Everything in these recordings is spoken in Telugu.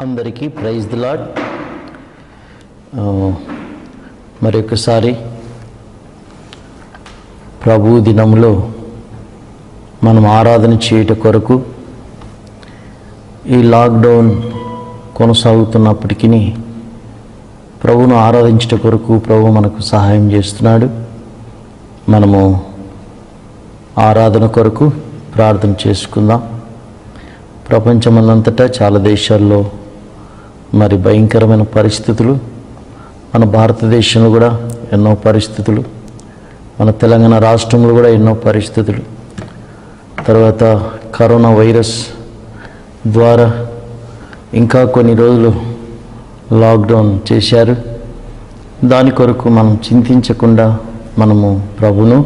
అందరికీ ప్రైజ్ ది లార్డ్. మరొకసారి ప్రభు దినంలో మనం ఆరాధన చేయుట కొరకు ఈ లాక్డౌన్ కొనసాగుతున్నప్పటికీ ప్రభువును ఆరాధించుట కొరకు ప్రభు మనకు సహాయం చేస్తున్నాడు. మనము ఆరాధన కొరకు ప్రార్థన చేసుకుందాం. ప్రపంచమంతటా చాలా దేశాల్లో మరి భయంకరమైన పరిస్థితులు, మన భారతదేశంలో కూడా ఎన్నో పరిస్థితులు, మన తెలంగాణ రాష్ట్రంలో కూడా ఎన్నో పరిస్థితులు, తర్వాత కరోనా వైరస్ ద్వారా ఇంకా కొన్ని రోజులు లాక్డౌన్ చేశారు. దాని కొరకు మనం చింతించకుండా మనము ప్రభును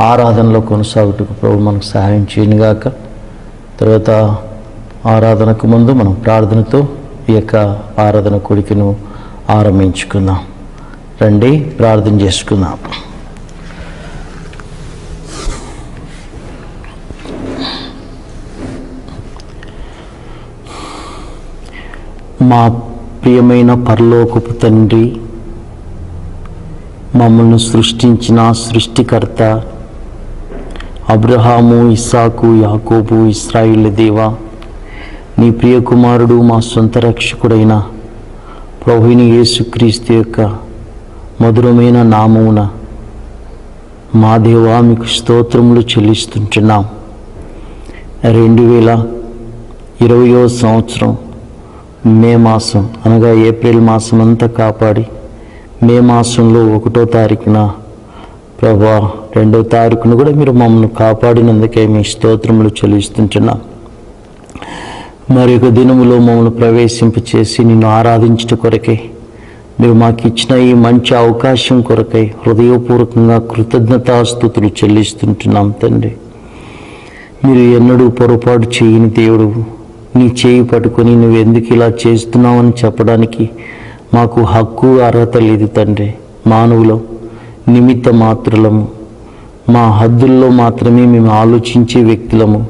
ఆరాధనలో కొనసాగుటకు ప్రభు మనకు సహాయం చేయనుగాక. తర్వాత ఆరాధనకు ముందు మనం ప్రార్థనతో ఈ యొక్క ఆరాధన కోడికను ఆరంభించుకుందాం. రండి ప్రార్థన చేసుకుందాం. మా ప్రియమైన పరలోకపు తండ్రి, మమ్మల్ని సృష్టించిన సృష్టికర్త, అబ్రహాము, ఇస్సాకు, యాకోబు, ఇశ్రాయేలు దేవా, నీ ప్రియ కుమారుడు మా సొంత రక్షకుడైన ప్రభువైన యేసుక్రీస్తు యొక్క మధురమైన నామమున మా దేవా మీకు స్తోత్రములు చెల్లిస్తుంటున్నాం. 2020వ సంవత్సరం మే మాసం అనగా ఏప్రిల్ మాసం అంతా కాపాడి మే మాసంలో 1వ తారీఖున ప్రభా 2వ తారీఖున కూడా మీరు మమ్మల్ని కాపాడినందుకే మీ స్తోత్రములు చెల్లిస్తుంటున్నాం. మరి ఒక దినములో మమ్మల్ని ప్రవేశింపచేసి నిన్ను ఆరాధించుట కొరకై మీరు మాకు ఇచ్చిన ఈ మంచి అవకాశం కొరకై హృదయపూర్వకంగా కృతజ్ఞతాస్తుతులు చెల్లిస్తుంటున్నాం తండ్రి. మీరు ఎన్నడూ పొరపాటు చేయని దేవుడు, నీ చేయి పట్టుకొని నువ్వు ఎందుకు ఇలా చేస్తున్నావని చెప్పడానికి మాకు హక్కు అర్హత లేదు తండ్రి. మానవులం, నిమిత్త మాత్రులము, మా హద్దుల్లో మాత్రమే మేము ఆలోచించే వ్యక్తులము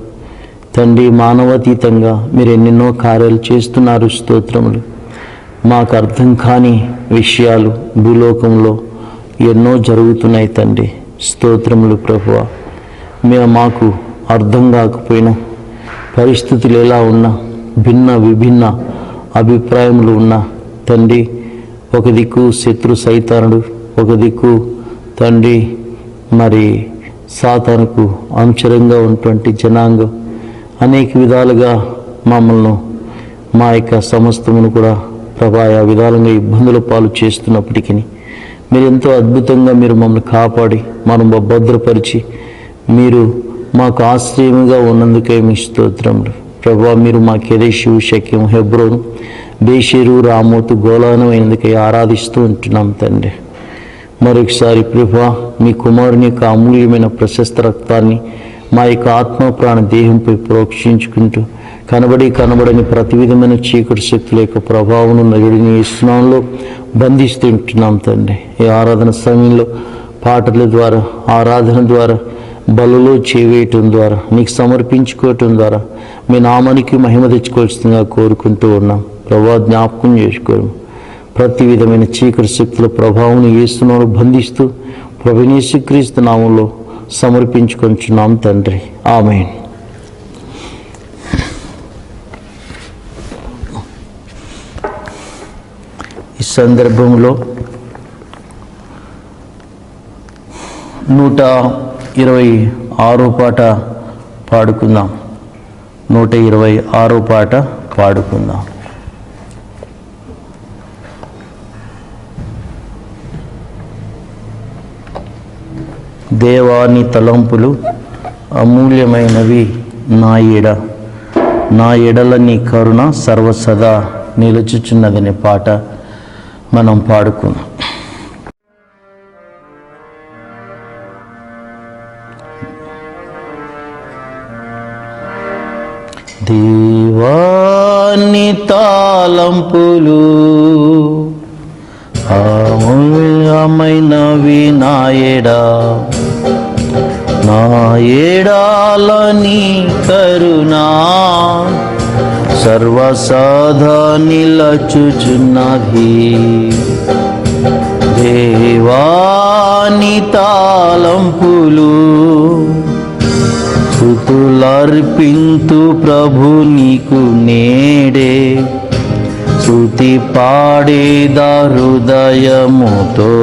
తండ్రి. మానవాతీతంగా మీరు ఎన్నెన్నో కార్యాలు చేస్తున్నారు, స్తోత్రములు. మాకు అర్థం కాని విషయాలు భూలోకంలో ఎన్నో జరుగుతున్నాయి తండ్రి, స్తోత్రములు ప్రభువా. మాకు అర్థం కాకపోయినా, పరిస్థితులు ఎలా ఉన్నా, విభిన్న అభిప్రాయములు ఉన్నా తండ్రి, ఒక దిక్కు శత్రు సైతానుడు, ఒక దిక్కు తండ్రి మరి సాతానుకు అనుచరంగా ఉన్నటువంటి జనాంగం అనేక విధాలుగా మమ్మల్ని మా యొక్క సమస్తమును కూడా ప్రభా ఆ విధాలుగా ఇబ్బందుల పాలు చేస్తున్నప్పటికీ మీరు ఎంతో అద్భుతంగా మీరు మమ్మల్ని కాపాడి మనం భద్రపరిచి మీరు మాకు ఆశ్రయముగా ఉన్నందుకే మీ స్తోత్రములు ప్రభా. మీరు మా కెదేషు, షెకెము, హెబ్రోను, బేషేరు, రామోతు, గోలాను అయినందుకే ఆరాధిస్తూ ఉంటున్నాం తండ్రి. మరొకసారి ప్రభా మీ కుమారుని యొక్క అమూల్యమైన ప్రశస్త రక్తాన్ని మా యొక్క ఆత్మ ప్రాణ దేహంపై ప్రోక్షించుకుంటూ కనబడని ప్రతి విధమైన చీకటి శక్తుల యొక్క ప్రభావం నడిని స్నానంలో బంధిస్తూ ఉంటున్నాం తండ్రి. ఈ ఆరాధన సమయంలో పాటల ద్వారా, ఆరాధన ద్వారా, బలలో చేవేయటం ద్వారా, నీకు సమర్పించుకోవటం ద్వారా మీ నామానికి మహిమ తెచ్చుకోవాల్సిందిగా కోరుకుంటూ ఉన్నాం ప్రభా. జ్ఞాపకం చేసుకోవడం ప్రతి విధమైన చీకటి శక్తుల ప్రభావం యేసునామములో బంధిస్తూ ప్రభువైన యేసుక్రీస్తు నామములో సమర్పించుకొంచున్నాం తండ్రి, ఆమేన్. ఈ సందర్భంలో 126వ పాట పాడుకుందాం. 126వ పాట పాడుకుందాం. దేవాని తలంపులు అమూల్యమైనవి నా ఎడల నీ కరుణ సర్వసదా నిలుచుచున్నదనే పాట మనం పాడుకుందాం. దేవాని తలంపులు అమూల్యమైనవి నా ఎడల నీ కరుణ సర్వసాధా నిలచుచున్నది. దేవాని తాళంపులు స్తుతులర్పింతు ప్రభు నీకు నేడే. స్తుతి పాడేదా హృదయముతో,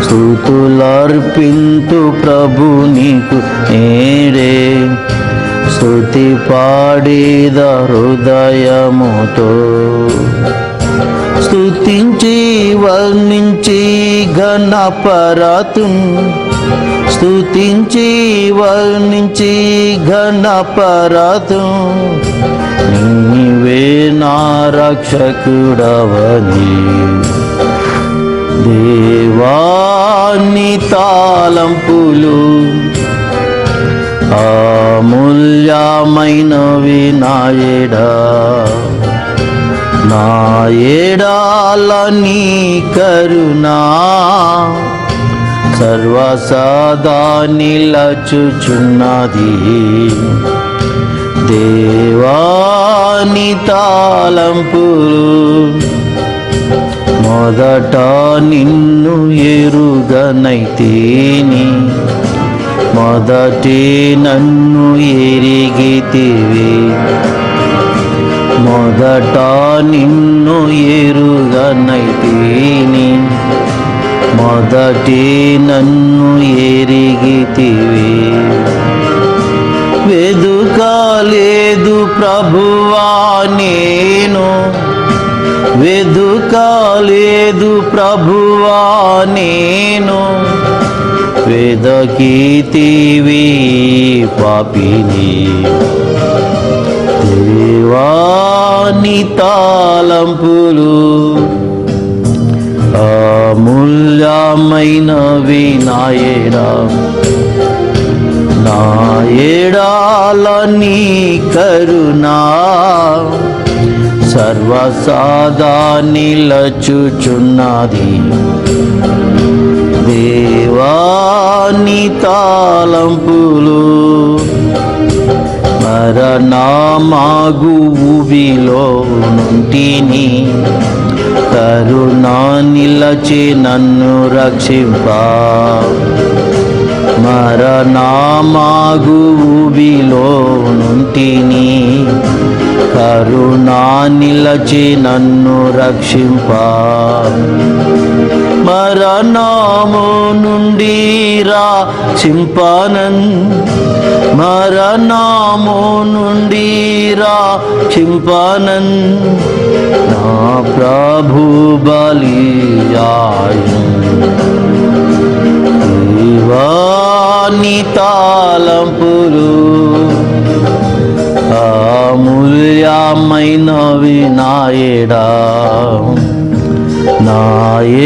స్తుతులర్పింతు ప్రభు నీకు నేడే. స్తుతి పాడేదా హృదయముతో. స్తుతించి వర్ణించి ఘనపరతున్, స్తుతించి వర్ణించి ఘనపరతున్. నీవే నా రక్షకుడవని. దేవాని తాళంపులు అమూల్యమైనవి నాయడా. నా ఏడాల నీ కరుణా సర్వసదా నిలచుచున్నది. దేవాని తాళంపులు మొదట నిన్ను ఎరుగనైతేని, మొదటి నన్ను ఎరిగితివి. మొదట నిన్ను ఎరుగనైతేని, మొదటి నన్ను ఎరిగితివి. వెదుకలేదు ప్రభువా నేను, వెదుకలేదు ప్రభువా నేను. వెదకితివి పాపిని. దేవాని తాళంపులు అమూల్యమైనవి నాయడా. నా ఏడాల నీ కరుణా సర్వసదా నిలచుచున్నది. దేవాని తాళంపులు మరణమాగు ఊబిలో నుంటిని, కరుణా నిలచి నన్ను రక్షింప. మరణమాగు ఊబిలో నుంటిని, కరుణా నిలచి నన్ను రక్షింప. మరణము నుండి రక్షింపనన్, మరణము నుండి రక్షింపనన్. నా ప్రభు బలియాయను. దేవాని తాళంపులు అమూల్యమైనవి నాయడా. నా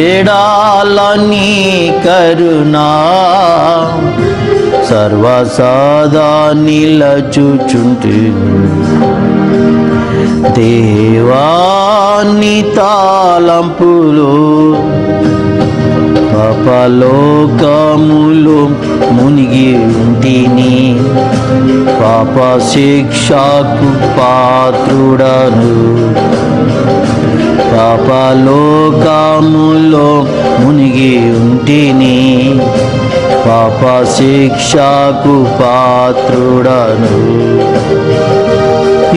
ఏడాల నీ కరుణా సర్వసదా నిలచుచుంటిని. దేవాని తాళంపులు పాపలోకములో మునిగి ఉంటిని, పాప శిక్షకు పాత్రుడను. పాపలోకములో మునిగి ఉంటిని, పాప శిక్షకు పాత్రుడను.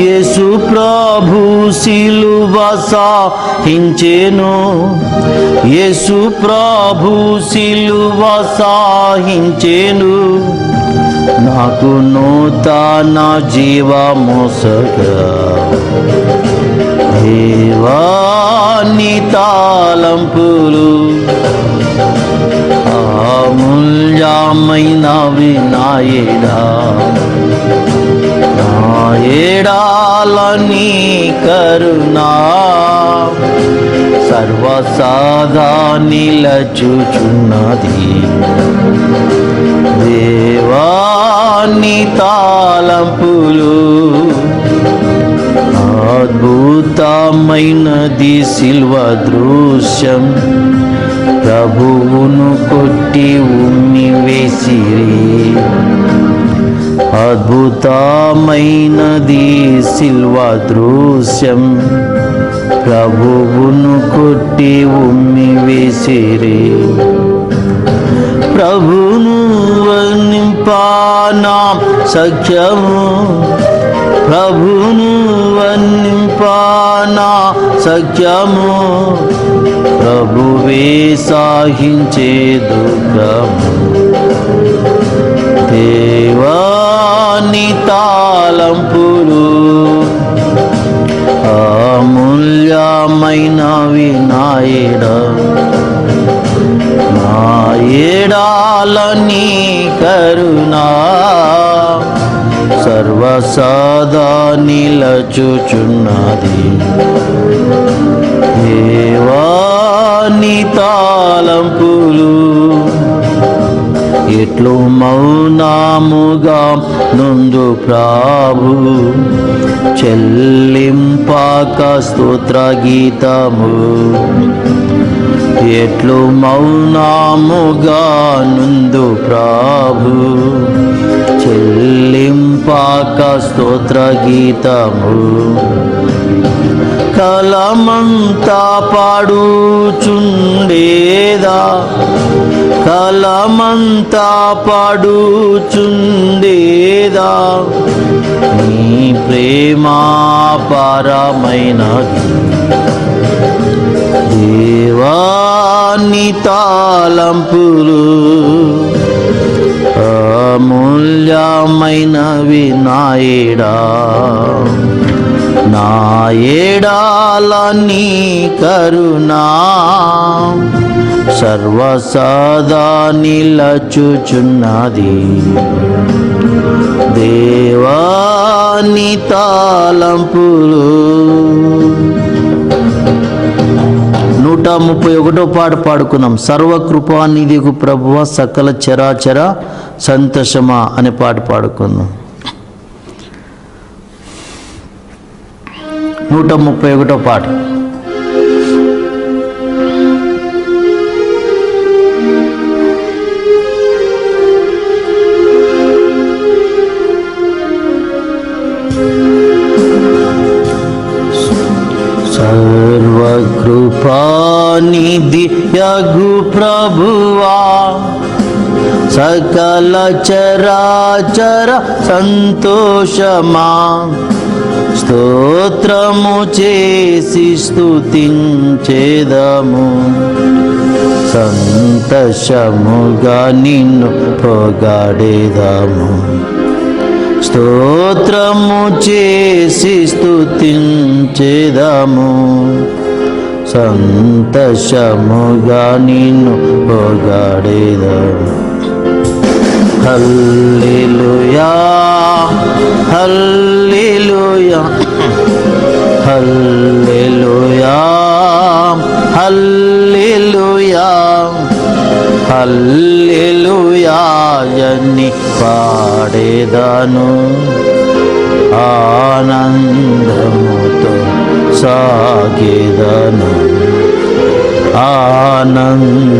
యేసు ప్రభు సిలువ సహించెను, యేసు ప్రభు సిలువ సహించెను. నాకు నూతన జీవమొసగా. దేవాని తాళంపులు అమూల్యమైనవి నాయడా. నా ఏడాల నీ కరుణా సర్వసదా నిలచుచున్నది. దేవాని తాళంపులు అద్భుతమైనది సిల్వ దృశ్యం. ప్రభువును కొట్టి ఉమ్మి వేసిరి. అద్భుతమైనది సిల్వ దృశ్యం, ప్రభువును కొట్టి ఉమ్మి వేసిరి. ప్రభును వర్ణింపానా సఖ్యము, ప్రభును వర్ణింపానా సఖ్యము, ప్రభువే సాహించే దుఃఖము. దేవాని తాళంపులు అమూల్యమైనవి నాయడా, నాయడాలని కరుణా సర్వసదా నిలచుచున్నది. దేవాని తాళంపులు ఎట్లు మౌనముగా నుండు ప్రభు, చెల్లింపాక స్తోత్ర గీతము. ఎట్లు మౌనముగా నుండు ప్రభు, చెల్లింపాక స్తోత్ర గీతము. కలమంతా పాడుచుండేదా, కలమంతా పాడుచుండేదా, నీ ప్రేమ పరమైనది. దేవాని తాళంపులు అమూల్యమైనవి నాయడా, నాయడాలని కరుణా సర్వసదా నిలచుచున్నది. దేవాని తాళంపులు. 131 పాట పాడుకున్నాం. సర్వకృపానిధికు ప్రభువ సకల చరాచర సంతోషమా అనే పాట పాడుకున్నాం. 131 పాట. సర్వకృపానిధి యగు ప్రభువా, సకల చరాచర సంతోషమా, స్తోత్రము చేసి స్తుతించేదము, సంతోషముగా నిన్ను పొగడేదము. స్తోత్రము చేసి స్తుతించేదము, సంతోషముగా నిన్ను పొగడేదము. హల్లెలూయా హల్లెలూయా హల్లెలూయా హల్లెలూయా హల్లెలూయా అని పాడేదను, ఆనందముతో సాగేదను, ఆనందముతో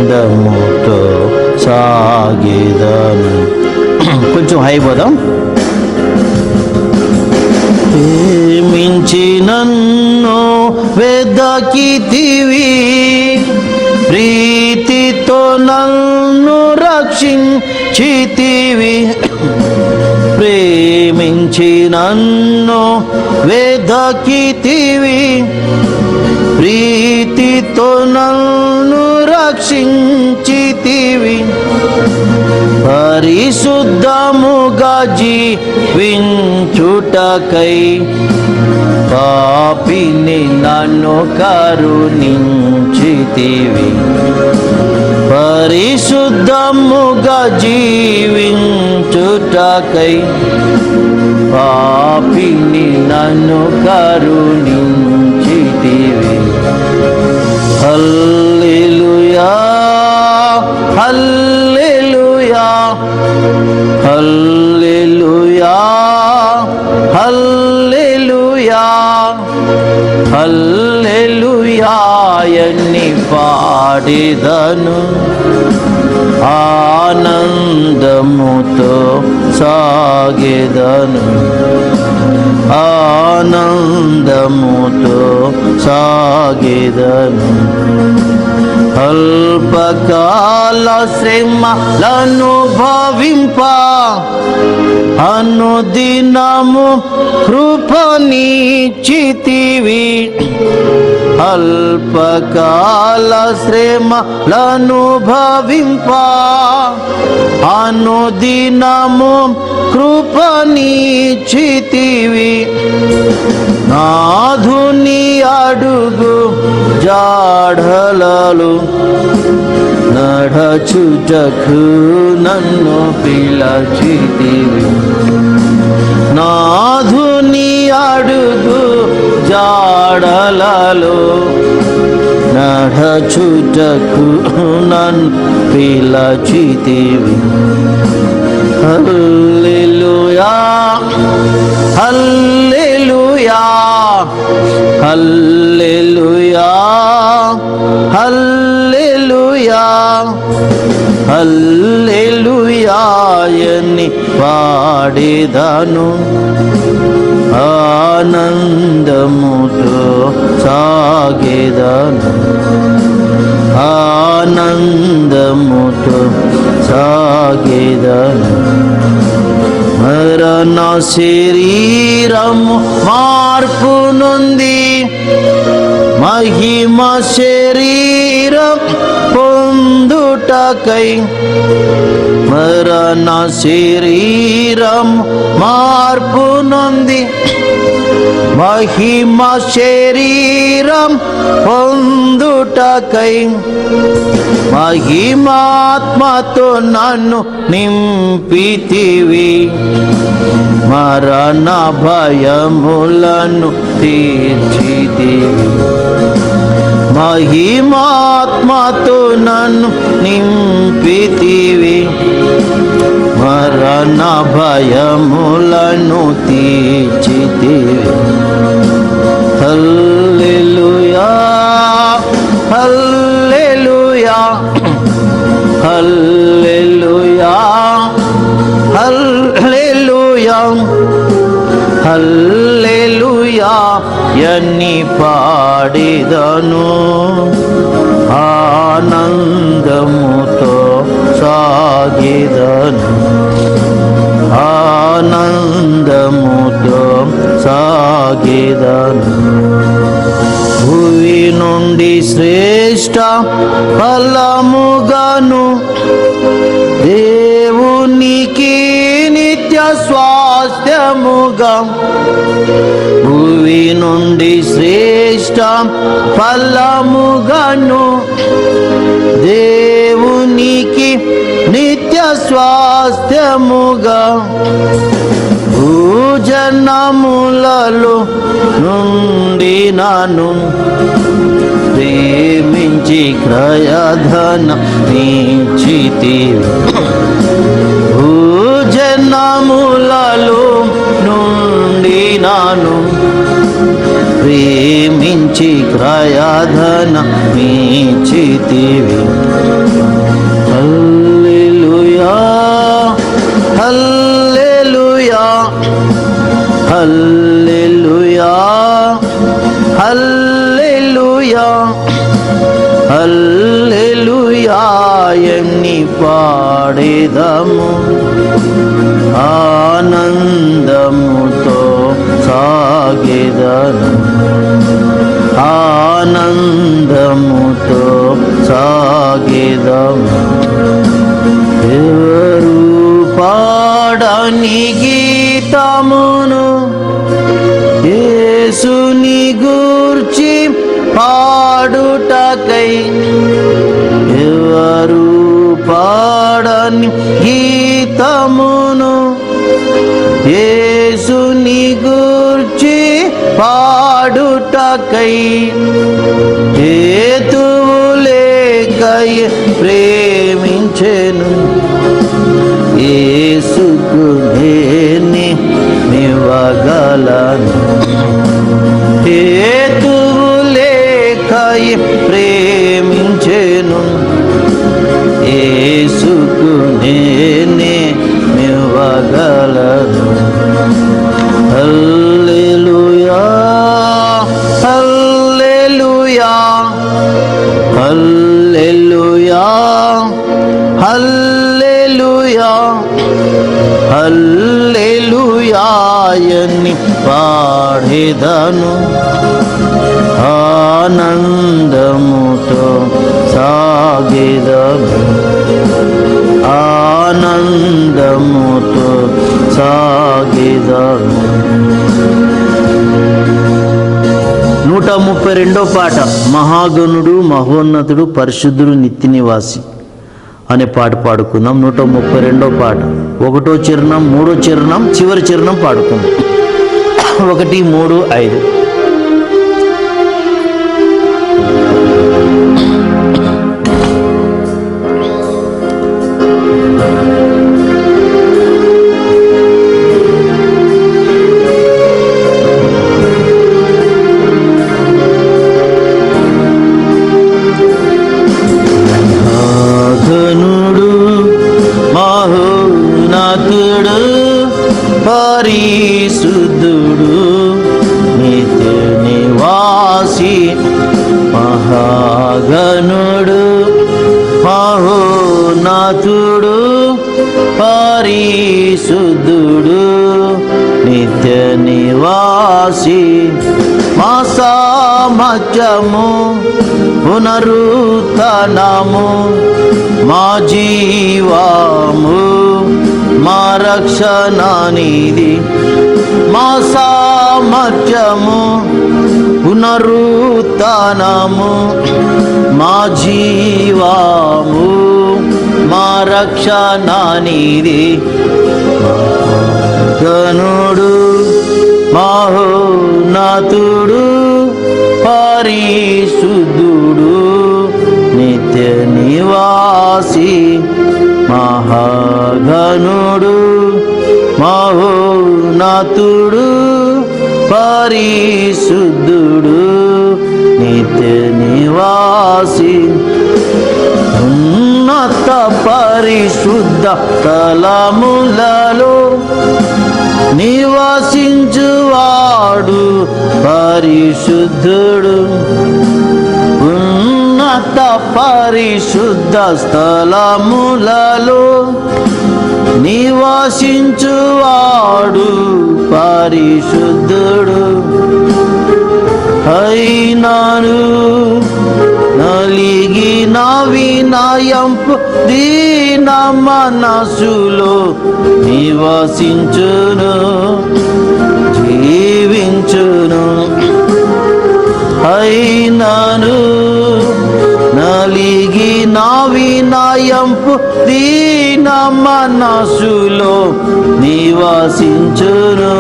సాగేదను. కొంచెం హై పోదాం. ప్రేమించి నన్ను వెదకితివి, ప్రీతితో నన్ను రక్షించితివి. ప్రేమించి నన్ను వెదకితివి, ప్రీతితో నన్ను రక్షించితివి. పరిశుద్ధముగా జీవించుటకై పాపిని నన్ను కరుణించితివి. పరిశుద్ధముగా జీవించుటకై పాపిని నన్ను కరుణించితివి. హల్లెలూయా హల్లెలూయా హల్లెలూయా హల్లెలూయా హల్లెలూయా అని పాడేదను, ఆనందముతో సాగెదను, ఆనందముతో సాగెదను. అల్పకాల శ్రమలను భవింప అనుదినము కృపనిచ్చితివి. అల్పకాల శ్రమలను భవింప అనుదినము కృపనిచ్చితివి. నాథుని అడుగు జాడలలో నడచుటకు నన్ను పిలచితివి. నాథుని అడుగు జాడలలో నడచుటకు నన్ను పిలచితివి. హల్లెలూయా హల్లెలూయా హల్లెలూయా హల్లెలూయా హల్లెలూయా అని పాడేదాను. ఆనందముతో సాగేదాను, ఆనందముతో సాగేదాను. మరణ శరీరము మార్పు నొంది మహిమ శరీరం పొందుటకై, మరణ శరీరం మార్పు నొంది మహిమ శరీరం పొందుటకై, మహిమాత్మతో నన్ను నింపితివి. మరణ భయములను తీర్చితివి. మహిమాత్మతో నన్ను నింపితివి. మరణ భయములను తీర్చితివి. హల్లెలూయా హల్లెలూయా హల్లెలూయా హల్లెలూయా హల్లెలూయా అని పాడేదను. ఆనందముతో సాగేదను, ఆనందముతో సాగేదను. భూమి నుండి శ్రేష్ఠ ఫలముగాను దేవునికి నిత్య స్వాస్థ్యముగా, భూమి నుండి శ్రేష్ఠ ఫలముగాను దేవునికి నిత్య స్వాస్థ్యముగా, భూజనములలో నుండి నన్ను ప్రేమించి క్రయధన నీచితివి. భూజనములలో నుండి నన్ను ప్రేమించి క్రయధన నీచితివి. హల్లెలూయా హల్లెలూయా హల్లెలూయా హల్లెలూయా హల్లెలూయా అని పాడేదము. ఆనందముతో సాగేదను, ఆనందముతో సాగేదము. ఎవరు పాడని గీతమును యేసుని గూర్చి పాడుటకై, ఎవరు పాడని గీతమును యేసుని గూర్చి పాడుటకై, హేతువు లేకై ప్రేమించెను యేసుకు నేనే నివ్వగలను. హేతువు లేకై ప్రేమించెను యేసు చెప్పగలను. హల్లెలూయా హల్లెలూయా హల్లెలూయా హల్లెలూయా హల్లెలూయా అని పాడెదను. ఆనందముతో సాగెదను. ఆనందముతో సాగెదను. 132వ పాట. మహాగణుడు మహోన్నతుడు పరిశుద్ధుడు నిత్య నివాసి అనే పాట పాడుకుందాం. 132వ పాట 1వ చరణం 3వ చరణం చివరి చరణం పాడుకుందాం. 1 3 5. పరిశుద్ధుడు నిత్య నివాసి మహాగణుడు మహోన్నతుడు పరిశుద్ధుడు నిత్య నివాసి మా సామర్థ్యము పునరుత్థానము మా జీవము మా రక్షణ నిధి. మా సామర్థ్యము పునరుత్థానము మా జీవము మా రక్షణ నిధి. గణుడు మహోన్నతుడు పరిశుద్ధుడు నిత్య నివాసి మహాగణుడు మహోన్నతుడు పరిశుద్ధుడు నిత్య నివాసి. ఉన్నత పరిశుద్ధ స్థలములలో నివసించువాడు పరిశుద్ధుడు. ఉన్నత పరిశుద్ధ స్థలములలో నివసించువాడు పరిశుద్ధుడు. అయినాను నలిగిన వినయంపు దీన మనసులో నివసించును జీవించును. అయినాను నలిగిన వినయంపు దీన మనసులో నివసించును.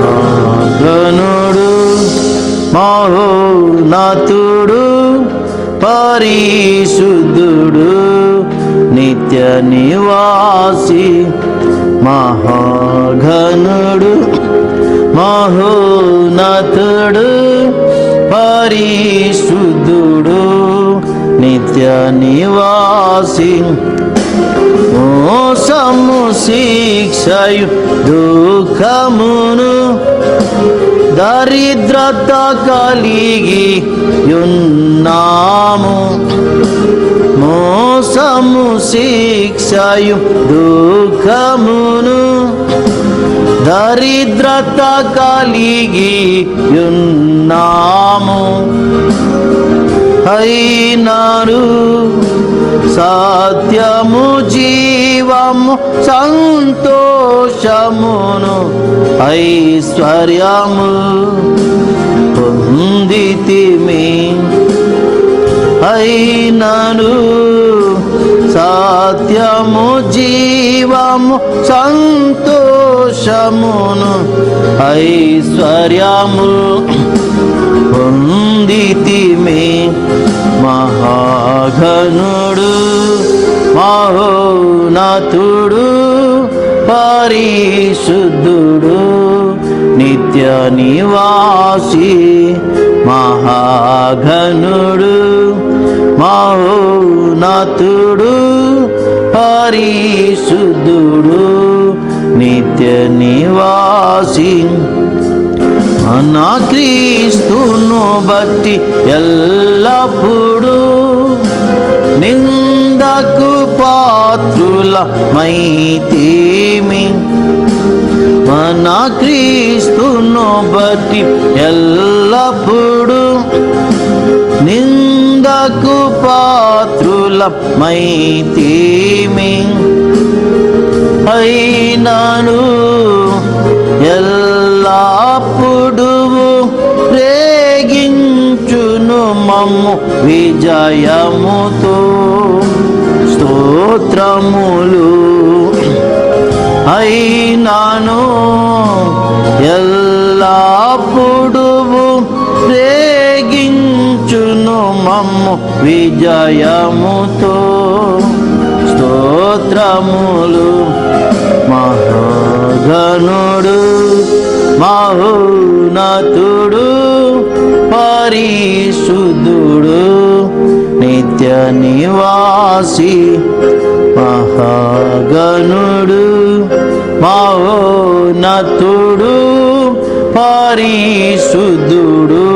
మహాగణుడు మహోన్నతుడు పరిశుద్ధుడు నిత్య నివాసి మహాగణుడు మహోన్నతుడు పరిశుద్ధుడు నిత్య నివాసి. మోసము శిక్షయు దుఃఖమును దరిద్రత కలిగి యున్నాము. మోసము శిక్షయు దుఃఖమును దరిద్రత కలిగి యున్నాము. అయినారు సత్యము జీవము సంతోషమును ఐశ్వర్యము పొందితిమి. అయినను సత్యము జీవము సంతోషమును ఐశ్వర్యము పొందితిమి. మహాగణుడు మహోన్నతుడు పరిశుద్ధుడు నిత్య నివాసి మహాగణుడు మహోన్నతుడు పరిశుద్ధుడు నివాసి నా క్రీస్తును బట్టి ఎల్లప్పుడూ నిందకు పాత్రులమైతిమి. నా క్రీస్తును బట్టి ఎల్లప్పుడూ నిందకు పాత్రులమైతిమి. అయినను ఎల్లప్పుడూ రేగించును మమ్ము విజయముతో స్తోత్రములు. అయినను ఎల్లప్పుడూ రేగించును మమ్ము విజయముతో స్తోత్రములు. మహాగణుడు మహోన్నతుడు పరిశుద్ధుడు నిత్య నివాసి. మహాగణుడు మహోన్నతుడు పరిశుద్ధుడు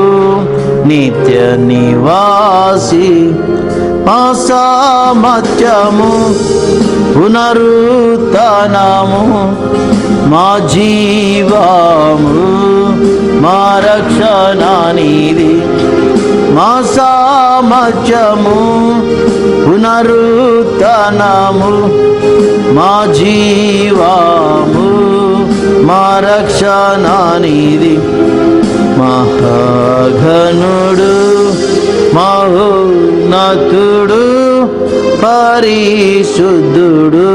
నిత్య నివాసి. అసామర్థ్యము పునరుత్థానము మా జీవము మా రక్షణ నీది. మా సామర్థ్యము పునరుత్థానము మా జీవము మా రక్షణ నీది. మహాగణుడు మహోన్నతుడు పరిశుద్ధుడు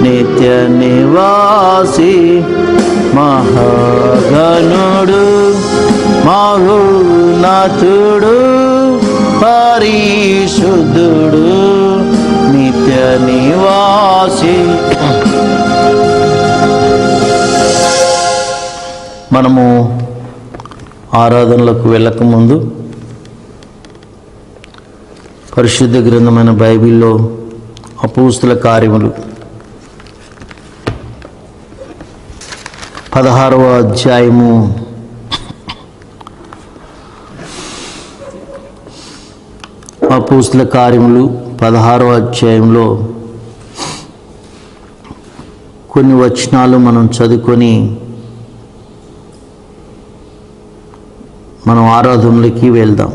నిత్య నివాసి. మహాగణుడు మహోన్నతుడు పరిశుద్ధుడు నిత్య నివాసి. మనము ఆరాధనలకు వెళ్ళకముందు పరిశుద్ధ గ్రంథమైన బైబిల్లో అపోస్తుల కార్యములు 16వ అధ్యాయము అపోస్తుల కార్యములు 16వ అధ్యాయంలో కొన్ని వచనాలు మనం చదువుకొని మనం ఆరాధనలకి వెళ్దాం.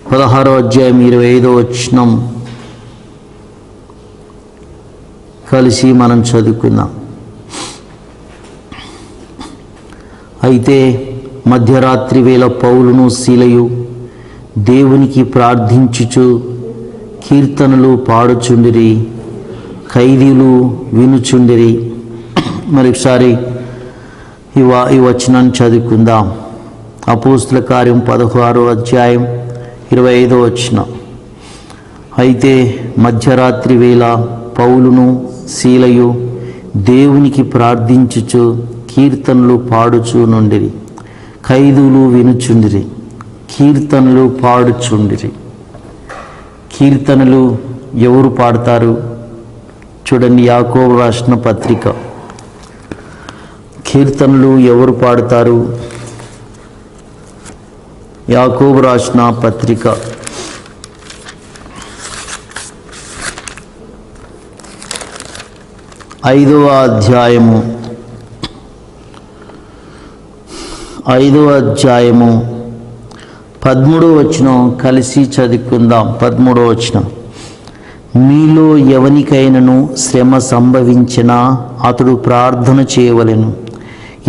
16వ అధ్యాయం 25వ వచనం కలిసి మనం చదువుకుందాం. అయితే మధ్యరాత్రి వేళ పౌలును శీలయు దేవునికి ప్రార్థించుచు కీర్తనలు పాడుచుండిరి, ఖైదీలు వినుచుండిరి. మరొకసారి ఈ వచనాన్ని చదువుకుందాం. అపోస్తుల కార్యం 16వ అధ్యాయం 25వ వచనం. అయితే మధ్యరాత్రి వేళ పౌలును శీలయు దేవునికి ప్రార్థించుచు కీర్తనలు పాడుచు నుండిరి, ఖైదీలు వినుచుండిరి. కీర్తనలు పాడుచుండిరి. కీర్తనలు ఎవరు పాడతారు? చూడండి, యాకోబు రాసిన పత్రిక. కీర్తనలు ఎవరు పాడతారు? యాకోబు రాసిన పత్రిక 5వ అధ్యాయము 13వ వచనం కలిసి చదువుకుందాం. 13వ వచనం. మీలో ఎవనికైనను శ్రమ సంభవించినా అతడు ప్రార్థన చేయవలెను,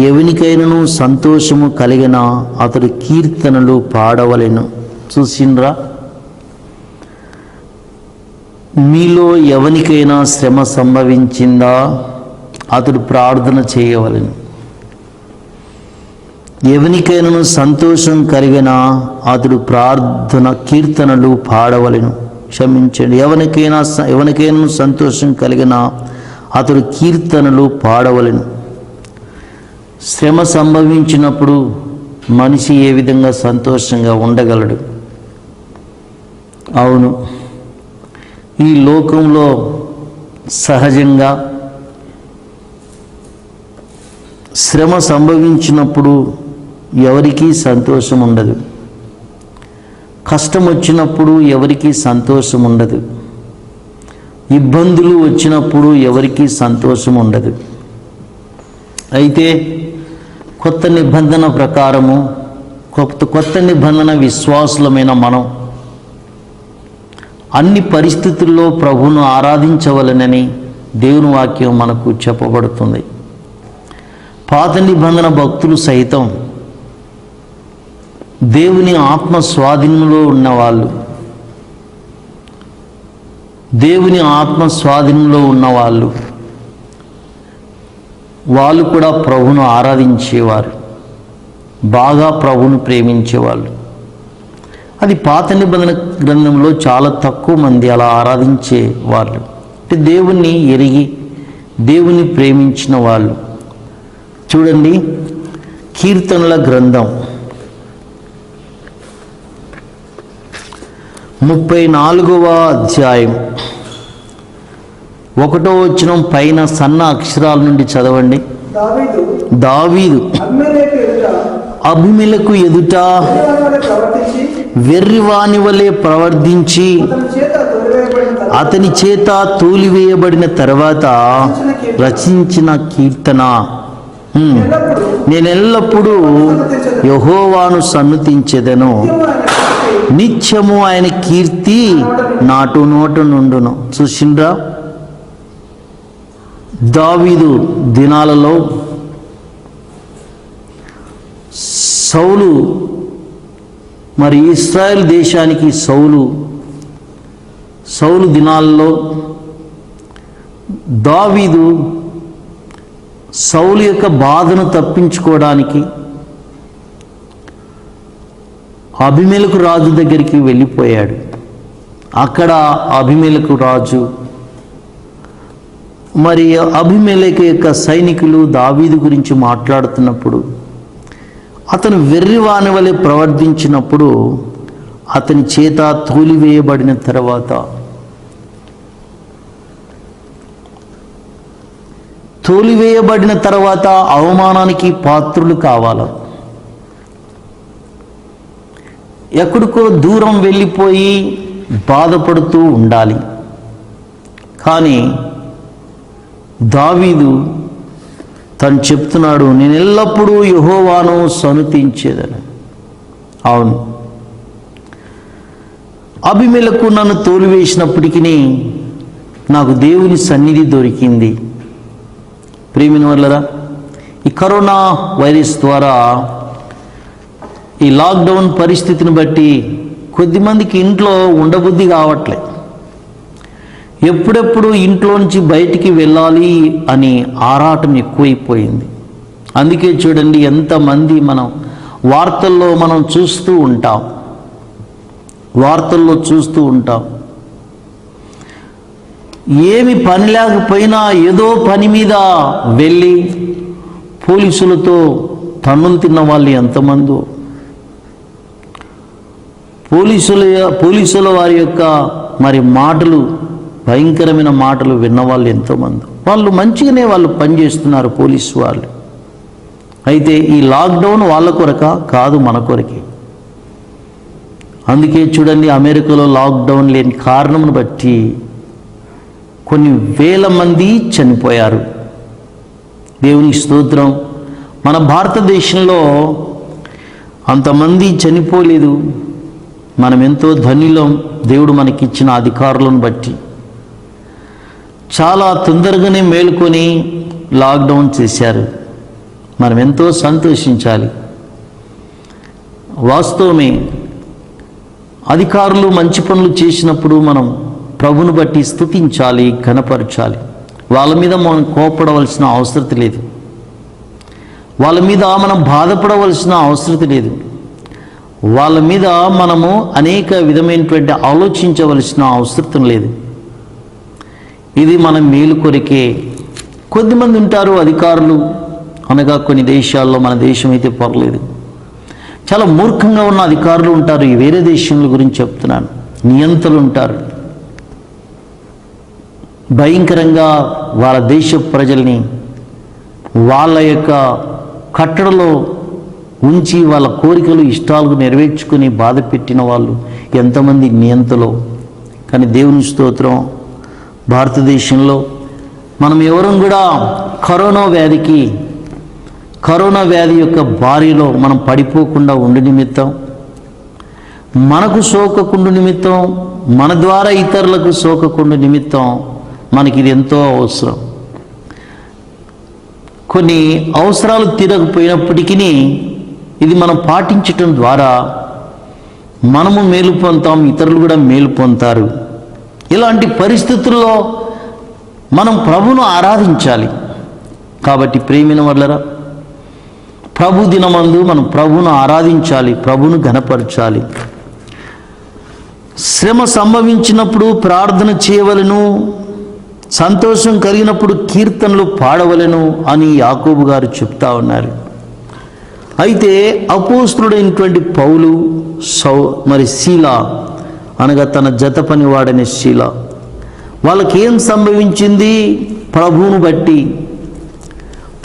ఎవనికైనను సంతోషము కలిగిన అతడు కీర్తనలు పాడవలెను. చూసిండ్రా? మీలో ఎవనికైనా శ్రమ సంభవించిందా అతడు ప్రార్థన చేయవలెను, ఎవనికైనను సంతోషం కలిగిన అతడు ప్రార్థన కీర్తనలు పాడవలెను. క్షమించండి, ఎవనికైనా సంతోషం కలిగిన అతడు కీర్తనలు పాడవలెను. శ్రమ సంభవించినప్పుడు మనిషి ఏ విధంగా సంతోషంగా ఉండగలడు? అవును, ఈ లోకంలో సహజంగా శ్రమ సంభవించినప్పుడు ఎవరికీ సంతోషం ఉండదు. కష్టం వచ్చినప్పుడు ఎవరికీ సంతోషం ఉండదు. ఇబ్బందులు వచ్చినప్పుడు ఎవరికీ సంతోషం ఉండదు. అయితే కొత్త నిబంధన ప్రకారము, కొత్త నిబంధన విశ్వాసులమైన మనం అన్ని పరిస్థితుల్లో ప్రభువును ఆరాధించవలెనని దేవుని వాక్యం మనకు చెప్పబడుతుంది. పాత నిబంధన భక్తులు సైతం దేవుని ఆత్మ స్వాధీనంలో ఉన్నవాళ్ళు, దేవుని ఆత్మ స్వాధీనంలో ఉన్నవాళ్ళు వాళ్ళు కూడా ప్రభువును ఆరాధించేవారు, బాగా ప్రభువును ప్రేమించేవాళ్ళు. అది పాత నిబంధన గ్రంథంలో చాలా తక్కువ మంది అలా ఆరాధించే వాళ్ళు, అంటే దేవుణ్ణి ఎరిగి దేవుని ప్రేమించిన వాళ్ళు. చూడండి, కీర్తనల గ్రంథం 34వ అధ్యాయం 1వ వచనం పైన సన్న అక్షరాల నుండి చదవండి. దావీదు అబీమెలెకు ఎదుట వెర్రివాని వలె ప్రవర్తించి అతని చేత తూలివేయబడిన తర్వాత రచించిన కీర్తన. నేనెల్లప్పుడూ యెహోవాను సన్నుతించెదను, నిత్యము ఆయన కీర్తి నాటు నోట నుండును. చూసిండ్రా, దావీదు దినాలలో సౌలు, మరి ఇశ్రాయేల్ దేశానికి సౌలు దినాల్లో దావీదు సౌలు యొక్క బాధను తప్పించుకోవడానికి అబీమెలెకు రాజు దగ్గరికి వెళ్ళిపోయాడు. అక్కడ అబీమెలెకు రాజు, మరి అబీమెలెకు యొక్క సైనికులు దావీదు గురించి మాట్లాడుతున్నప్పుడు అతను వెర్రివాని వలె ప్రవర్తించినప్పుడు అతని చేత తూలివేయబడిన తర్వాత అవమానానికి పాత్రులు కావాలి. ఎక్కడికో దూరం వెళ్ళిపోయి బాధపడుతూ ఉండాలి. కానీ దావీదు తను చెప్తున్నాడు, నేను ఎల్లప్పుడూ యెహోవాను సన్నుతించేదను. అవును, అబీమెలెకు నన్ను తోలివేసినప్పటికీ నాకు దేవుని సన్నిధి దొరికింది. ప్రియమైన వాళ్ళరా, ఈ కరోనా వైరస్ ద్వారా, ఈ లాక్డౌన్ పరిస్థితిని బట్టి కొద్దిమందికి ఇంట్లో ఉండబుద్ధి కావట్లే. ఎప్పుడెప్పుడు ఇంట్లో నుంచి బయటికి వెళ్ళాలి అని ఆరాటం ఎక్కువైపోయింది. అందుకే చూడండి, ఎంతమంది వార్తల్లో చూస్తూ ఉంటాం. ఏమి పని లేకపోయినా ఏదో పని మీద వెళ్ళి పోలీసులతో తన్నులు తిన్న వాళ్ళు ఎంతమందో, పోలీసుల వారి యొక్క మరి మాటలు, భయంకరమైన మాటలు విన్నవాళ్ళు ఎంతోమంది. వాళ్ళు మంచిగానే పనిచేస్తున్నారు పోలీసు వాళ్ళు. అయితే ఈ లాక్డౌన్ వాళ్ళ కొరక కాదు, మన కొరకే. అందుకే చూడండి, అమెరికాలో లాక్డౌన్ లేని కారణమును బట్టి కొన్ని వేల మంది చనిపోయారు. దేవునికి స్తోత్రం. మన భారతదేశంలో అంతమంది చనిపోలేదు. మనం ఎంతో ధన్యులం దేవుడు మనకిచ్చిన అధికారులను బట్టి. చాలా తొందరగానే మేలుకొని లాక్డౌన్ చేశారు. మనం ఎంతో సంతోషించాలి. వాస్తవమే, అధికారులు మంచి పనులు చేసినప్పుడు మనం ప్రభువును బట్టి స్తుతించాలి, ఘనపరచాలి. వాళ్ళ మీద మనం కోపడవలసిన అవసరం లేదు. వాళ్ళ మీద మనం బాధపడవలసిన అవసరం లేదు. వాళ్ళ మీద మనము అనేక విధమైనటువంటి ఆలోచించవలసిన అవసరం లేదు. ఇది మన మేలు కొరికే. కొద్దిమంది ఉంటారు అధికారులు, అనగా కొన్ని దేశాల్లో, మన దేశం అయితే పర్లేదు, చాలా మూర్ఖంగా ఉన్న అధికారులు ఉంటారు. ఈ వేరే దేశంల గురించి చెప్తున్నాను. నియంతలు ఉంటారు. భయంకరంగా వాళ్ళ దేశ ప్రజల్ని వాళ్ళ యొక్క కట్టడలో ఉంచి వాళ్ళ కోరికలు ఇష్టాలకు నెరవేర్చుకుని బాధ పెట్టిన వాళ్ళు ఎంతమంది నియంతలో. కానీ దేవుని స్తోత్రం, భారతదేశంలో మనం ఎవరం కూడా కరోనా వ్యాధి యొక్క బారిలో మనం పడిపోకుండా ఉండి నిమిత్తం, మనకు సోకకుండా నిమిత్తం, మన ద్వారా ఇతరులకు సోకకుండా నిమిత్తం మనకి ఇది ఎంతో అవసరం. కొన్ని అవసరాలు తీరకపోయినప్పటికీ ఇది మనం పాటించటం ద్వారా మనము మేలు పొందుతాం, ఇతరులు కూడా మేలు పొందుతారు. ఇలాంటి పరిస్థితుల్లో మనం ప్రభువును ఆరాధించాలి. కాబట్టి ప్రియమైన వాళ్ళరా, ప్రభు దినమందు మనం ప్రభువును ఆరాధించాలి, ప్రభువును ఘనపరచాలి. శ్రమ సంభవించినప్పుడు ప్రార్థన చేయవలెను, సంతోషం కలిగినప్పుడు కీర్తనలు పాడవలెను అని యాకోబు గారు చెప్తా ఉన్నారు. అయితే అపోస్తలుడైనటువంటి పౌలు శీల అనగా తన జత పనివాడనే శీల, వాళ్ళకి ఏం సంభవించింది? ప్రభువును బట్టి,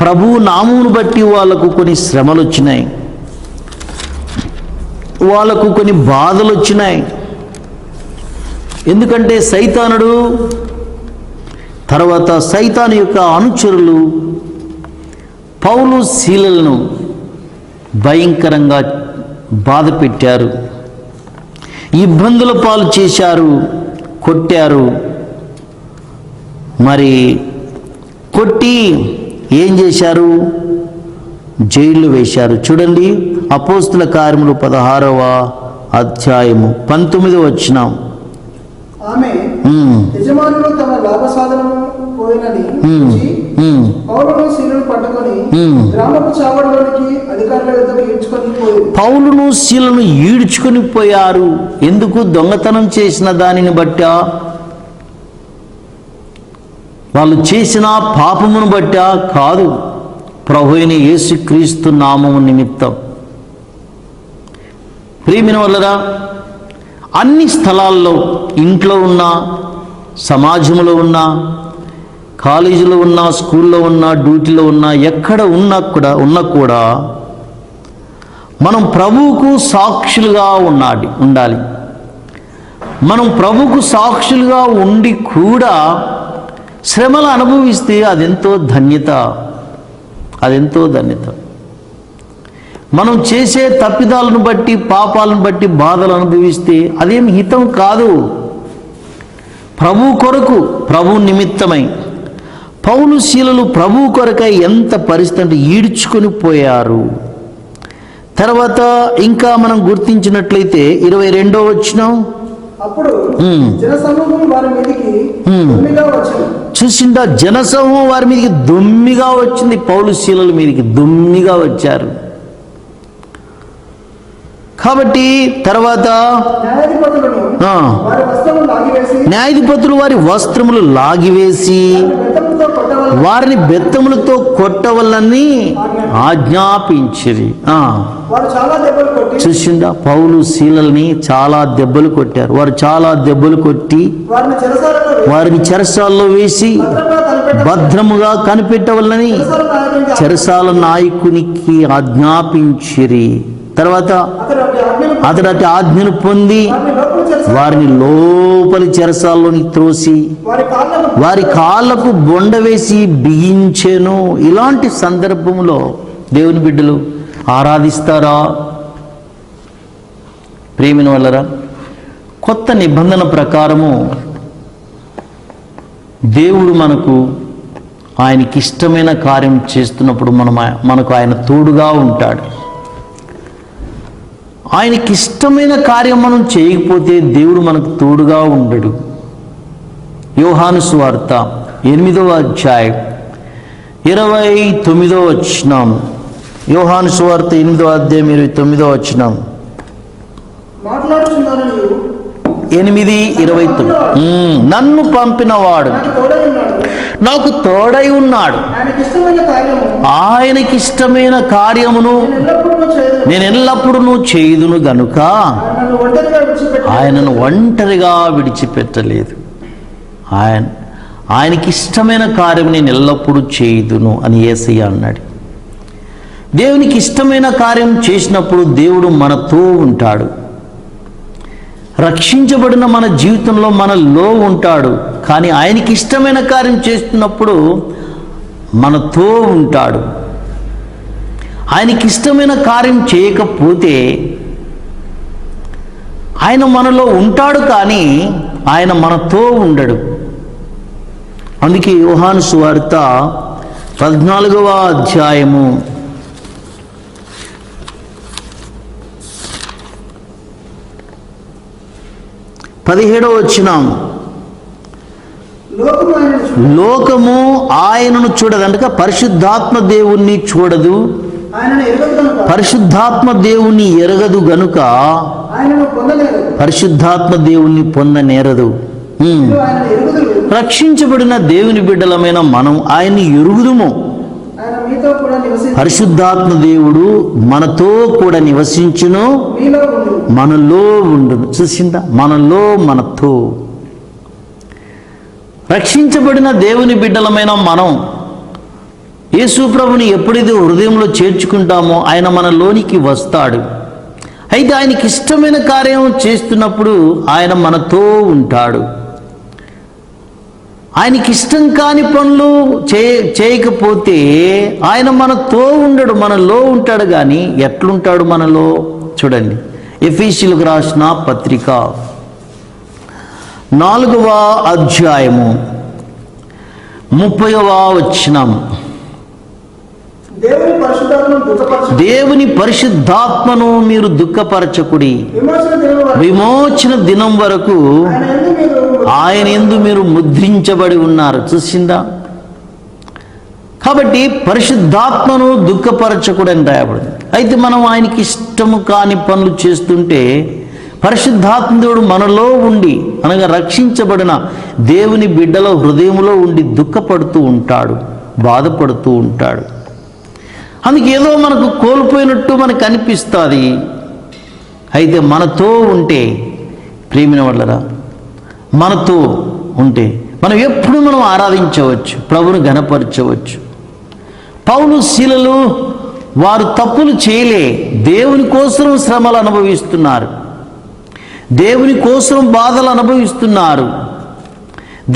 ప్రభువు నామమును బట్టి వాళ్ళకు కొన్ని శ్రమలు వచ్చినాయి, వాళ్ళకు కొన్ని బాధలు వచ్చినాయి. ఎందుకంటే సైతానుడు తర్వాత సైతాను యొక్క అనుచరులు పౌలు శీలలను భయంకరంగా బాధ పెట్టారు, ఇబ్బందుల పాలు చేశారు, కొట్టారు. మరి కొట్టి ఏం చేశారు? జైల్లో వేశారు. చూడండి, అపోస్తుల కార్యములు 16వ అధ్యాయము 19వ వచనం. ఆమె యజమానులు తమ లాభ సాధనము పోయినని పౌలును శీలను పట్టుకొని గ్రామపు చావడిలోనికి అధికారుల వద్దకు ఈడ్చుకొని పోయి పౌలును శీలను ఈడ్చుకొని పోయారు. ఎందుకు? దొంగతనం చేసిన దానిని బట్టా, వాళ్ళు చేసిన పాపమును బట్టా కాదు, ప్రభు అయిన యేసుక్రీస్తు నామము నిమిత్తం. ప్రియమైన వాళ్ళరా, అన్ని స్థలాల్లో, ఇంట్లో ఉన్నా, సమాజంలో ఉన్నా, కాలేజీలో ఉన్నా, స్కూల్లో ఉన్నా, డ్యూటీలో ఉన్నా, ఎక్కడ ఉన్నా కూడా మనం ప్రభువుకు సాక్షులుగా ఉండాలి. మనం ప్రభువుకు సాక్షులుగా ఉండి కూడా శ్రమలు అనుభవిస్తే అదెంతో ధన్యత. మనం చేసే తప్పిదాలను బట్టి, పాపాలను బట్టి బాధలు అనుభవిస్తే అదేం హితం కాదు. ప్రభు కొరకు, ప్రభు నిమిత్తమై పౌలు శీలలు ప్రభు కొరకై ఎంత పరిస్థితి ఈడ్చుకొని పోయారు. తర్వాత ఇంకా మనం గుర్తించినట్లయితే 22వ వచనం, అప్పుడు జనసమూహం వారి మీదకి దుమ్మిగా వచ్చింది. చూసిందా, జనసమూహం వారి మీదకి దుమ్మిగా వచ్చింది. పౌలు శీలల మీదకి దుమ్మిగా వచ్చారు. కాబట్టి తర్వాత న్యాయాధిపతులు వారి వస్త్రములు లాగివేసి వారిని బెత్తములతో కొట్టవలని ఆజ్ఞాపించిరి. చూసిందా, పౌలు శీలల్ని చాలా దెబ్బలు కొట్టారు. వారు చాలా దెబ్బలు కొట్టి వారిని చెరసాల్లో వేసి భద్రముగా కనిపెట్టవలని చెరసాల నాయకునికి ఆజ్ఞాపించిరి. తర్వాత అతడు ఆజ్ఞను పొంది వారిని లోపలి చెరసాల్లోని త్రోసి వారి కాళ్ళకు బొండ వేసి బిగించెను. ఇలాంటి సందర్భంలో దేవుని బిడ్డలు ఆరాధిస్తారా? ప్రేమిన వల్లరా, కొత్త నిబంధన ప్రకారము దేవుడు ఆయనకి ఇష్టమైన కార్యం చేస్తున్నప్పుడు మనకు ఆయన తోడుగా ఉంటాడు. ఆయనకి ఇష్టమైన కార్యం మనం చేయకపోతే దేవుడు మనకు తోడుగా ఉండడు. యోహాను సువార్త 8వ అధ్యాయం 29వ వచనం. యోహాను సువార్త 8వ అధ్యాయం 29వ వచనం. 8:29. నన్ను పంపినవాడు నాకు తోడై ఉన్నాడు, ఆయనకిష్టమైన కార్యమును నేను ఎల్లప్పుడూ చేయుదును గనుక ఆయనను ఒంటరిగా విడిచిపెట్టలేదు. ఆయనకి ఇష్టమైన కార్యం నేను ఎల్లప్పుడూ చేయుదును అని యేసయ్య అన్నాడు. దేవునికి ఇష్టమైన కార్యం చేసినప్పుడు దేవుడు మనతో ఉంటాడు. రక్షించబడిన మన జీవితంలో మనలో ఉంటాడు. కానీ ఆయనకి ఇష్టమైన కార్యం చేస్తున్నప్పుడు మనతో ఉంటాడు. ఆయనకి ఇష్టమైన కార్యం చేయకపోతే ఆయన మనలో ఉంటాడు కానీ ఆయన మనతో ఉండడు. అందుకే యోహాను సువార్త 14వ అధ్యాయము 17వ వచనం, లోకము ఆయనను చూడదు. అంటే పరిశుద్ధాత్మ దేవుణ్ణి చూడదు, పరిశుద్ధాత్మ దేవుణ్ణి ఎరగదు గనుక పరిశుద్ధాత్మ దేవుణ్ణి పొందనేరదు. రక్షించబడిన దేవుని బిడ్డలమైన మనం ఆయన్ని ఎరుగుదుము. పరిశుద్ధాత్మ దేవుడు మనతో కూడా నివసించును, మనలో ఉండును. చూసిందా, మనలో మనతో. రక్షించబడిన దేవుని బిడ్డలమైన మనం యేసు ప్రభుని ఎప్పుడైతే హృదయంలో చేర్చుకుంటామో ఆయన మనలోనికి వస్తాడు. అయితే ఆయనకి ఇష్టమైన కార్యం చేస్తున్నప్పుడు ఆయన మనతో ఉంటాడు. ఆయనకి ఇష్టం కాని పనులు చేయకపోతే ఆయన మనతో ఉండడు, మనలో ఉంటాడు. కానీ ఎట్లుంటాడు మనలో? చూడండి, ఎఫెసీయులకు రాసిన పత్రిక 4వ అధ్యాయము 30వ వచనం, దేవుని పరిశుద్ధాత్మను మీరు దుఃఖపరచకుడి, విమోచన దినం వరకు ఆయన యందు మీరు ముద్రించబడి ఉన్నారు. చూసిందా? కాబట్టి పరిశుద్ధాత్మను దుఃఖపరచకూడని రాయబడింది. అయితే మనం ఆయనకి ఇష్టము కాని పనులు చేస్తుంటే పరిశుద్ధాత్మ దేవుడు మనలో ఉండి, అనగా రక్షించబడిన దేవుని బిడ్డల హృదయంలో ఉండి దుఃఖపడుతూ ఉంటాడు, బాధపడుతూ ఉంటాడు. అందుకే ఏదో మనకు కోల్పోయినట్టు మనకు అనిపిస్తుంది. అయితే మనతో ఉంటే, ప్రేమిన వాళ్ళరా, మనతో ఉంటే మనం ఎప్పుడు మనం ఆరాధించవచ్చు, ప్రభువును ఘనపరచవచ్చు. పౌలు శీలలు వారు తప్పులు చేయలే, దేవుని కోసం శ్రమలు అనుభవిస్తున్నారు, దేవుని కోసం బాధలు అనుభవిస్తున్నారు,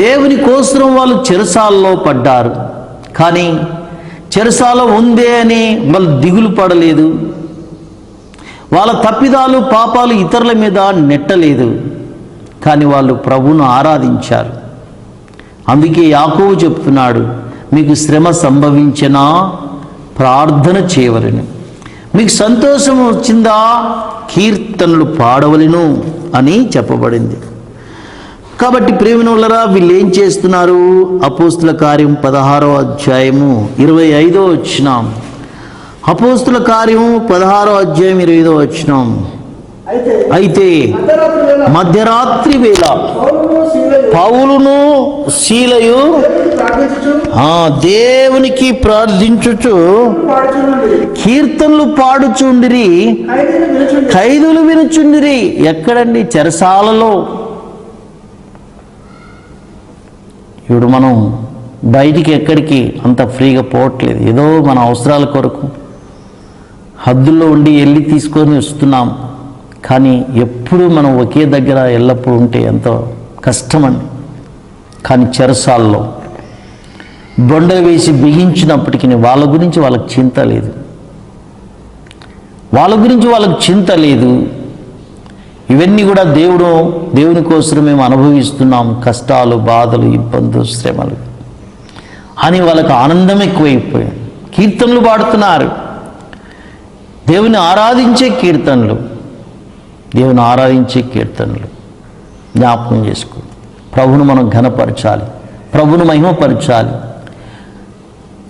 దేవుని కోసం వాళ్ళు చెరసాలలో పడ్డారు. కానీ చెరసాల ఉందే అని వాళ్ళు దిగులు పడలేదు, వాళ్ళ తప్పిదాలు పాపాలు ఇతరుల మీద నెట్టలేదు. కానీ వాళ్ళు ప్రభువును ఆరాధించారు. అందుకే యాకోబు చెప్తున్నాడు, మీకు శ్రమ సంభవించినా ప్రార్థన చేయవలెను, మీకు సంతోషం వచ్చిందా కీర్తనలు పాడవలెను అని చెప్పబడింది. కాబట్టి ప్రేమినులరా, వీళ్ళు ఏం చేస్తున్నారు? అపోస్తుల కార్యం 16వ అధ్యాయము 25వ వచనం, అపోస్తుల కార్యము 16వ అధ్యాయం 25వ వచనం, అయితే మధ్యరాత్రి వేళ పౌలును శీలయు దేవునికి ప్రార్థించుచు కీర్తనలు పాడుచుండిరి, ఖైదులు వినుచుండిరి. ఎక్కడండి? చెరసాలలో. ఇప్పుడు మనం బయటికి ఎక్కడికి అంత ఫ్రీగా పోవట్లేదు. ఏదో మన అవసరాల కొరకు హద్దుల్లో ఉండి వెళ్ళి తీసుకొని వస్తున్నాం. కానీ ఎప్పుడు మనం ఒకే దగ్గర ఎల్లప్పుడూ ఉంటే ఎంతో కష్టమండి. కానీ చెరసాల్లో బొండలు వేసి బిగించినప్పటికీ వాళ్ళ గురించి వాళ్ళకి చింత లేదు, వాళ్ళ గురించి వాళ్ళకి చింత లేదు. ఇవన్నీ కూడా దేవుని కోసం మేము అనుభవిస్తున్నాం, కష్టాలు, బాధలు, ఇబ్బందులు, శ్రమలు అని వాళ్ళకి ఆనందం ఎక్కువైపోయాయి. కీర్తనలు పాడుతున్నారు, దేవుని ఆరాధించే కీర్తనలు, దేవుని ఆరాధించే కీర్తనలు. జ్ఞాపకం చేసుకో, ప్రభువును మనం ఘనపరచాలి, ప్రభువును మహిమపరచాలి.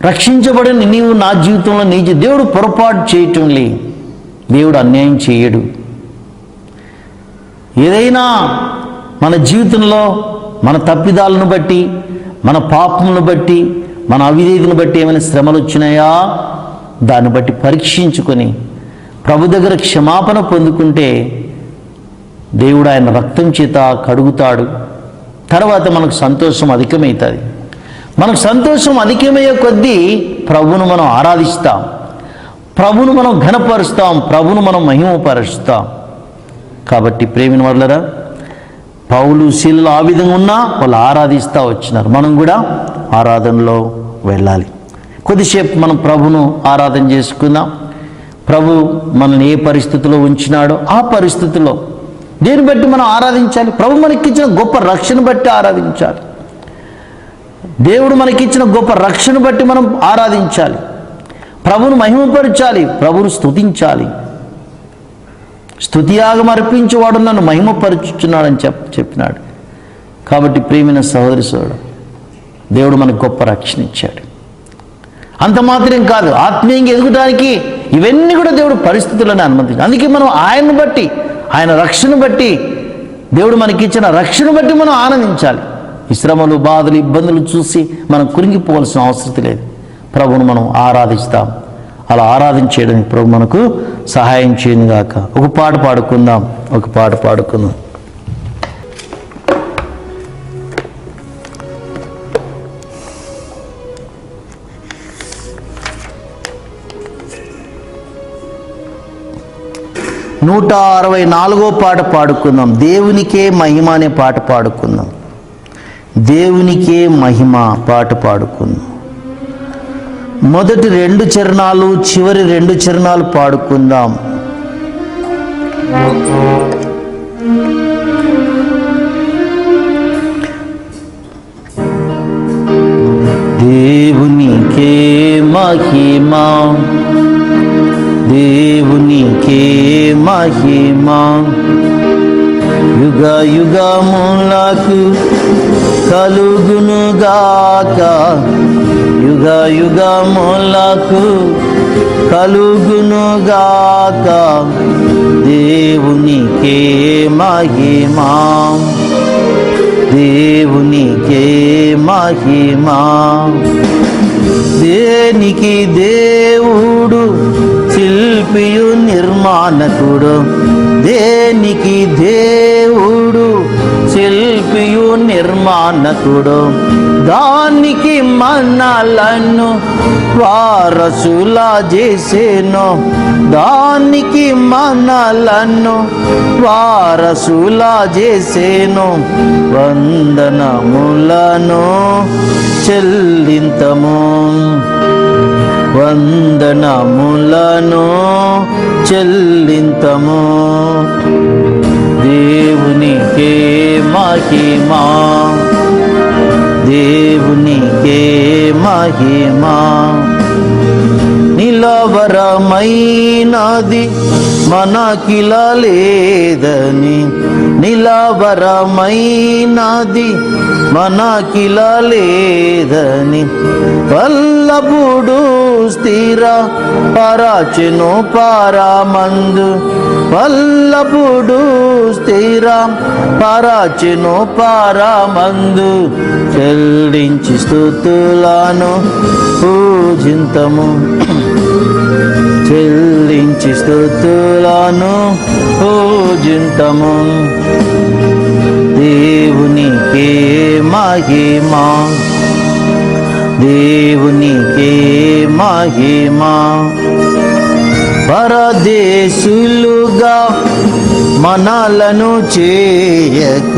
రక్షించబడిన నీవు నా జీవితంలో దేవుడు పొరపాటు చేయటం లే, దేవుడు అన్యాయం చేయడు. ఏదైనా మన జీవితంలో మన తప్పిదాలను బట్టి, మన పాపములను బట్టి, మన అవిధేయతను బట్టి ఏమైనా శ్రమలు వచ్చినాయా దాన్ని బట్టి పరీక్షించుకొని ప్రభు దగ్గర క్షమాపణ పొందుకుంటే దేవుడు ఆయన రక్తం చేత కడుగుతాడు. తర్వాత మనకు సంతోషం అధికమవుతుంది. మనకు సంతోషం అధికమయ్యే కొద్దీ ప్రభువును మనం ఆరాధిస్తాం, ప్రభువును మనం ఘనపరుస్తాం, ప్రభువును మనం మహిమపరుస్తాం. కాబట్టి ప్రేమిన వాళ్ళరా, పౌలు శీలలు ఆ విధంగా ఉన్నా వాళ్ళు ఆరాధిస్తూ వచ్చినారు. మనం కూడా ఆరాధనలో వెళ్ళాలి. కొద్దిసేపు మనం ప్రభును ఆరాధన చేసుకుందాం. ప్రభు మనల్ని ఏ పరిస్థితిలో ఉంచినాడో ఆ పరిస్థితిలో దేని బట్టి మనం ఆరాధించాలి. ప్రభు మనకిచ్చిన గొప్ప రక్షణ బట్టి ఆరాధించాలి. దేవుడు మనకిచ్చిన గొప్ప రక్షణ బట్టి మనం ఆరాధించాలి. ప్రభువును మహిమపరచాలి, ప్రభువును స్తుతించాలి. స్తుతియాగం అర్పించేవాడు నన్ను మహిమపరుచుచున్నాడని చెప్పినాడు. కాబట్టి ప్రియమైన సహోదరి సోదరుడు, దేవుడు మనకు గొప్ప రక్షణ ఇచ్చాడు. అంత మాత్రం కాదు, ఆత్మీయంగా ఎదుగడానికి ఇవన్నీ కూడా దేవుడు పరిస్థితులను అనుమతించాడు. అందుకే మనం ఆయన్ని బట్టి, ఆయన రక్షణ బట్టి, దేవుడు మనకిచ్చిన రక్షణ బట్టి మనం ఆనందించాలి. ఈ శ్రమలు, బాధలు, ఇబ్బందులు చూసి మనం కురింగిపోవాల్సిన అవసరం లేదు. ప్రభువును మనం ఆరాధిస్తాం. అలా ఆరాధన చేయడానికి ప్రభు మనకు సహాయం చేయను గాక. ఒక పాట పాడుకుందాం. నూట 164వ పాట పాడుకుందాం. దేవునికే మహిమ అనే పాట పాడుకుందాం. దేవునికే మహిమ పాట పాడుకుందాం. మొదటి 2 చరణాలు, చివరి 2 చరణాలు పాడుకుందాం. దేవునికే మహిమ, దేవునికే మహిమ, యుగ యుగములకు కలుగునుగాక, యుగ యుగములకు కలుగునుగాక. దేవునికే మహిమ, దేవునికే మహిమ. దేనికి దేవుడు శిల్పియు నిర్మాణకుడు, దేనికి దేవుడు శిల్పియు నిర్మాణకుడు, దానికి మనలను వారసులా చేసేను, దానికి మనలను వారసులా చేసేను. వందనములను చెల్లింతము, వందనములను చెల్లింతము. దేవునికే మహిమ, దేవునికే మహిమ. నిలవరమైనది మనకిల లేదని, నిలవరమైనది మనకిల లేదని, వల్లభుడు స్థిర పరచెను పరమందు, వల్లభుడు స్థిర పరచెను పరమందు. చెల్లించి స్తుతులను పూజింతము, చెల్లించి స్తుతులను పూజింతము. దేవునికే మహిమ, దేవునికే మహిమ. పరదేశులుగా మనలను చేయక,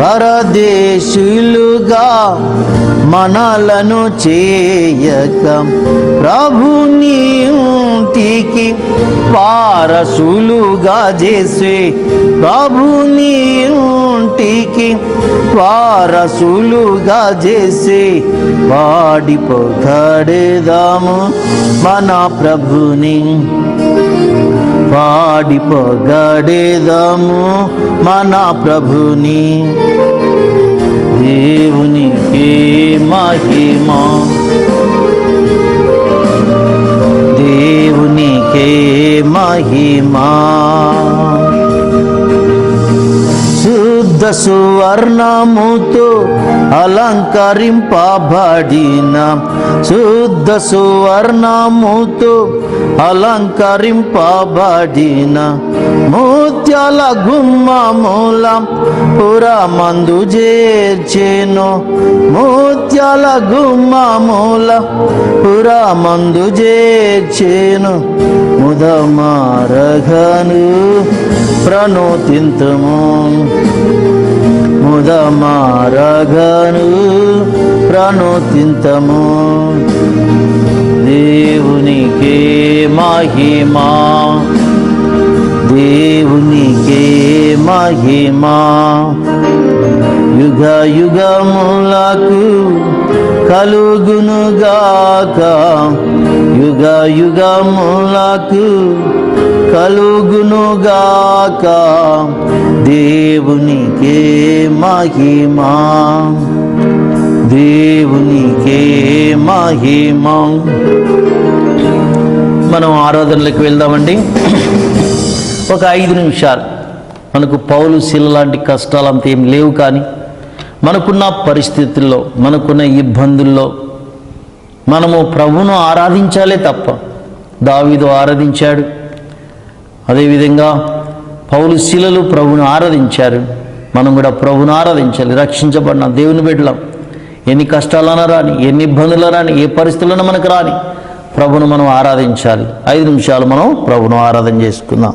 పరదేశులుగా మనలను చేయక, ప్రభుని ఇంటికి వారసులుగా చేసే, ప్రభుని ఇంటికి వారసులుగా చేసే. వాడి పొగడేదాము మన ప్రభుని, వాడి పొగడేదాము మన ప్రభుని. దేవునికే మహిమ, దేవునికే మహిమ. శుద్ధ సువర్ణముతో అలంకరింపబడిన శుద్ధ సువర్ణముతో అలంకరింపబడిన ముత్యాల గుమ్మముల పురమందు చేర్చెను. ముత్యాల గుమ్మముల పురమందు చేర్చెను. ముదమారగను ప్రణోతింతము. ముదమారగను ప్రణోతింతము. దేవునికే మహిమా, దేవునికే మహిమా. యుగ యుగములకు కలుగునుగాక, యుగ యుగములకు కలుగునుగాక. దేవునికే మహిమా, దేవునికే మహిమా. మనం ఆరాధనలకు వెళ్దామండి. ఒక 5 నిమిషాలు. మనకు పౌలు శీల లాంటి కష్టాలు అంత ఏం లేవు, కానీ మనకున్న పరిస్థితుల్లో, మనకున్న ఇబ్బందుల్లో మనము ప్రభువును ఆరాధించాలే తప్ప. దావీదు ఆరాధించాడు, అదేవిధంగా పౌలు శీలలు ప్రభువును ఆరాధించారు. మనం కూడా ప్రభువును ఆరాధించాలి. రక్షించబడిన దేవుని బిడ్డలం. ఎన్ని కష్టాలన్నా రాని, ఎన్ని ఇబ్బందులు రాని, ఏ పరిస్థితులను మనకు రాని, ప్రభువును మనం ఆరాధించాలి. 5 నిమిషాలు మనం ప్రభువును ఆరాధన చేసుకుందాం.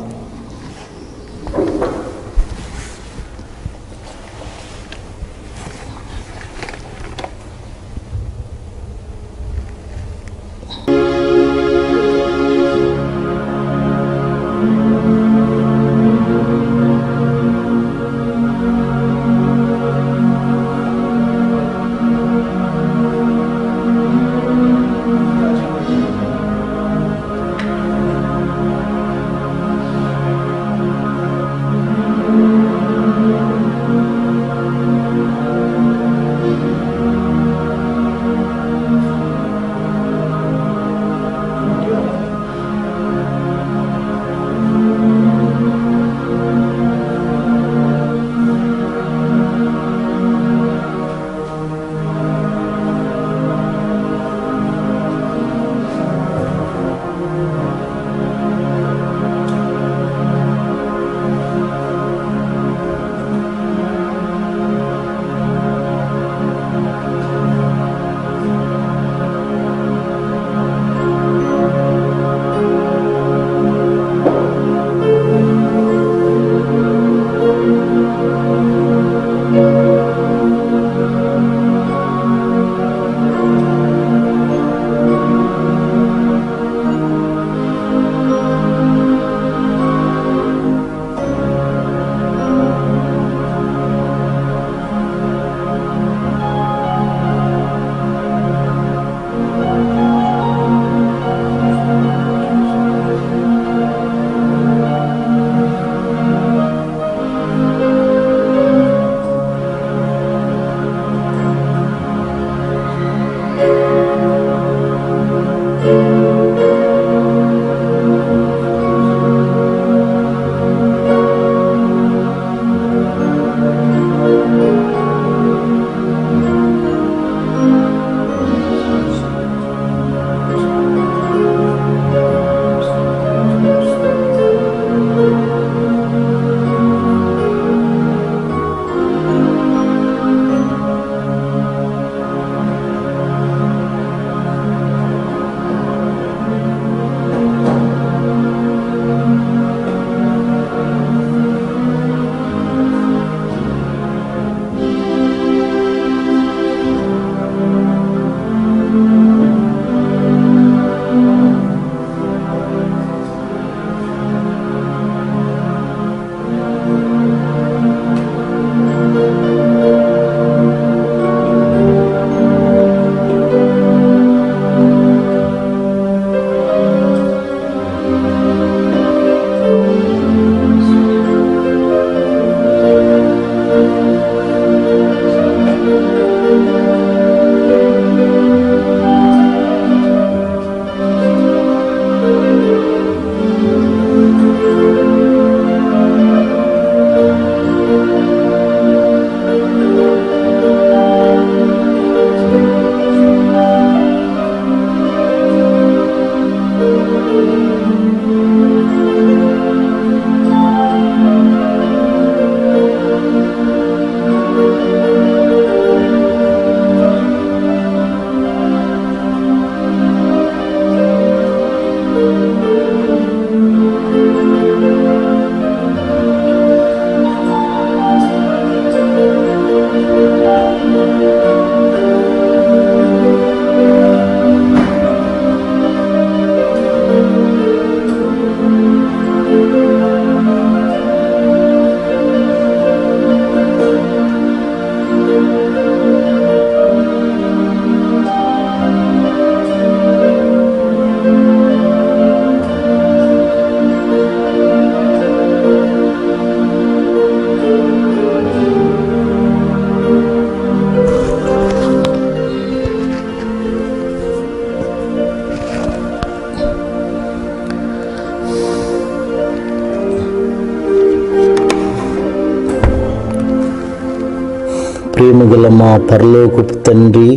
ప్రేమగల మా పరలోకపు తండ్రి,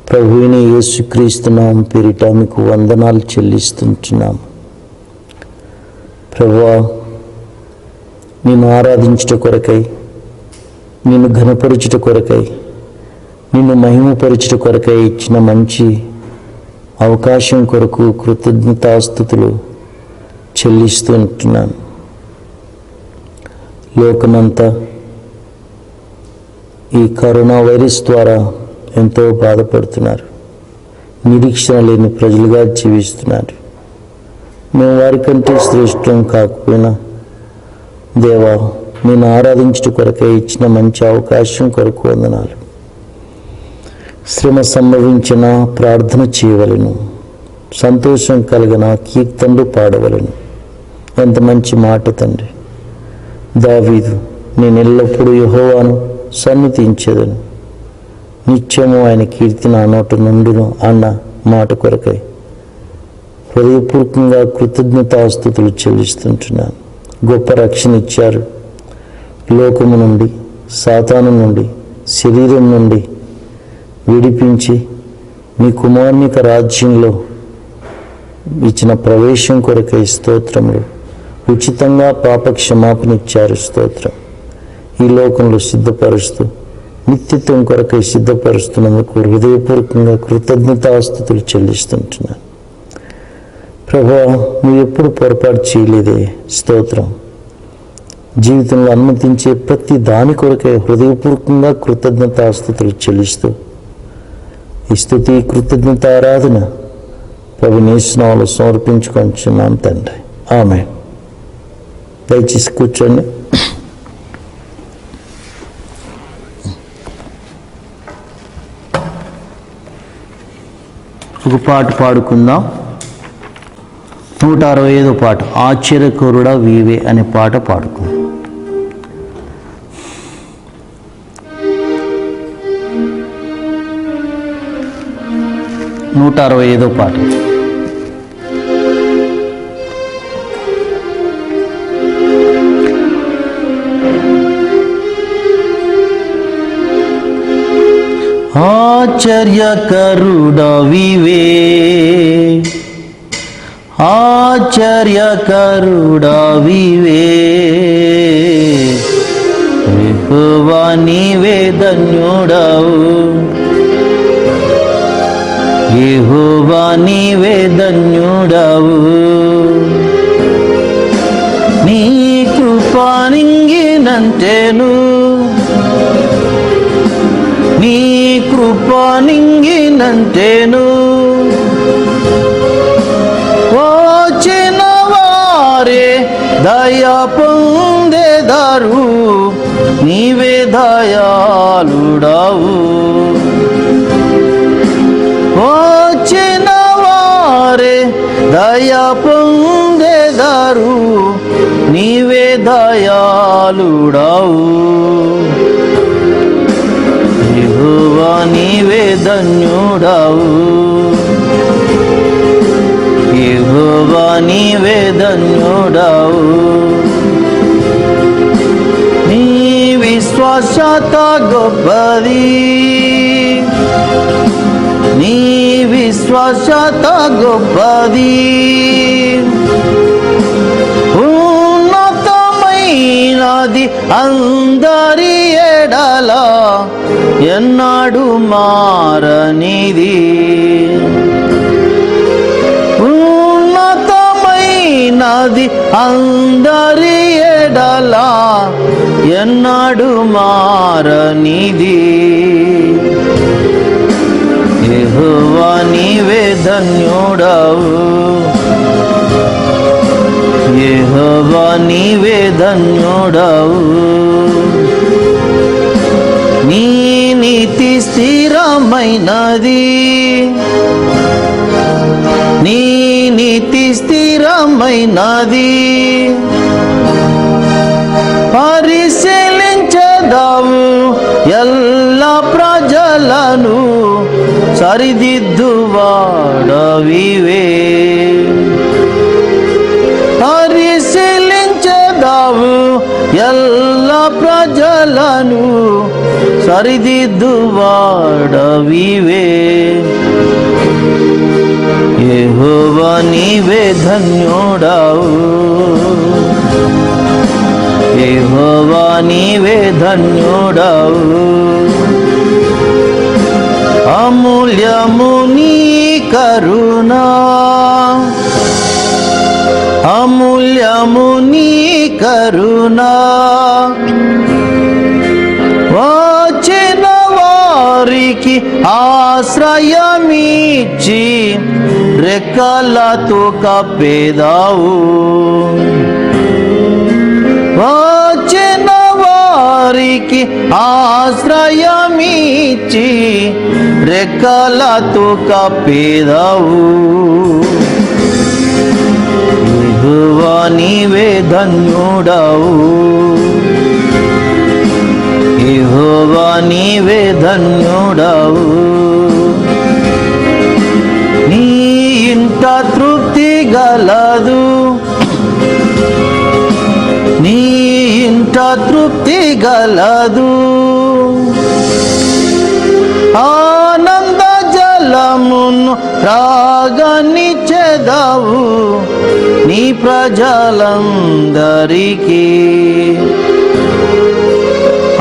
ప్రభువైన యేసుక్రీస్తు నామమున పేరిట మీకు వందనాలు చెల్లిస్తుంటున్నాం. ప్రభువా, నిన్ను ఆరాధించుట కొరకై, నిన్ను ఘనపరచుట కొరకై, నిన్ను మహిమపరచుట కొరకై ఇచ్చిన మంచి అవకాశం కొరకు కృతజ్ఞతాస్తుతులు చెల్లిస్తూ ఉంటున్నాను. లోకమంతా ఈ కరోనా వైరస్ ద్వారా ఎంతో బాధపడుతున్నారు. నిరీక్షణ లేని ప్రజలుగా జీవిస్తున్నారు. మేము వారికంటే శ్రేష్టం కాకపోయినా దేవా, నేను ఆరాధించుట కొరకై ఇచ్చిన మంచి అవకాశం కొరకు వందనాలు. శ్రమ సంభవించిన ప్రార్థన చేయవలెను, సంతోషం కలిగిన కీర్తనలు పాడవలెను. ఎంత మంచి మాట తండ్రి. దావీదు, నేను ఎల్లప్పుడూ యెహోవాను సన్నుతించెదను, నిత్యము ఆయన కీర్తి నా నోట నుండును అన్న మాట కొరకై హృదయపూర్వకంగా కృతజ్ఞతాస్తుతులు చెల్లిస్తుంటున్నాను. గొప్ప రక్షణ ఇచ్చారు. లోకము నుండి, సాతాను నుండి, శరీరం నుండి విడిపించి మీ కుమారునిక రాజ్యంలో ఇచ్చిన ప్రవేశం కొరకై స్తోత్రములు. ఉచితంగా పాప క్షమాపణ ఇచ్చారు, స్తోత్రం. ఈ లోకంలో సిద్ధపరుస్తూ నిత్యత్వం కొరకై సిద్ధపరుస్తున్నందుకు హృదయపూర్వకంగా కృతజ్ఞతాస్తుతులు చెల్లిస్తుంటున్నాను. ప్రభువా, నువ్వు ఎప్పుడు పొరపాటు చేయలేదే, స్తోత్రం. జీవితంలో అనుమతించే ప్రతి దాని కొరకై హృదయపూర్వకంగా కృతజ్ఞతాస్తుతులు చెల్లిస్తూ ఈ స్తుతి కృతజ్ఞత ఆరాధన ప్రభు యేసు నామములో సమర్పించుకొంచున్నాం తండ్రి. ఆమేన్. దయచేసి కూర్చోండి. ఒక పాట పాడుకుందాం. 165వ పాట, ఆశ్చర్యకరుడా వీవే అనే పాట పాడుకుందాం. 165వ పాట. ఆశ్చర్యకరుడా వీవే, ఆశ్చర్యకరుడా వీవే, యెహోవా నీవే ధన్యుడవు, యెహోవా నీవే ధన్యుడవు. నీ కృప నింగినంటేను, నీ కృప నింగినంటేను, వచ్చిన వారే దయ పొందెదరు, నీవే దయాళుడవు. వచ్చిన వారే దయ పొందెదరు, నీవే దయాళుడవు. యెహోవా నీవే ధన్యుడవు, యెహోవా నీవే ధన్యుడవు. నీ విశ్వాసత గొప్పది, నీ విశ్వాసత గొప్పది, ఉన్నతమైనది అందరి ఎడల ఎన్నాడు మారనిది. ఉన్నతమైనది అందరి ఎడల ఎన్నాడు మారనిది. యెహోవా నీవే ధన్యుడవు, యెహోవా నీవే ధన్యుడవు. నీ నీతి స్థిరమైనది, నీ నీతి స్థిరమైనది, పరిశీలించదావు ఎల్ల ప్రజలను, సరిదిద్దువాడవివే. పరిశీలించదావు ఎల్ల ప్రజలను, సరిదిద్దువాడవివే. యెహోవా నీవే ధన్యుడవు, యెహోవా నీవే ధన్యుడవు. అమూల్యము నీ కరుణ, అమూల్యము నీ కరుణ. వచ్చిన వారికి ఆశ్రయమిచ్చి రెక్కలతో కప్పేదావు. వచ్చిన వారికి ఆశ్రయమిచ్చి రెక్కలతో కప్పేదావు. యెహోవా నీవే ధన్యుడవు, యెహోవా నీవే ధన్యుడవు. నీ ఇంట తృప్తి గలదు, నీ ఇంట తృప్తి గలదు. ఆనంద జలమును త్రాగనిచ్చెదవు నీ ప్రజలందరికీ.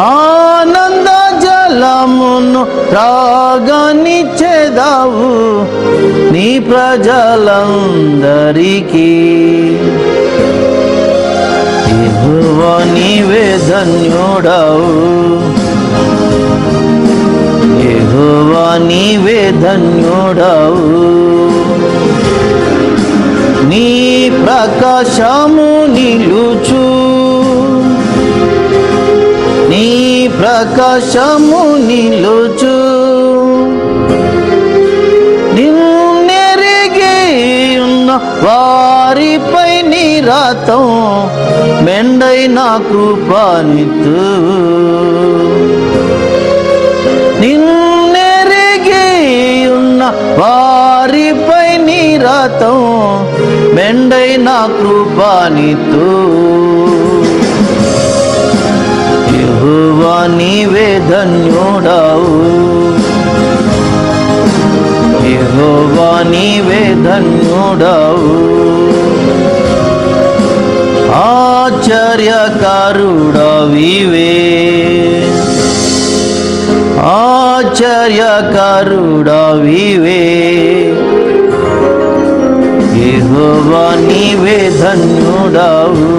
ఆనంద జలమును త్రాగనిచ్చెదవు నీ ప్రజలందరికీ. యెహోవా నీవే ధన్యుడవు, యెహోవా నీవే ధన్యుడవు. నీ ప్రకాశము నిలుచు, నీ ప్రకాశము నిలుచు. నిన్నెరిగి ఉన్న వారిపై నిరతం మెండైన కృపనిత్తు. నిన్నెరిగి ఉన్న వారిపై నిరతం మెండైన కృపనిత్తు. యెహోవా నీవే ధన్యుడవు, యెహోవా నీవే ధన్యుడవు. ఆశ్చర్యకరుడవివే, ఆశ్చర్యకరుడవివే. యెహోవా నీవే ధన్యుడవు,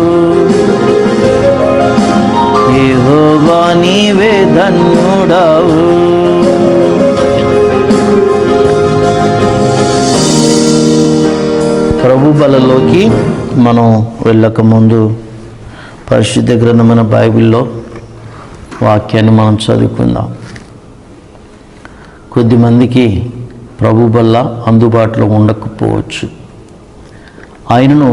యెహోవా నీవే ధన్యుడవు. ప్రభు బలలోకి మనం వెళ్ళక ముందు పరిశుద్ధ గ్రంథమైన బైబిల్లో వాక్యాన్ని మనం చదువుకుందాం. కొద్దిమందికి ప్రభు బల్ల అందుబాటులో ఉండకపోవచ్చు. ఆయనను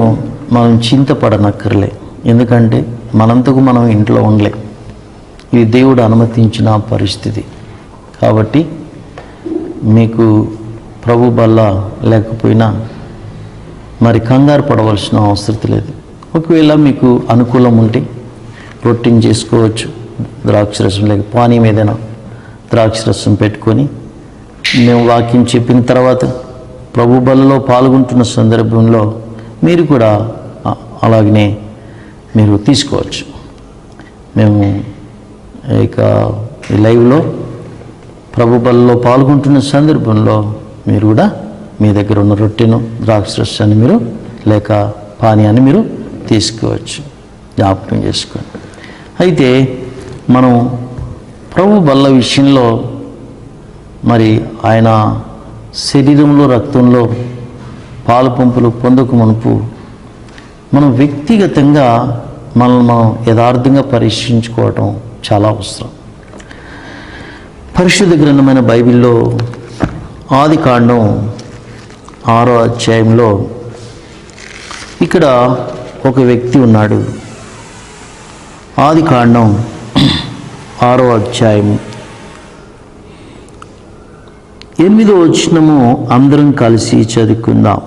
మనం చింతపడనక్కర్లే, ఎందుకంటే మనంతకు మనం ఇంట్లో ఉండలే. ఇది దేవుడు అనుమతించిన పరిస్థితి. కాబట్టి మీకు ప్రభు బల్ల లేకపోయినా మరి కంగారు పడవలసిన అవసరం లేదు. ఒకవేళ మీకు అనుకూలం ఉంటే రొట్టెని చేసుకోవచ్చు, ద్రాక్షరసం లేక పానీయం ఏదైనా ద్రాక్షరసం పెట్టుకొని మేము వాక్యం చెప్పిన తర్వాత ప్రభు బలలో పాల్గొంటున్న సందర్భంలో మీరు కూడా అలాగనే మీరు తీసుకోవచ్చు. మేము ఇక ఈ లైవ్లో ప్రభు బలలో పాల్గొంటున్న సందర్భంలో మీరు కూడా మీ దగ్గర ఉన్న రొట్టెను ద్రాక్షరసాన్ని మీరు లేక పానీయాన్ని మీరు తీసుకోవచ్చు. జ్ఞాపకం చేసుకోండి. అయితే మనం ప్రభు బల్ల విషయంలో మరి ఆయన శరీరంలో రక్తంలో పాలు పంపులు పొందక మునుపు మనం వ్యక్తిగతంగా మనల్ని మనం యథార్థంగా పరీక్షించుకోవటం చాలా అవసరం. పరిశుద్ధ గ్రంథమైన బైబిల్లో ఆదికాండం 6వ అధ్యాయంలో ఇక్కడ ఒక వ్యక్తి ఉన్నాడు. ఆదికాండం 6వ అధ్యాయం 8వ వచనము అందరం కలిసి చదువుకుందాం.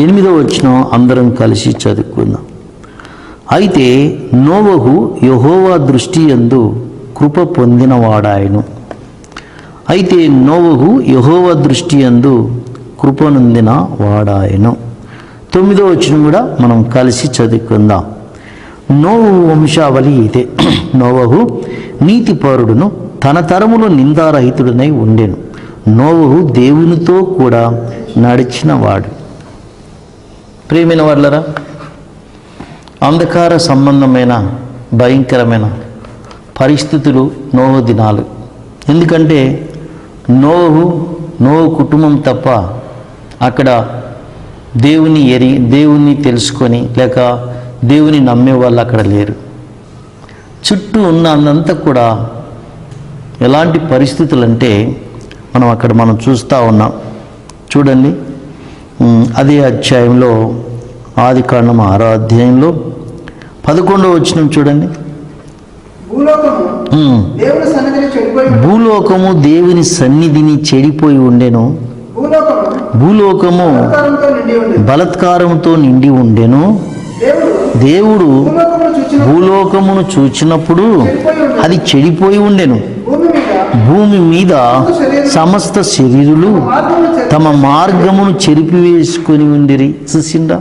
8వ వచనం అందరం కలిసి చదువుకుందాం. అయితే నోవహు యెహోవా దృష్టి యందు కృప పొందినవాడాయను. అయితే నోవహు యెహోవా దృష్టి యందు కృప నొందిన వాడాయను. 9వ వచనం కూడా మనం కలిసి చదువుకుందాం. నోవహు వంశావళి ఇదే. నోవహు నీతిపరుడును తన తరములో నిందారహితుడనై ఉండెను. నోవహు దేవునితో కూడా నడిచినవాడు. ప్రియమైన వాళ్ళరా, అంధకార సంబంధమైన భయంకరమైన పరిస్థితులు నోవహు దినాలు. ఎందుకంటే నోవహు కుటుంబం తప్ప అక్కడ దేవుని తెలుసుకొని లేక దేవుని నమ్మే వాళ్ళు అక్కడ లేరు. చుట్టూ ఉన్నంతా కూడా ఎలాంటి పరిస్థితులు అంటే మనం చూస్తూ ఉన్నాం. చూడండి, అదే అధ్యాయంలో ఆదికాండం 6వ అధ్యాయంలో 11వ వచనం చూడండి. భూలోకము దేవుని సన్నిధిని చెడిపోయి ఉండెను. భూలోకము బలత్కారంతో నిండి ఉండెను. దేవుడు భూలోకమును చూచినప్పుడు అది చెడిపోయి ఉండెను. భూమి మీద సమస్త శరీరులు తమ మార్గమును చెరిపివేసుకొని ఉండిరి. చూసిండా,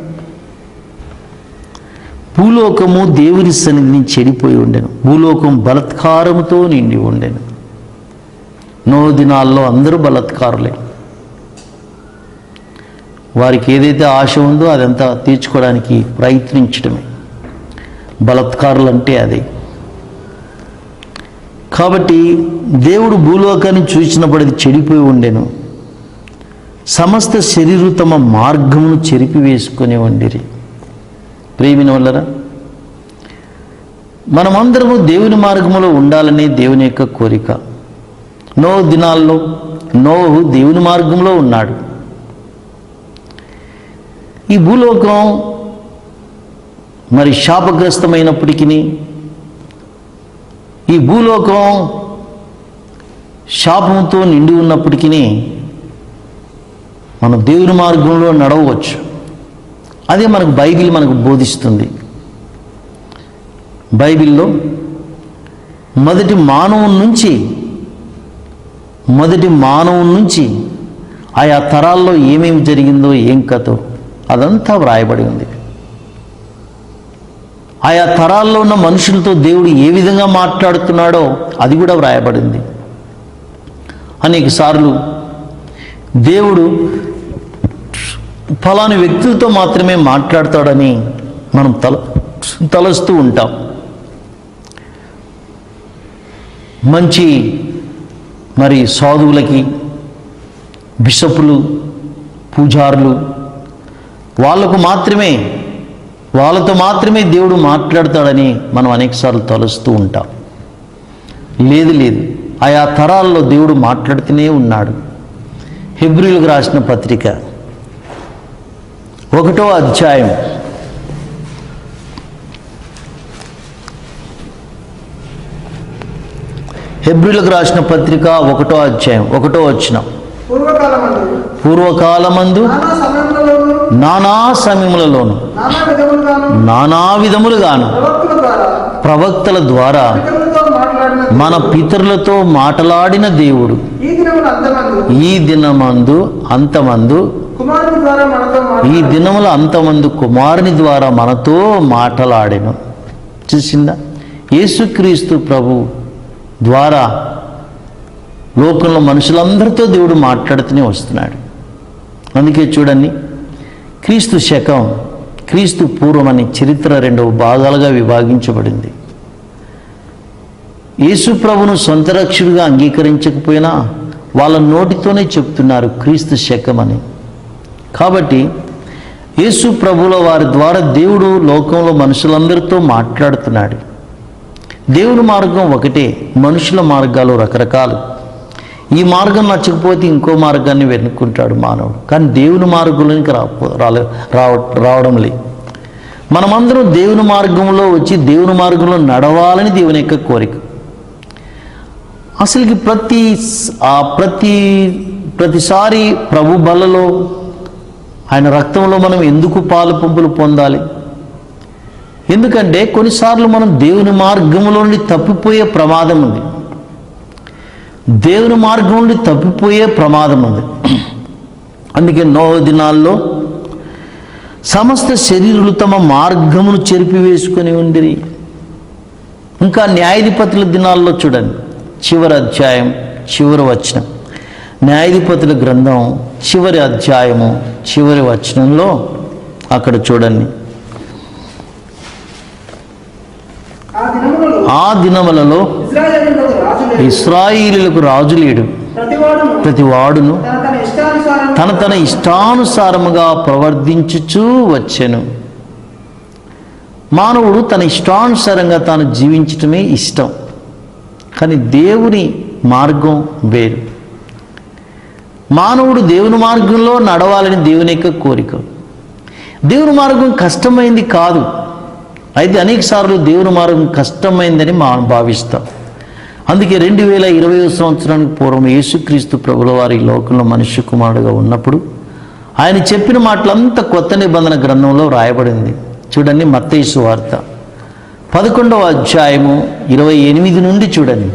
భూలోకము దేవుని సన్నిధిని చెడిపోయి ఉండెను. భూలోకం బలత్కారముతో నిండి ఉండెను. నోవహు దినాల్లో అందరూ బలత్కారులే. వారికి ఏదైతే ఆశ ఉందో అదంతా తీర్చుకోవడానికి ప్రయత్నించడమే. బలత్కారులు అంటే అదే. కాబట్టి దేవుడు భూలోకాన్ని చూసినప్పుడు అది చెడిపోయి ఉండెను. సమస్త శరీరు తమ మార్గమును చెరిపివేసుకొని ఉండిరి. ప్రియమైన వాళ్ళరా, మనమందరము దేవుని మార్గంలో ఉండాలనే దేవుని యొక్క కోరిక. నోవహు దినాల్లో నోవహు దేవుని మార్గంలో ఉన్నాడు. ఈ భూలోకం మరి శాపగ్రస్తమైనప్పటికీ, ఈ భూలోకం శాపంతో నిండి ఉన్నప్పటికీ మనం దేవుని మార్గంలో నడవచ్చు. అదే బైబిల్ మనకు బోధిస్తుంది. బైబిల్లో మొదటి మానవం నుంచి ఆయా తరాల్లో ఏమేమి జరిగిందో, ఏం కథో అదంతా వ్రాయబడి ఉంది. ఆయా తరాల్లో ఉన్న మనుషులతో దేవుడు ఏ విధంగా మాట్లాడుతున్నాడో అది కూడా వ్రాయబడింది. అనేక సార్లు దేవుడు ఫలాని వ్యక్తులతో మాత్రమే మాట్లాడతాడని మనం తలస్తూ ఉంటాం. మంచి సాధువులకి, బిషపులు, పూజారులు వాళ్ళతో మాత్రమే దేవుడు మాట్లాడతాడని మనం అనేకసార్లు తలుస్తూ ఉంటాం. లేదు, ఆయా తరాల్లో దేవుడు మాట్లాడుతూనే ఉన్నాడు. హెబ్రీయులకు రాసిన పత్రిక 1వ అధ్యాయం 1వ అధ్యాయం 1వ వచనం. పూర్వకాలమందు నానా సమయములలోను నానా విధములుగాను ప్రవక్తల ద్వారా మన పితరులతో మాట్లాడిన దేవుడు ఈ దినముల అంతమందు కుమారుని ద్వారా మనతో మాట్లాడెను. చూసిందా, యేసుక్రీస్తు ప్రభు ద్వారా లోకంలో మనుషులందరితో దేవుడు మాట్లాడుతూనే వస్తున్నాడు. అందుకే చూడండి, క్రీస్తు శకం, క్రీస్తు పూర్వం అని చరిత్ర 2 భాగాలుగా విభాగించబడింది. యేసు ప్రభును సొంత రక్షకుడిగా అంగీకరించకపోయినా వాళ్ళ నోటితోనే చెప్తున్నారు క్రీస్తు శకం అని. కాబట్టి యేసు ప్రభుల వారి ద్వారా దేవుడు లోకంలో మనుషులందరితో మాట్లాడుతున్నాడు. దేవుని మార్గం ఒకటే, మనుషుల మార్గాలు రకరకాలు. ఈ మార్గం నచ్చకపోతే ఇంకో మార్గాన్ని వెనుక్కుంటాడు మానవుడు. కానీ దేవుని మార్గంలోనికి రావడం లేదు. మనమందరం దేవుని మార్గంలో వచ్చి దేవుని మార్గంలో నడవాలని దేవుని యొక్క కోరిక. అసలుకి ప్రతిసారి ప్రభు బలలో ఆయన రక్తంలో మనం ఎందుకు పాలు పంపులు పొందాలి? ఎందుకంటే కొన్నిసార్లు మనం దేవుని మార్గంలో నుండి తప్పిపోయే ప్రమాదం ఉంది. దేవుని మార్గం నుండి తప్పిపోయే ప్రమాదం ఉంది. అందుకే నోహు దినాల్లో సమస్త శరీరులు తమ మార్గమును చెరిపివేసుకొని ఉండిరి. ఇంకా న్యాయాధిపతుల దినాల్లో చూడండి, చివరి అధ్యాయం చివరి వచనం, న్యాయాధిపతుల గ్రంథం చివరి అధ్యాయము చివరి వచనంలో అక్కడ చూడండి, ఆ దినములలో ఇశ్రాయేలీయులకు రాజు లేడు, ప్రతివాడును తన ఇష్టానుసారముగా ప్రవర్తించుచూ వచ్చెను. మానవుడు తన ఇష్టానుసారంగా తాను జీవించటమే ఇష్టం, కానీ దేవుని మార్గం వేరు. మానవుడు దేవుని మార్గంలో నడవాలని దేవుని యొక్క కోరిక. దేవుని మార్గం కష్టమైంది కాదు, అయితే అనేక సార్లు దేవుని మార్గం కష్టమైందని మనం భావిస్తాం. అందుకే 2020 సంవత్సరానికి పూర్వం యేసుక్రీస్తు ప్రభుల వారి లోకంలో మనుష్య కుమారుడుగా ఉన్నప్పుడు ఆయన చెప్పిన మాటలంతా కొత్త నిబంధన గ్రంథంలో రాయబడింది. చూడండి, మత్తయి సువార్త 11వ అధ్యాయము 28 నుండి చూడండి.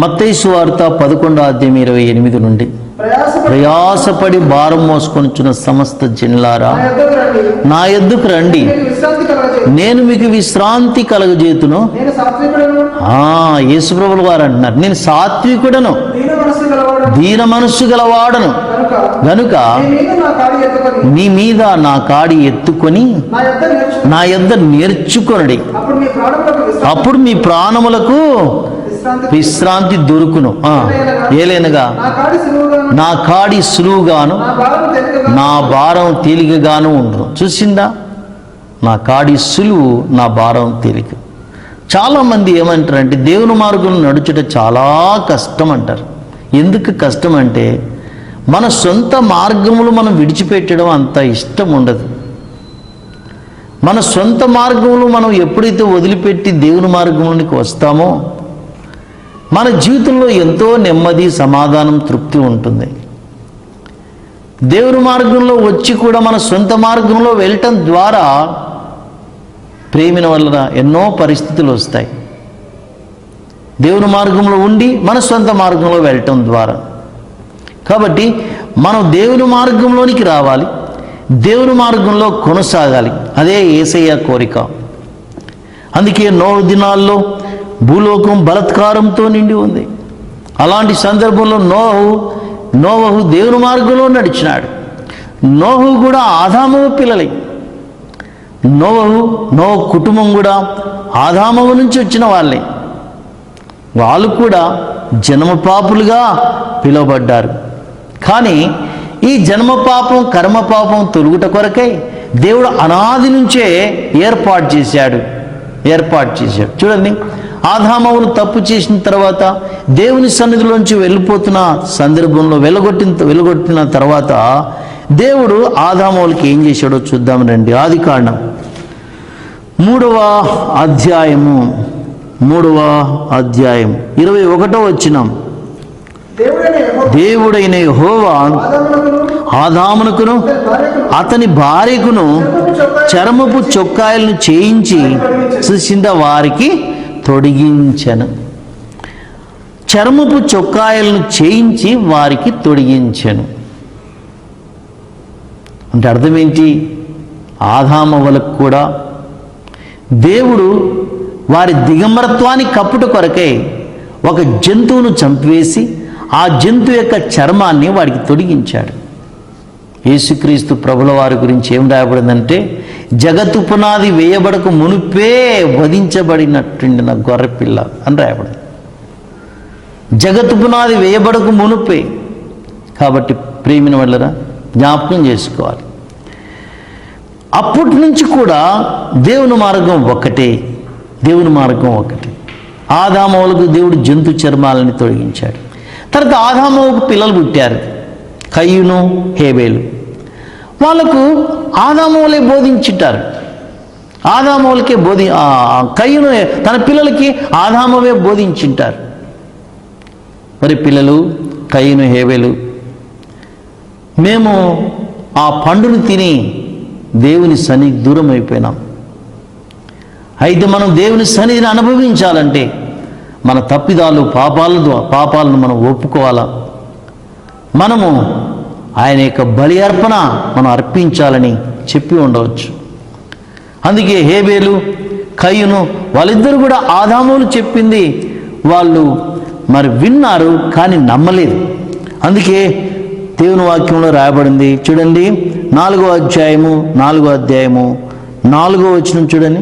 మత్తయి సువార్త 11వ అధ్యాయం 28 నుండి, ప్రయాసపడి భారం మోసుకొనుచున్న సమస్త జనులారా నా యొద్దకు రండి, నేను మీకు విశ్రాంతి కలగజేతును. యేసుప్రభుల వారు అంటున్నారు, నేను సాత్వికుడను, దీన మనస్సు గలవాడను గనుక నీ మీద నా కాడి ఎత్తుకొని నా యొద్ద నేర్చుకొనుడి, అప్పుడు మీ ప్రాణములకు విశ్రాంతి దొరుకును. ఏలైనగా నా కాడి సులువుగాను నా భారం తేలికగాను ఉండును. చూసిందా, నా కాడి సులువు, నా భారం తేలిక. చాలామంది ఏమంటారంటే దేవుని మార్గంలో నడుచుట చాలా కష్టం అంటారు. ఎందుకు కష్టం అంటే మన సొంత మార్గములు మనం విడిచిపెట్టడం అంత ఇష్టం ఉండదు. మన సొంత మార్గములు మనం ఎప్పుడైతే వదిలిపెట్టి దేవుని మార్గంలోనికి వస్తామో మన జీవితంలో ఎంతో నెమ్మది, సమాధానం, తృప్తి ఉంటుంది. దేవుని మార్గంలో వచ్చి కూడా మన సొంత మార్గంలో వెళ్ళటం ద్వారా ప్రేమిన వలన ఎన్నో పరిస్థితులు వస్తాయి. దేవుని మార్గంలో ఉండి మన సొంత మార్గంలో వెళ్ళటం ద్వారా. కాబట్టి మనం దేవుని మార్గంలోనికి రావాలి, దేవుని మార్గంలో కొనసాగాలి. అదే యేసయ్య కోరిక. అందుకే నోహు దినాల్లో భూలోకం బలాత్కారంతో నిండి ఉంది. అలాంటి సందర్భంలో నోవహు దేవుని మార్గంలో నడిచినాడు. నోహు కూడా ఆదాము పిల్లలే. నోహు కుటుంబం కూడా ఆదాము నుంచి వచ్చిన వాళ్ళే. వాళ్ళు కూడా జన్మ పాపులుగా పిలువబడ్డారు. కానీ ఈ జన్మ పాపం, కర్మ పాపం తొలుగుట కొరకై దేవుడు అనాది నుంచే ఏర్పాటు చేశాడు. చూడండి, ఆదామును తప్పు చేసిన తర్వాత దేవుని సన్నిధిలోంచి వెళ్ళిపోతున్న సందర్భంలో వెలుగొట్టిన తర్వాత దేవుడు ఆదాములకి ఏం చేశాడో చూద్దాం రండి. ఆదికాండం 3వ అధ్యాయము 21వ వచనం. దేవుడైన యెహోవా ఆదామునకును అతని భార్యకును చర్మపు చొక్కాయలను చేయించి చూసిందా వారికి తొడిగించెను. చర్మపు చొక్కాయలను చేయించి వారికి తొడిగించెను అంటే అర్థం ఏంటి? ఆదామవ్వలకు కూడా దేవుడు వారి దిగంబరత్వాన్ని కప్పుట కొరకై ఒక జంతువును చంపివేసి ఆ జంతువు యొక్క చర్మాన్ని వాడికి తొడిగించాడు. యేసుక్రీస్తు ప్రభుల వారి గురించి ఏం రాయబడిందంటే, జగత్తు పునాది వేయబడక మునుపే వధించబడినట్టుండిన గొర్రెపిల్ల అని రాయబడింది. జగత్తు పునాది వేయబడక మునుపే. కాబట్టి ప్రేమిన వాళ్ళరా జ్ఞాపకం చేసుకోవాలి, అప్పటి నుంచి కూడా దేవుని మార్గం ఒక్కటే. ఆదాములకు దేవుడు జంతు చర్మాలని తొలగించాడు. తర్వాత ఆదాముకు పిల్లలు పుట్టారు, కయ్యూను, హేబేలు. వాళ్ళకు ఆదాములే బోధించుంటారు. కయ్యూను తన పిల్లలకి ఆదామువే బోధించుంటారు. మరి పిల్లలు కయ్యూను, హేబేలు, మేము ఆ పండును తిని దేవుని సన్నిధికి దూరం అయిపోయినాం. అయితే మనం దేవుని సన్నిధిని అనుభవించాలంటే మన తప్పిదాలు పాపాలను మనం ఒప్పుకోవాలా, మనము ఆయన యొక్క బలి అర్పణ మనం అర్పించాలని చెప్పి ఉండవచ్చు. అందుకే హేబేలు కయ్యూను వాళ్ళిద్దరు కూడా ఆదాములు చెప్పింది వాళ్ళు మరి విన్నారు, కానీ నమ్మలేదు. అందుకే దేవుని వాక్యంలో రాయబడింది చూడండి, 4వ అధ్యాయము 4వ అధ్యాయము 4వ వచనం చూడండి.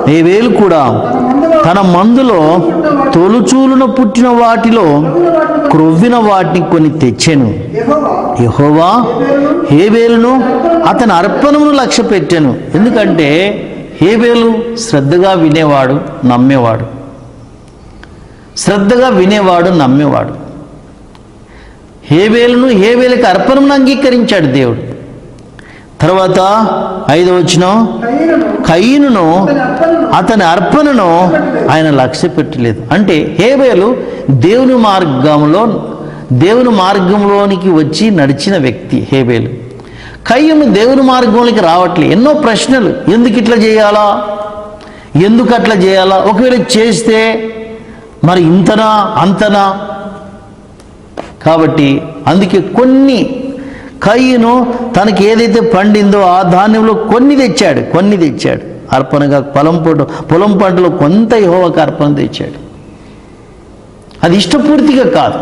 హేబేలు కూడా తన మందులో తొలుచూలున పుట్టిన వాటిలో క్రొవ్విన వాటిని కొన్ని తెచ్చెను. యెహోవా హేబేలును అతని అర్పణమును లక్ష్య పెట్టెను. ఎందుకంటే హేబేలు శ్రద్ధగా వినేవాడు, నమ్మేవాడు. శ్రద్ధగా వినేవాడు, నమ్మేవాడు. హేబేలుకి అర్పణమును అంగీకరించాడు దేవుడు. తర్వాత 5వ వచనం, కయ్యూనును అతని అర్పణను ఆయన లక్ష్య పెట్టలేదు. అంటే హేబేలు దేవుని మార్గంలోనికి వచ్చి నడిచిన వ్యక్తి హేబేలు. కయ్యూను దేవుని మార్గంలోకి రావట్లేదు. ఎన్నో ప్రశ్నలు, ఎందుకు ఇట్లా చేయాలా, ఎందుకు అట్లా చేయాలా, ఒకవేళ చేస్తే మరి ఇంతనా అంతనా. కాబట్టి అందుకే కయ్యూను తనకి ఏదైతే పండిందో ఆ ధాన్యంలో కొన్ని తెచ్చాడు అర్పణగా. పొలం పంటలో కొంత యెహోవాకు అర్పణ తెచ్చాడు. అది ఇష్టపూర్తిగా కాదు.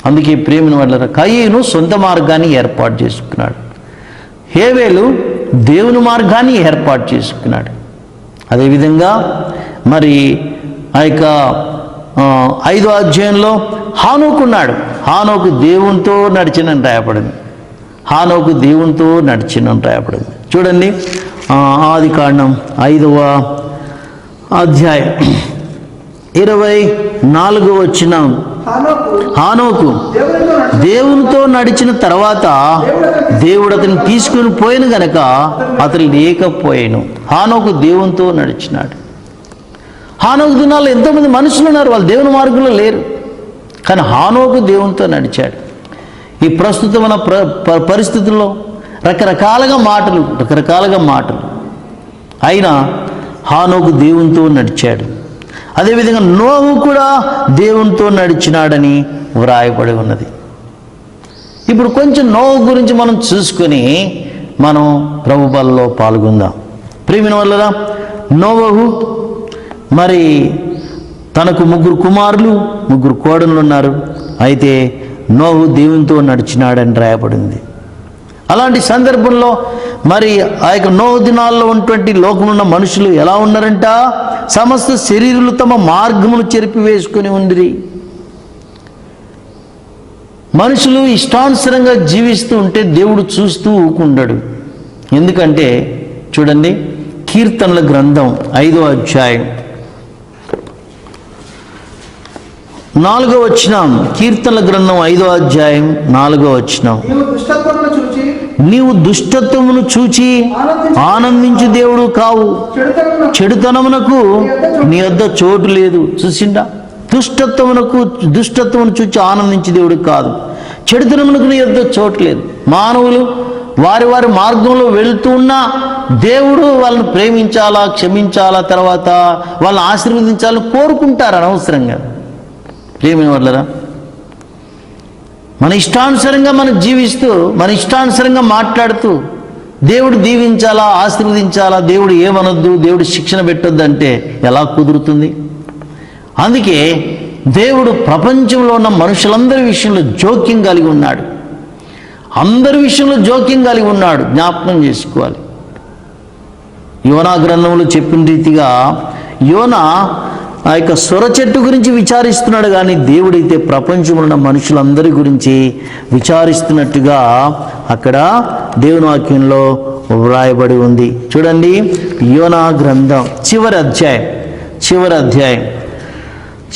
అందుకే ప్రేమిన వాళ్ళ కయ్యూను సొంత మార్గాన్ని ఏర్పాటు చేసుకున్నాడు, హేబేలు దేవుని మార్గాన్ని ఏర్పాటు చేసుకున్నాడు. అదేవిధంగా మరి ఆ యొక్క 5వ అధ్యాయంలో హానోకున్నాడు. హానోకు దేవునితో నడిచినని రాయబడింది. చూడండి, ఆదికాండం 5వ అధ్యాయం 24వ వచనం. హానోకు దేవునితో నడిచిన తర్వాత దేవుడు అతన్ని తీసుకుని పోయిన గనక అతను లేకపోయాను. హానోకు దేవునితో నడిచినాడు. హానోకు దినాల్లో ఎంతోమంది మనుషులు ఉన్నారు, వాళ్ళు దేవుని మార్గంలో లేరు, కానీ హానోకు దేవునితో నడిచాడు. ఈ ప్రస్తుతం మన పరిస్థితుల్లో రకరకాలుగా మాటలు అయినా హానోకు దేవునితో నడిచాడు. అదేవిధంగా నోహు కూడా దేవునితో నడిచినాడని వ్రాయబడి ఉన్నది. ఇప్పుడు కొంచెం నోహు గురించి మనం చూసుకొని మనం ప్రభు బలలో పాల్గొందాం. ప్రియమైన వాళ్ళరా, నోవహు మరి తనకు 3 కుమారులు 3 కోడళ్ళు ఉన్నారు. అయితే నోహు దేవునితో నడిచినాడని రాయబడింది. అలాంటి సందర్భంలో మరి ఆ యొక్క నోహు దినాల్లో ఉన్నటువంటి లోకంలో ఉన్న మనుషులు ఎలా ఉన్నారంట, సమస్త శరీరులు తమ మార్గమును చెరిపి వేసుకుని ఉండిరి. మనుషులు ఇష్టానుసరంగా జీవిస్తూ ఉంటే దేవుడు చూస్తూ ఊకుండడు. ఎందుకంటే చూడండి, కీర్తనల గ్రంథం 5వ అధ్యాయం 4వ వచనం. కీర్తనల గ్రంథం 5వ అధ్యాయం 4వ వచనం. నీవు దుష్టత్వమును చూచి ఆనందించు దేవుడు కావు, చెడుతనమునకు నీ వద్ద చోటు లేదు. చూసిండా, దుష్టత్వమును చూచి ఆనందించే దేవుడు కాదు, చెడుతనమునకు నీ వద్ద చోటు లేదు. మానవులు వారి మార్గంలో వెళుతూ ఉన్నా దేవుడు వాళ్ళని ప్రేమించాలా, క్షమించాలా, తర్వాత వాళ్ళని ఆశీర్వదించాలని కోరుకుంటారు అనవసరంగా. ప్రేమైన వాళ్ళరా, మన ఇష్టానుసారంగా మనం జీవిస్తూ మన ఇష్టానుసారంగా మాట్లాడుతూ దేవుడు దీవించాలా, ఆశీర్వదించాలా, దేవుడు ఏమనొద్దు, దేవుడు శిక్షణ పెట్టొద్దు అంటే ఎలా కుదురుతుంది? అందుకే దేవుడు ప్రపంచంలో ఉన్న మనుషులందరి విషయంలో జోక్యం కలిగి ఉన్నాడు. అందరి విషయంలో జోక్యం కలిగి ఉన్నాడు, జ్ఞాపకం చేసుకోవాలి. యోనా గ్రంథంలో చెప్పిన రీతిగా యోనా ఆ యొక్క సొర చెట్టు గురించి విచారిస్తున్నాడు, కానీ దేవుడైతే ప్రపంచంలో ఉన్న మనుషులందరి గురించి విచారిస్తున్నట్టుగా అక్కడ దేవుని వాక్యంలో వ్రాయబడి ఉంది. చూడండి, యోనా గ్రంథం చివరి అధ్యాయం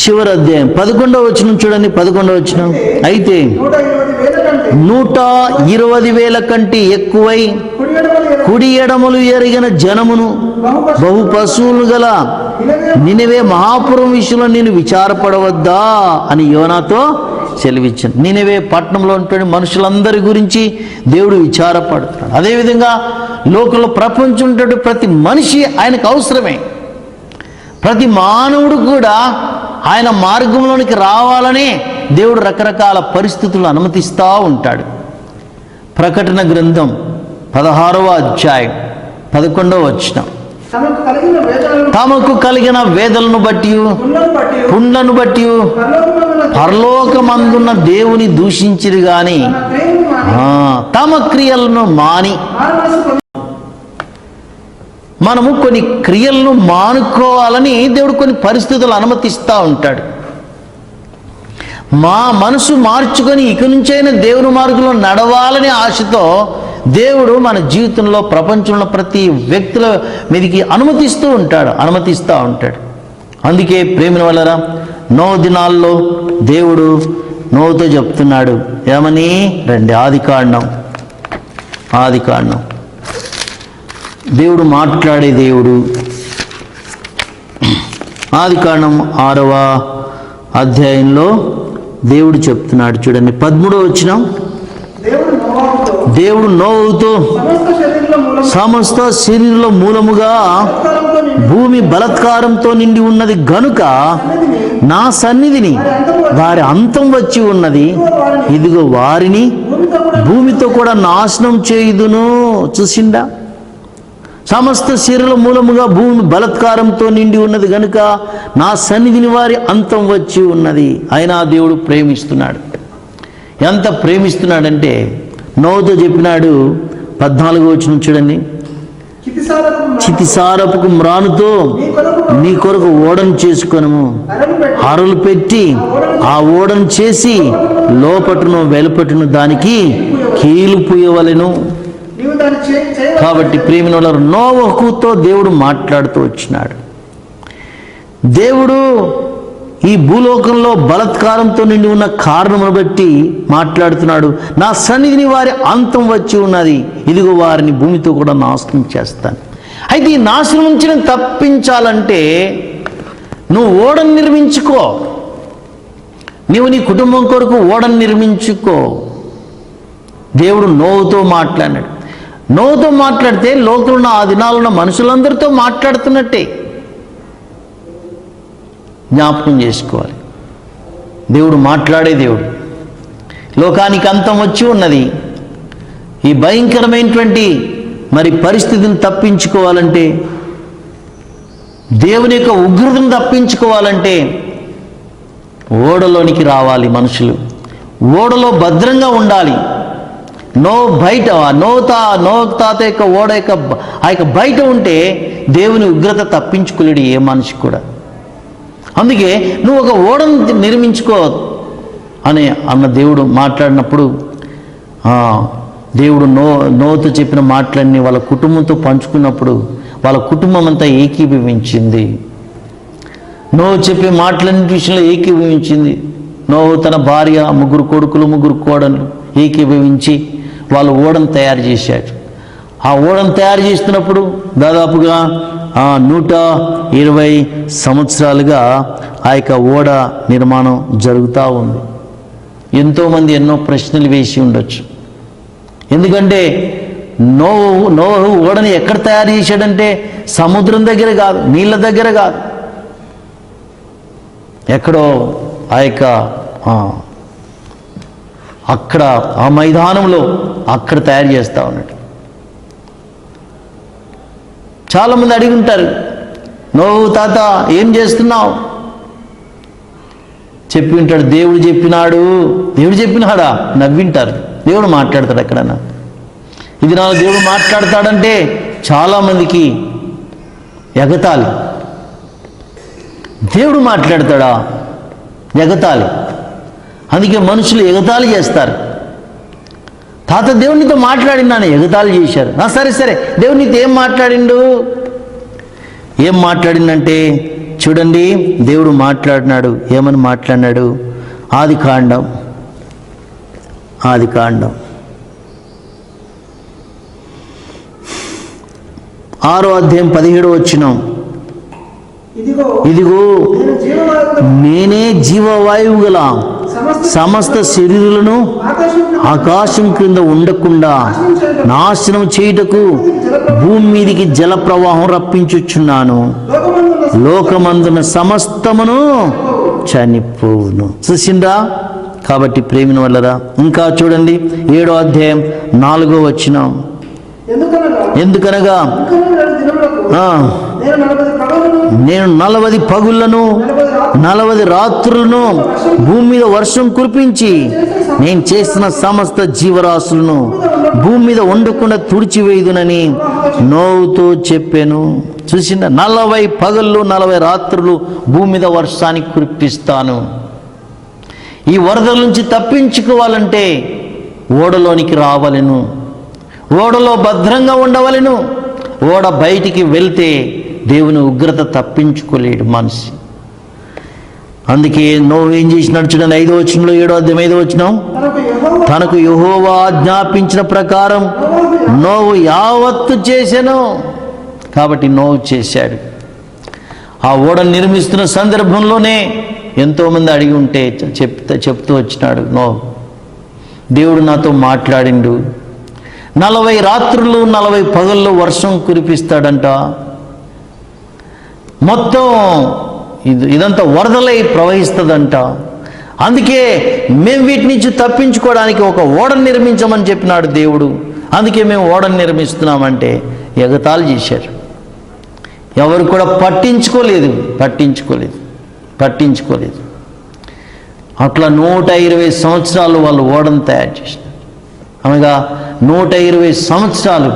11వ వచనం చూడండి. 11వ వచనం. అయితే 120,000 కంటే ఎక్కువై కుడి ఎడమలు ఎరిగిన జనమును బహు పశువులు గల నినవే మహాపురం విషయంలో నేను విచారపడవద్దా అని యోనాతో సెలవిచ్చాను. నినవే పట్టణంలో ఉన్నటువంటి మనుషులందరి గురించి దేవుడు విచారపడుతున్నాడు. అదేవిధంగా లోకంలో ప్రపంచం ఉన్నటువంటి ప్రతి మనిషి ఆయనకు అవసరమే. ప్రతి మానవుడు కూడా ఆయన మార్గంలోనికి రావాలనే దేవుడు రకరకాల పరిస్థితులను అనుమతిస్తూ ఉంటాడు. ప్రకటన గ్రంథం 16వ అధ్యాయం 11వ వచనం, తమకు కలిగిన వేదలను బట్టి పుండ్లను బట్టి పరలోకమందున్న దేవుని దూషించిరి గాని తమ క్రియలను మాని. మనము కొన్ని క్రియలను మానుకోవాలని దేవుడు కొన్ని పరిస్థితులు అనుమతిస్తూ ఉంటాడు. మా మనసు మార్చుకొని ఇక నుంచైనా దేవుని మార్గంలో నడవాలనే ఆశతో దేవుడు మన జీవితంలో ప్రపంచంలో ప్రతి వ్యక్తుల మీదకి అనుమతిస్తూ ఉంటాడు. అందుకే ప్రేమిన వలరా నోవ దినాల్లో దేవుడు నోవతో చెప్తున్నాడు ఏమని, రండి ఆదికాండం దేవుడు మాట్లాడే దేవుడు. ఆదికాండం 6వ అధ్యాయంలో దేవుడు చెప్తున్నాడు చూడండి, 13వ వచనం, దేవుడు నోవతో సమస్త శరీరంలో మూలముగా భూమి బలత్కారంతో నిండి ఉన్నది గనుక నా సన్నిధిని వారి అంతం వచ్చి ఉన్నది, ఇదిగో వారిని భూమితో కూడా నాశనం చేయుదును. చూసిండా, సమస్త శరీర మూలముగా భూమి బలత్కారంతో నిండి ఉన్నది గనుక నా సన్నిధిని వారి అంతం వచ్చి ఉన్నది. అయినా దేవుడు ప్రేమిస్తున్నాడు. ఎంత ప్రేమిస్తున్నాడంటే నోవతో చెప్పినాడు 14వ వచనం చూడండి, చితిసారపు మ్రానుతో నీ కొరకు ఓడను చేసుకొనుము, అరలు పెట్టి ఆ ఓడను చేసి లోపటును వెలుపటును దానికి కీలు పూయవలెను. కాబట్టి ప్రేమిన నోవహుతో దేవుడు మాట్లాడుతూ వచ్చినాడు. దేవుడు ఈ భూలోకంలో బలత్కారంతో నిండి ఉన్న కారణమును బట్టి మాట్లాడుతున్నాడు. నా సన్నిధిని వారి అంతం వచ్చి ఉన్నది, ఇదిగో వారిని భూమితో కూడా నాశనం చేస్తాను. అయితే ఈ నాశనం నుంచి తప్పించాలంటే నువ్వు ఓడను నిర్మించుకో, నీవు నీ కుటుంబం కొరకు ఓడను నిర్మించుకో. దేవుడు నోవతో మాట్లాడాడు. నోవతో మాట్లాడితే లోకంలో ఆ దినాలున్న మనుషులందరితో మాట్లాడుతున్నట్టే జ్ఞాపకం చేసుకోవాలి. దేవుడు మాట్లాడే దేవుడు. లోకానికి అంతం వచ్చి ఉన్నది. ఈ భయంకరమైనటువంటి పరిస్థితిని తప్పించుకోవాలంటే, దేవుని యొక్క ఉగ్రతను తప్పించుకోవాలంటే ఓడలోనికి రావాలి మనుషులు. ఓడలో భద్రంగా ఉండాలి. నో తాత యొక్క ఓడ యొక్క బయట ఉంటే దేవుని ఉగ్రత తప్పించుకోలేడు ఏ మనిషి కూడా. అందుకే నువ్వు ఒక ఓడను నిర్మించుకో అన్న దేవుడు మాట్లాడినప్పుడు దేవుడు నోతో చెప్పిన మాటలన్నీ వాళ్ళ కుటుంబంతో పంచుకున్నప్పుడు వాళ్ళ కుటుంబం అంతా ఏకీభవించింది. నోవు చెప్పే మాటలన్నిటి విషయంలో ఏకీభవించింది. నోవు తన భార్య, 3 కొడుకులు 3 కోడళ్ళు ఏకీభవించి వాళ్ళు ఓడను తయారు చేశారు. ఆ ఓడను తయారు చేస్తున్నప్పుడు దాదాపుగా 120 సంవత్సరాలుగా ఆ యొక్క ఓడ నిర్మాణం జరుగుతూ ఉంది. ఎంతోమంది ఎన్నో ప్రశ్నలు వేసి ఉండొచ్చు. ఎందుకంటే నోవహు ఓడని ఎక్కడ తయారు చేశాడంటే సముద్రం దగ్గర కాదు, నీళ్ళ దగ్గర కాదు, ఎక్కడో ఆ యొక్క అక్కడ ఆ మైదానంలో అక్కడ తయారు చేస్తూ ఉన్నాడు. చాలామంది అడిగి ఉంటారు, నోవు తాత ఏం చేస్తున్నావు? చెప్పి ఉంటాడు, దేవుడు చెప్పినాడా? నవ్వింటారు. దేవుడు మాట్లాడతాడు ఎక్కడన్నా. ఇది నా దేవుడు మాట్లాడతాడంటే చాలామందికి ఎగతాళి. దేవుడు మాట్లాడతాడా? ఎగతాళి. అందుకే మనుషులు ఎగతాళి చేస్తారు. తాత దేవునితో మాట్లాడినాను, ఎగతాళి చేశారు. సరే దేవుడు నీతో ఏం మాట్లాడిందంటే చూడండి, దేవుడు మాట్లాడినాడు. ఏమని మాట్లాడినాడు? ఆదికాండం 6వ అధ్యాయం 17వ వచనం, ఇదిగో నేనే జీవవాయువు గల సమస్త శరీరులను ఆకాశం క్రింద ఉండకుండా నాశనం చేయుటకు భూమి మీదికి జల ప్రవాహం రప్పించుచున్నాను. లోకమందున సమస్తమును చనిపోవును. చూసిందా? కాబట్టి ప్రేమిన వల్లరా ఇంకా చూడండి 7వ అధ్యాయం 4వ వచనం. ఎందుకనగా నేను 40 పగుళ్లను 40 రాత్రులను భూమి మీద వర్షం కురిపించి నేను చేసిన సమస్త జీవరాశులను భూమి మీద ఉండకుండా తుడిచివేయుదునని నోవుతో చెప్పాను. చూసిందా? 40 పగళ్ళు 40 రాత్రులు భూమి మీద వర్షాన్ని కురిపిస్తాను. ఈ వరదల నుంచి తప్పించుకోవాలంటే ఓడలోనికి రావలెను, ఓడలో భద్రంగా ఉండవలెను. ఓడ బయటికి వెళ్తే దేవుని ఉగ్రత తప్పించుకోలేడు మనిషి. అందుకే నోవు ఏం చేసినాడు చూడండి 5వ వచనంలో, 7వ అధ్యాయం 5వ వచనం. తనకు యెహోవా ఆజ్ఞాపించిన ప్రకారం నోవు యావత్తు చేసెను. కాబట్టి నోవు చేశాడు. ఆ ఓడను నిర్మిస్తున్న సందర్భంలోనే ఎంతోమంది అడిగి ఉంటే చెప్తూ వచ్చినాడు నోవు, దేవుడు నాతో మాట్లాడిండు, 40 రాత్రులు 40 పగళ్ళు వర్షం కురిపిస్తాడంట, మొత్తం ఇదంతా వరదలై ప్రవహిస్తుందంట. అందుకే మేము వీటి నుంచి తప్పించుకోవడానికి ఒక ఓడను నిర్మించమని చెప్పినాడు దేవుడు. అందుకే మేము ఓడను నిర్మిస్తున్నామంటే ఎగతాళి చేశారు. ఎవరు కూడా పట్టించుకోలేదు. అట్లా 120 సంవత్సరాలు వాళ్ళు ఓడను తయారు చేసినారు. అనగా 120 సంవత్సరాలు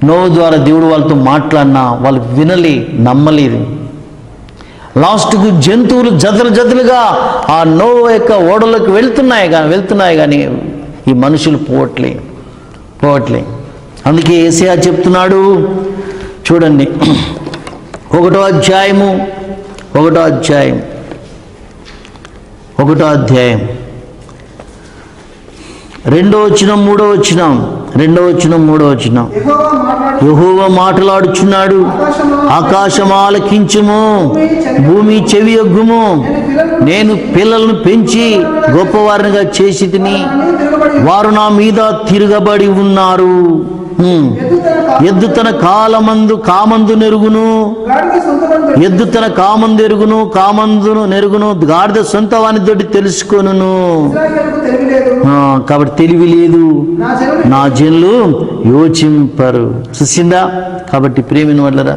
నోవు ద్వారా దేవుడు వాళ్ళతో మాట్లాడినా వాళ్ళు నమ్మలేదు. లాస్ట్కు జంతువులు జతలుగా ఆ నోవు యొక్క ఓడలోకి వెళ్తున్నాయి కానీ ఈ మనుషులు పోవట్లే. అందుకే యేసయ్య చెప్తున్నాడు చూడండి 1వ అధ్యాయం 1వ అధ్యాయం 2వ వచనం 3వ వచనం 2వ వచనం 3వ వచనం. యెహోవా మాట్లాడుచున్నాడు, ఆకాశం ఆలకించుము, భూమి చెవియొగ్గుము. నేను పిల్లలను పెంచి గొప్పవారినిగా చేసి తిని వారు నా మీద తిరగబడి ఉన్నారు. ఎద్దు తన కామందు నెరుగును, ఎద్దు తన కామందు ఎరుగును, కామందును నెరుగును, గాడిద సొంత వాని తోటి తెలుసుకొనును. కాబట్టి తెలివి లేదు, నా జనులు యోచింపరు. చూసిందా? కాబట్టి ప్రేమిన వాళ్ళరా,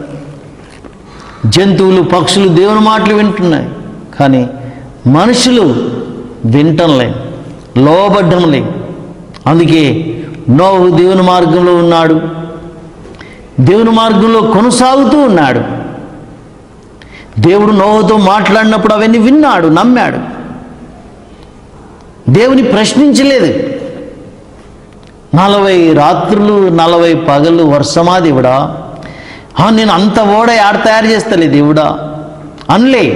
జంతువులు పక్షులు దేవుని మాటలు వింటున్నాయి, కానీ మనుషులు వింటంలే, లోబడ్డంలే. అందుకే నోవు దేవుని మార్గంలో ఉన్నాడు, దేవుని మార్గంలో కొనసాగుతూ ఉన్నాడు. దేవుడు నోవుతో మాట్లాడినప్పుడు అవన్నీ విన్నాడు, నమ్మాడు, దేవుని ప్రశ్నించలేదు. 40 రాత్రులు 40 పగళ్ళు వర్షమా దేవుడా, నేను అంత ఓడ ఆడ తయారు చేస్తలే దేవుడా అనలే.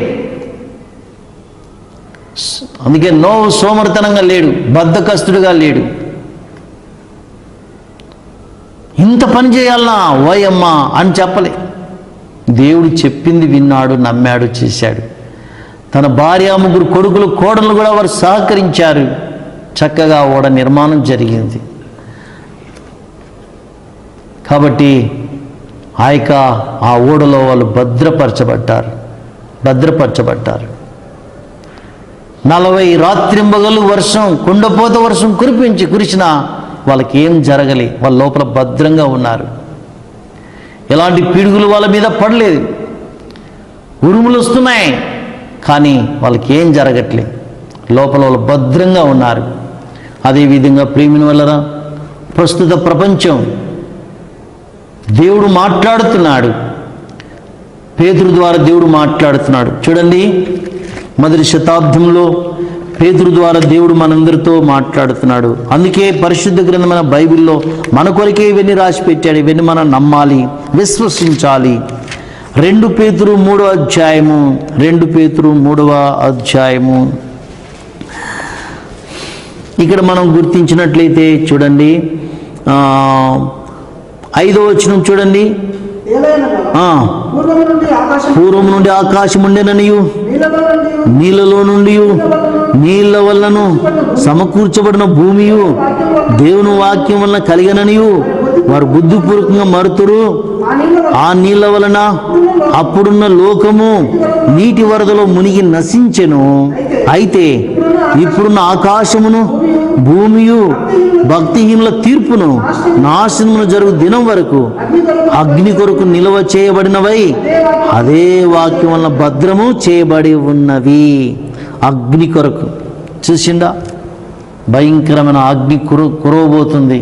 అందుకే నోవు సోమరితనంగా లేడు, బద్ధకస్తుడుగా లేడు. ఇంత పని చేయాలనా ఓయమ్మా అని చెప్పలే. దేవుడు చెప్పింది విన్నాడు, నమ్మాడు, చేశాడు. తన భార్య 3 కొడుకులు కోడళ్ళు కూడా వారు సహకరించారు. చక్కగా ఓడ నిర్మాణం జరిగింది. కాబట్టి ఆ ఓడలో వాళ్ళు భద్రపరచబడ్డారు. 40 రాత్రింబగలు వర్షం, కుండపోత వర్షం కురిసిన వాళ్ళకి ఏం జరగలే. వాళ్ళ లోపల భద్రంగా ఉన్నారు. ఎలాంటి పిడుగులు వాళ్ళ మీద పడలేదు. ఉరుములు వస్తున్నాయి కానీ వాళ్ళకి ఏం జరగట్లేదు. లోపల వాళ్ళు భద్రంగా ఉన్నారు. అదేవిధంగా ప్రేమిన వల్లరా, ప్రస్తుత ప్రపంచం దేవుడు మాట్లాడుతున్నాడు. పేతురు ద్వారా దేవుడు మాట్లాడుతున్నాడు. చూడండి, 1వ శతాబ్దంలో పేతురు ద్వారా దేవుడు మనందరితో మాట్లాడుతున్నాడు. అందుకే పరిశుద్ధ గ్రంథమైన బైబిల్లో మన కొరకే ఇవన్నీ రాసి పెట్టాడు. ఇవన్నీ మనం నమ్మాలి, విశ్వసించాలి. 2 పేతురు 3వ అధ్యాయము 2 పేతురు 3వ అధ్యాయము ఇక్కడ మనం గుర్తించినట్లయితే చూడండి 5వ వచనం చూడండి. పూర్వం నుండి ఆకాశం ఉండెననియు, నీళ్ళలో నుండి నీళ్ల వలనను సమకూర్చబడిన భూమియు దేవుని వాక్యం వలన కలిగననియు వారు బుద్ధిపూర్వకంగా మరుతురు. ఆ నీళ్ల వలన అప్పుడున్న లోకము నీటి వరదలో మునిగి నశించెను. అయితే ఇప్పుడున్న ఆకాశమును భూమియు భక్తిహీనుల తీర్పును నాశనమును జరుగు దినం వరకు అగ్ని కొరకు నిల్వ చేయబడినవై అదే వాక్యం వలన భద్రము చేయబడి ఉన్నవి. అగ్ని కొరకు చూసిండా, భయంకరమైన అగ్ని కురవబోతుంది.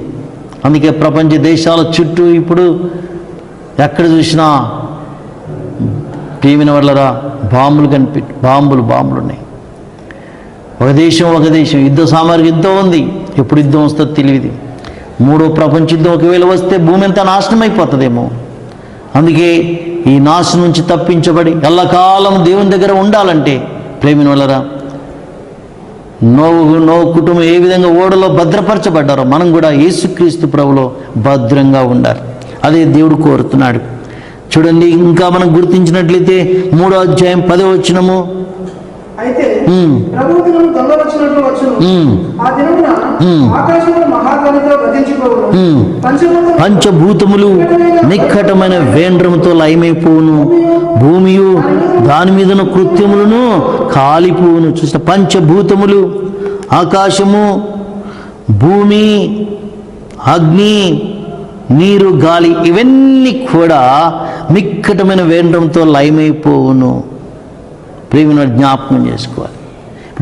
అందుకే ప్రపంచ దేశాల చుట్టూ ఇప్పుడు ఎక్కడ చూసినా టీవీన వల్లరా బాంబులు బాంబులు ఉన్నాయి. ఒక దేశం యుద్ధ సామగ్రి యుద్ధం ఉంది. ఎప్పుడు యుద్ధం వస్తుందో తెలియదు. మూడో ప్రపంచ యుద్ధం ఒకవేళ వస్తే భూమి అంతా నాశనం అయిపోతుందేమో. అందుకే ఈ నాశనం నుంచి తప్పించబడి ఎల్లకాలం దేవుని దగ్గర ఉండాలంటే ప్రేమిన వల్లరా నోవు కుటుంబం ఏ విధంగా ఓడలో భద్రపరచబడ్డారో మనం కూడా యేసుక్రీస్తు ప్రభులో భద్రంగా ఉండాలి. అదే దేవుడు కోరుతున్నాడు. చూడండి, ఇంకా మనం గుర్తించినట్లయితే 3వ అధ్యాయం 10వ వచనము, అయితే ప్రభువు దినము దొంగ వచ్చినట్లు వచ్చును. ఆ దినమున ఆకాశములు మహాధ్వనితో గతించిపోవును. పంచభూతములు నిక్కటమైన వేండ్రముతో లయమైపోవును. భూమియు దాని మీదను కృత్యములను కాలిపోవును. చూసిన పంచభూతములు, ఆకాశము, భూమి, అగ్ని, నీరు, గాలి, ఇవన్నీ కూడా నిక్కటమైన వేండ్రంతో లయమైపోవును. ప్రేమను జ్ఞాపకం చేసుకోవాలి.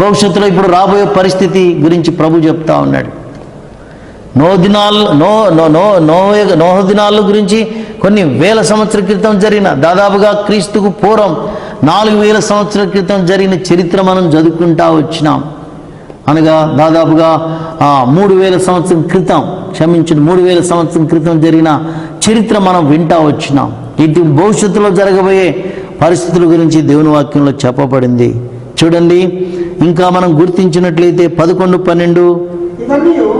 భవిష్యత్తులో ఇప్పుడు రాబోయే పరిస్థితి గురించి ప్రభు చెప్తా ఉన్నాడు. నోహ దినాల గురించి కొన్ని వేల సంవత్సరాల క్రితం జరిగిన, దాదాపుగా క్రీస్తుకు పూర్వం 4000 సంవత్సరాల క్రితం జరిగిన చరిత్ర మనం చదువుకుంటా వచ్చినాం. అనగా దాదాపుగా 3000 సంవత్సరం క్రితం, 3000 సంవత్సరం క్రితం జరిగిన చరిత్ర మనం వింటా వచ్చినాం. ఇటు భవిష్యత్తులో జరగబోయే పరిస్థితుల గురించి దేవుని వాక్యంలో చెప్పబడింది. చూడండి, ఇంకా మనం గుర్తించినట్లయితే 11, 12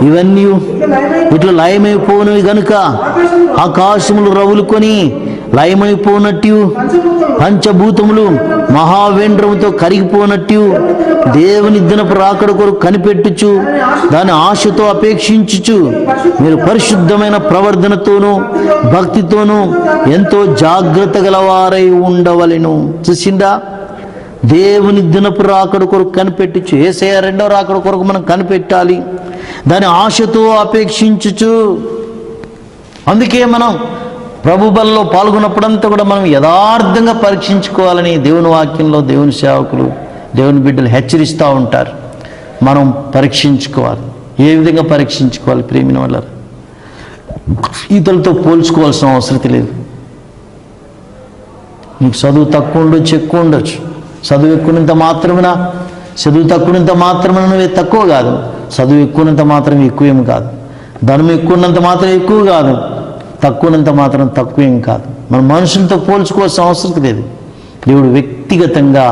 ఇవన్నీ ఇట్లా లయమైపోయినవి గనుక ఆకాశములు రవులుకొని లయమైపోనట్టు, పంచభూతములు మహావేంద్రముతో కరిగిపోనట్టు, దేవుని దినపు రాకడ కొరకు కనిపెట్టుచు దాని ఆశతో అపేక్షించుచు మీరు పరిశుద్ధమైన ప్రవర్తనతోనూ భక్తితోనూ ఎంతో జాగ్రత్త గలవారై ఉండవలెను. చూసిందా, దేవుని దినపు రాకడ కొరకు కనిపెట్టుచు, యేసయ్య 2వ రాకడ కొరకు మనం కనిపెట్టాలి, దాని ఆశతో అపేక్షించుచు. అందుకే మనం ప్రభు బలలో పాల్గొన్నప్పుడంతా కూడా మనం యథార్థంగా పరీక్షించుకోవాలని దేవుని వాక్యంలో దేవుని సేవకులు, దేవుని బిడ్డలు హెచ్చరిస్తూ ఉంటారు. మనం పరీక్షించుకోవాలి. ఏ విధంగా పరీక్షించుకోవాలి? ప్రేమిన వల్ల ఇతరులతో పోల్చుకోవాల్సిన అవసరం లేదు. నీకు చదువు తక్కువ ఉండొచ్చు, ఎక్కువ ఉండొచ్చు. చదువు ఎక్కువనంత మాత్రమే నువ్వే తక్కువ కాదు. చదువు ఎక్కువనంత మాత్రం ఎక్కువేం కాదు. ధనం ఎక్కువన్నంత మాత్రం ఎక్కువ కాదు. తక్కువనంత మాత్రం తక్కువేం కాదు. మన మనుషులతో పోల్చుకోవాల్సిన అవసరం లేదు. దేవుడు వ్యక్తిగతంగా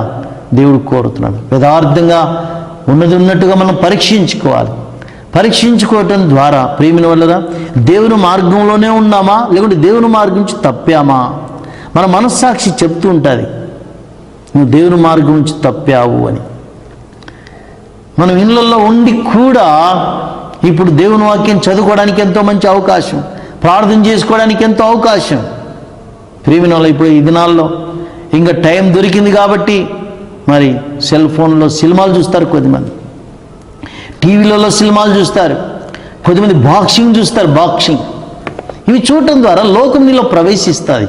దేవుడు కోరుతున్నాడు. యథార్థంగా ఉన్నట్టుగా మనం పరీక్షించుకోవాలి. పరీక్షించుకోవటం ద్వారా ప్రేమిన వల్ల దేవుని మార్గంలోనే ఉన్నామా, లేకుంటే దేవుని మార్గం నుంచి తప్పామా? మన మనస్సాక్షి చెప్తూ ఉంటుంది, నువ్వు దేవుని మార్గం నుంచి తప్పావు అని. మనం ఇళ్ళల్లో ఉండి కూడా ఇప్పుడు దేవుని వాక్యం చదువుకోవడానికి ఎంతో మంచి అవకాశం, ప్రార్థన చేసుకోవడానికి ఎంతో అవకాశం. ప్రేమిన వాళ్ళు ఇప్పుడు ఈ దినాల్లో ఇంకా టైం దొరికింది కాబట్టి మరి సెల్ ఫోన్లో సినిమాలు చూస్తారు, కొద్దిమంది టీవీలలో సినిమాలు చూస్తారు, కొద్దిమంది బాక్సింగ్ చూస్తారు. ఇవి చూడటం ద్వారా లోకం నీలో ప్రవేశిస్తుంది.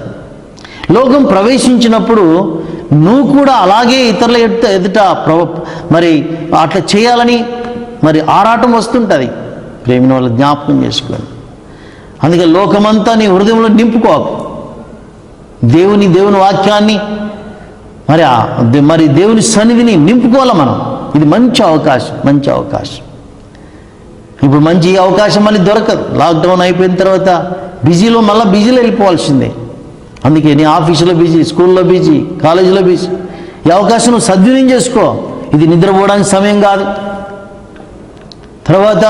లోకం ప్రవేశించినప్పుడు నువ్వు కూడా అలాగే ఇతరుల ఎదుట మరి అట్లా చేయాలని మరి ఆరాటం వస్తుంటుంది. ప్రేమిన వాళ్ళు జ్ఞాపకం చేసుకోండి. అందుకే లోకమంతా నీ హృదయంలో నింపుకోకు. దేవుని వాక్యాన్ని మరి దేవుని సన్నిధిని నింపుకోవాలి మనం. ఇది మంచి అవకాశం. ఇప్పుడు మంచి అవకాశం మళ్ళీ దొరకదు. లాక్డౌన్ అయిపోయిన తర్వాత బిజీలో వెళ్ళిపోవాల్సిందే. అందుకే నీ ఆఫీసులో బిజీ, స్కూల్లో బిజీ, కాలేజీలో బిజీ. ఈ అవకాశం నువ్వు సద్వినియోగం చేసుకో. ఇది నిద్రపోవడానికి సమయం కాదు. తర్వాత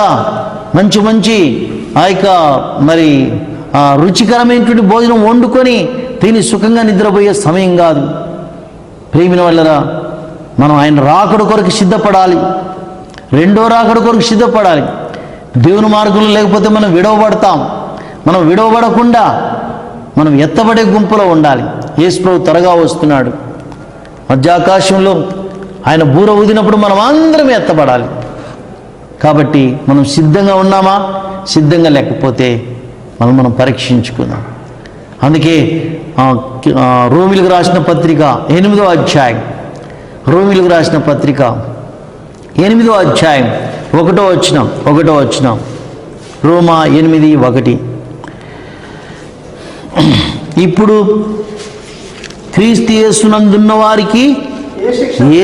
మంచి ఆ యొక్క మరి రుచికరమైనటువంటి భోజనం వండుకొని తిని సుఖంగా నిద్రపోయే సమయం కాదు. ప్రేమిన వల్లరా మనం ఆయన రాకడ కొరకు సిద్ధపడాలి, రెండో రాకడ కొరకు సిద్ధపడాలి. దేవుని మార్గంలో లేకపోతే మనం విడవబడతాం. మనం విడవబడకుండా మనం ఎత్తబడే గుంపులో ఉండాలి. యేసు ప్రభు త్వరగా వస్తున్నాడు. మధ్యాకాశంలో ఆయన బూర ఊదినప్పుడు మనం అందరం ఎత్తబడాలి. కాబట్టి మనం సిద్ధంగా ఉన్నామా, సిద్ధంగా లేకపోతే మనం పరీక్షించుకుందాం. అందుకే రోమిలకు రాసిన పత్రిక 8వ అధ్యాయం, రోమిలకు రాసిన పత్రిక 8వ అధ్యాయం 1వ వచనం, రోమా 8:1. ఇప్పుడు క్రీస్తు యేసునందున్న వారికి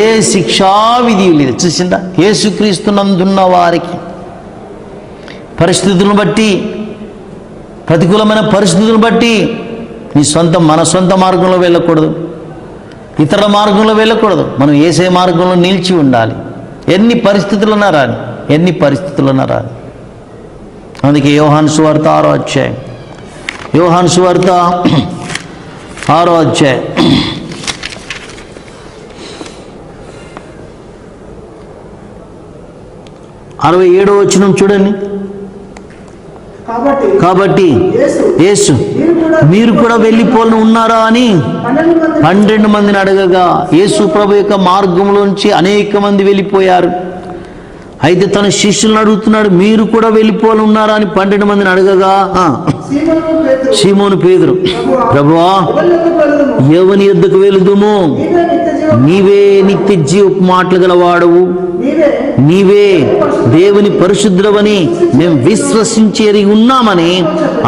ఏ శిక్షా విధి లేదు. చూసిందా? యేసుక్రీస్తునందున్న వారికి పరిస్థితులను బట్టి, ప్రతికూలమైన పరిస్థితులను బట్టి మన సొంత మార్గంలో వెళ్ళకూడదు, ఇతరుల మార్గంలో వెళ్ళకూడదు. మనం యేసే మార్గంలో నిలిచి ఉండాలి. ఎన్ని పరిస్థితులున్నా రాని. అందుకే యోహాను సువార్త 6వ అధ్యాయం, యోహాను సువార్త 6వ అధ్యాయం 67వ వచనం చూడండి. కాబట్టి యేసు మీరు కూడా వెళ్ళిపోను ఉన్నారా అని 12 మందిని అడగగా, యేసు ప్రభు యొక్క మార్గంలోంచి అనేక మంది వెళ్ళిపోయారు. అయితే తన శిష్యులను అడుగుతున్నాడు, మీరు కూడా వెళ్ళిపోను ఉన్నారా అని 12 మందిని అడగగా, సీమోను పేతురు, ప్రభువా ఎవని యొద్దకు వెళుదుము? నీవే నిత్య జీవపు మాటలు గలవాడవు, నీవే దేవుని పరిశుద్ధుడవని మేము విశ్వసించేది ఉన్నామని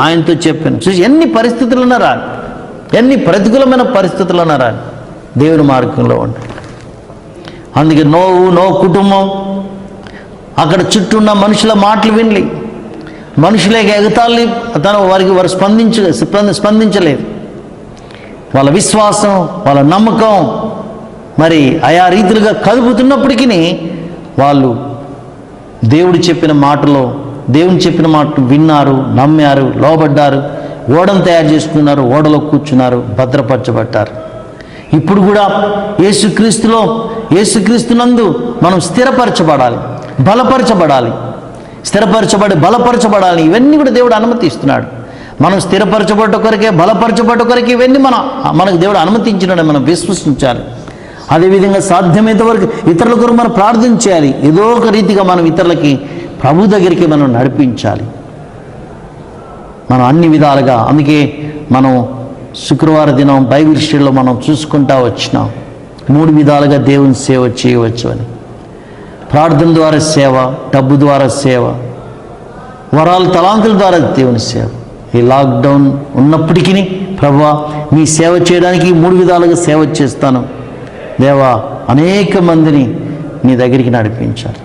ఆయనతో చెప్పాను. చూసి ఎన్ని పరిస్థితులు ఉన్నారా, ఎన్ని ప్రతికూలమైన పరిస్థితులు ఉన్నారా, దేవుని మార్గంలో ఉండాలి. అందుకే నో కుటుంబం అక్కడ చుట్టూ ఉన్న మనుషుల మాటలు వినలి, మనుషులేక ఎగతాళి వారు స్పందించలేదు. వాళ్ళ విశ్వాసం, వాళ్ళ నమ్మకం మరి ఆయా రీతిలుగా కదుపుతున్నప్పటికీ వాళ్ళు దేవుడు చెప్పిన మాటలు విన్నారు, నమ్మారు, లోబడ్డారు, ఓడను తయారు చేసుకున్నారు, ఓడలో కూర్చున్నారు, భద్రపరచబడ్డారు. ఇప్పుడు కూడా యేసుక్రీస్తునందు మనం స్థిరపరచబడాలి, బలపరచబడాలి. బలపరచబడాలి. ఇవన్నీ కూడా దేవుడు అనుమతిస్తున్నాడు. మనం స్థిరపరచబడ్డ కొరకే, బలపరచబడ్డ కొరకే ఇవన్నీ మనకు దేవుడు అనుమతించినాడు. మనం విశ్వసించాలి. అదేవిధంగా సాధ్యమైనంత వరకు ఇతరుల కొరకు మనం ప్రార్థన చేయాలి. ఏదో ఒక రీతిగా మనం ఇతరులకి ప్రభు దగ్గరికి మనం నడిపించాలి, మనం అన్ని విధాలుగా. అందుకే మనం శుక్రవారం దినం బైబిల్ స్టడీలో మనం చూసుకుంటా వచ్చినాం 3 విధాలుగా దేవుని సేవ చేయవచ్చు అని. ప్రార్థన ద్వారా సేవ, డబ్బు ద్వారా సేవ, వరాల తలాంతుల ద్వారా దేవుని సేవ. ఈ లాక్డౌన్ ఉన్నప్పటికీ ప్రభువా నీ సేవ చేయడానికి 3 విధాలుగా సేవ చేస్తాను దేవా, అనేక మందిని నీ దగ్గరికి నడిపించాలి.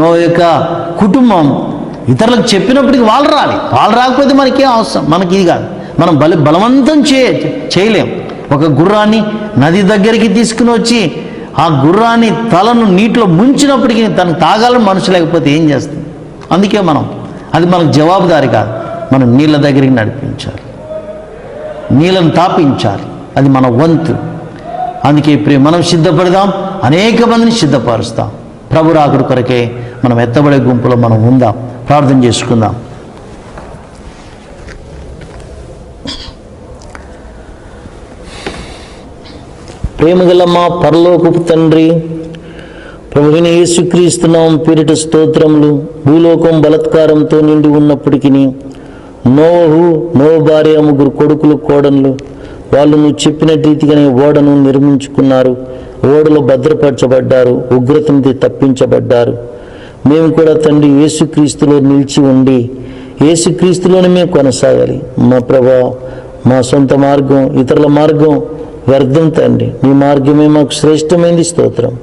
నో యొక్క కుటుంబం ఇతరులకు చెప్పినప్పటికీ వాళ్ళు రాకపోతే మనకేం అవసరం, మనకి ఇది కాదు. మనం బలవంతం చేయలేం. ఒక గుర్రాన్ని నది దగ్గరికి తీసుకుని వచ్చి ఆ గుర్రాన్ని తలను నీటిలో ముంచినప్పటికీ తనకు తాగాలని మనసు లేకపోతే ఏం చేస్తుంది? అందుకే అది మనకు జవాబుదారి కాదు. మనం నీళ్ళ దగ్గరికి నడిపించాలి, నీళ్ళను తాపించాలి, అది మన వంతు. అందుకే మనం సిద్ధపడదాం, అనేక మందిని సిద్ధపరుస్తాం. ప్రభు రాకడ కొరకే మనం ఎత్తబడే గుంపులో మనం ఉందాం. ప్రార్థన చేసుకుందాం. ప్రేమగల మా పరలోకపు తండ్రి, ప్రభువైన యేసుక్రీస్తు నామమున పేరిట స్తోత్రములు. భూలోకం బలత్కారంతో నిండి ఉన్నప్పటికీ నోవహు భార్య 3 కొడుకులు, కోడళ్ళు, వాళ్ళు నువ్వు చెప్పిన రీతిగానే ఓడను నిర్మించుకున్నారు, ఓడలో భద్రపరచబడ్డారు, ఉగ్రత నుండి తప్పించబడ్డారు. మేము కూడా తండ్రి యేసుక్రీస్తులో నిలిచి ఉండి యేసుక్రీస్తులోనే మేము కొనసాగాలి. మా ప్రభా, మా సొంత మార్గం, ఇతరుల మార్గం వ్యర్థం తండ్రి. నీ మార్గమే మాకు శ్రేష్టమైంది. స్తోత్రం.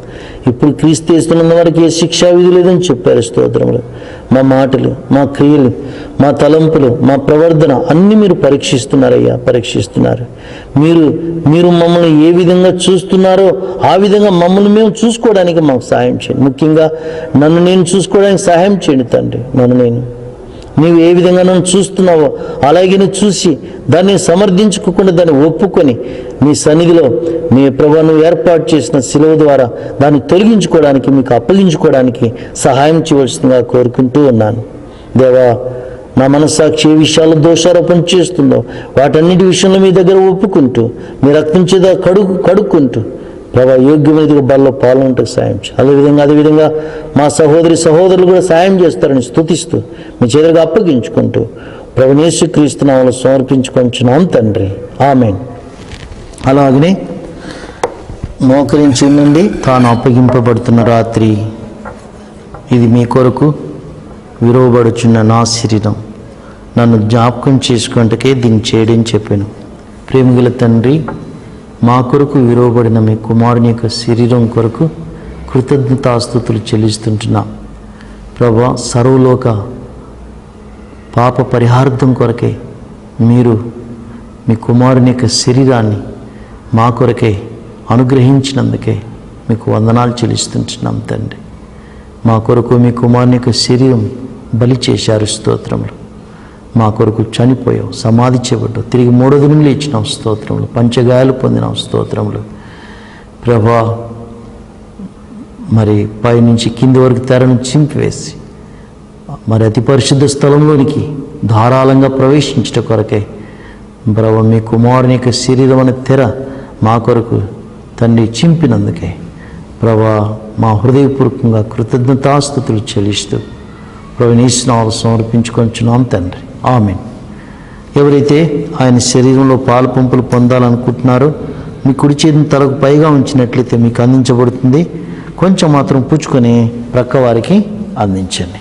ఇప్పుడు క్రీస్తు యేసునందు వారికి ఏ శిక్షా విధి లేదని చెప్పారు. స్తోత్రములు. మా మాటలు, మా క్రియలు, మా తలంపులు, మా ప్రవర్తన అన్నీ మీరు పరీక్షిస్తున్నారు. మీరు మమ్మల్ని ఏ విధంగా చూస్తున్నారో ఆ విధంగా మమ్మల్ని మేము చూసుకోవడానికి మాకు సహాయం చేయండి. ముఖ్యంగా నన్ను నేను చూసుకోవడానికి సహాయం చేయండి తండ్రి. నన్ను నేను నీవు ఏ విధంగా నన్ను చూస్తున్నావో అలాగే నువ్వు చూసి దాన్ని సమర్థించుకోకుండా దాన్ని ఒప్పుకొని నీ సన్నిధిలో నీ ప్రభువు నువ్వు ఏర్పాటు చేసిన శిలువ ద్వారా దాన్ని తొలగించుకోవడానికి మీకు అప్పగించుకోవడానికి సహాయం చేయవలసిందిగా కోరుకుంటూ ఉన్నాను. దేవా, నా మనస్సాక్షి ఏ విషయాల్లో దోషారోపణ చేస్తుందో వాటన్నిటి విషయంలో మీ దగ్గర ఒప్పుకుంటూ మీ రక్తం చేత కడుక్కుంటూ ప్రభా యోగ్యమైనదిగా బల్లో పాల్గొనటకు సాయం చేయాలి. అదేవిధంగా మా సహోదరులు కూడా సాయం చేస్తారని స్తుతిస్తూ మీ చేతులకు అప్పగించుకుంటూ ప్రభు యేసుక్రీస్తు నామములో సమర్పించుకొంచున్నాం తండ్రి, ఆమేన్. అలాగనే మోకరించి ఉండండి. తాను అప్పగింపబడుతున్న రాత్రి ఇది మీ కొరకు విరవబడుచున్న నా శరీరం, నన్ను జ్ఞాపకం చేసుకుంటకే దీన్ని చేయడని చెప్పాను. ప్రేమగల తండ్రి, మా కొరకు విరవబడిన మీ కుమారుని యొక్క శరీరం కొరకు కృతజ్ఞతాస్తుతులు చెల్లిస్తుంటున్నా. ప్రభా, సర్వలోక పాప పరిహార్థం కొరకే మీరు మీ కుమారుని యొక్క శరీరాన్ని మా కొరకే అనుగ్రహించినందుకే మీకు వందనాలు చెల్లిస్తుంటున్నాం తండ్రి. మా కొరకు మీ కుమారుని యొక్క శరీరం బలి చేశారు, స్తోత్రములు. మా కొరకు చనిపోయావు, సమాధి చేయబడ్డావు, తిరిగి 3వ దినం లేచినావు, స్తోత్రములు. పంచగాయాలు పొందినావు, స్తోత్రములు. ప్రభా, మరి పైనుంచి కింది వరకు తెరను చింపివేసి మరి అతి పరిశుద్ధ స్థలంలోనికి ధారాళంగా ప్రవేశించట కొరకే ప్రభా మీ కుమారుని యొక్క శరీరం అనే తెర మా కొరకు తండ్రి చింపినందుకే ప్రభా మా హృదయపూర్వకంగా కృతజ్ఞతాస్తుతులు చెల్లిస్తూ ప్రభు నీ నామములో సమర్పించుకొంచున్నాం తండ్రి, ఆమేన్. ఎవరైతే ఆయన శరీరంలో పాలు పంపులు పొందాలనుకుంటున్నారో మీ కుడి చేతిని తలకు పైగా ఉంచినట్లయితే మీకు అందించబడుతుంది. కొంచెం మాత్రం పుచ్చుకొని ప్రక్క వారికి అందించండి.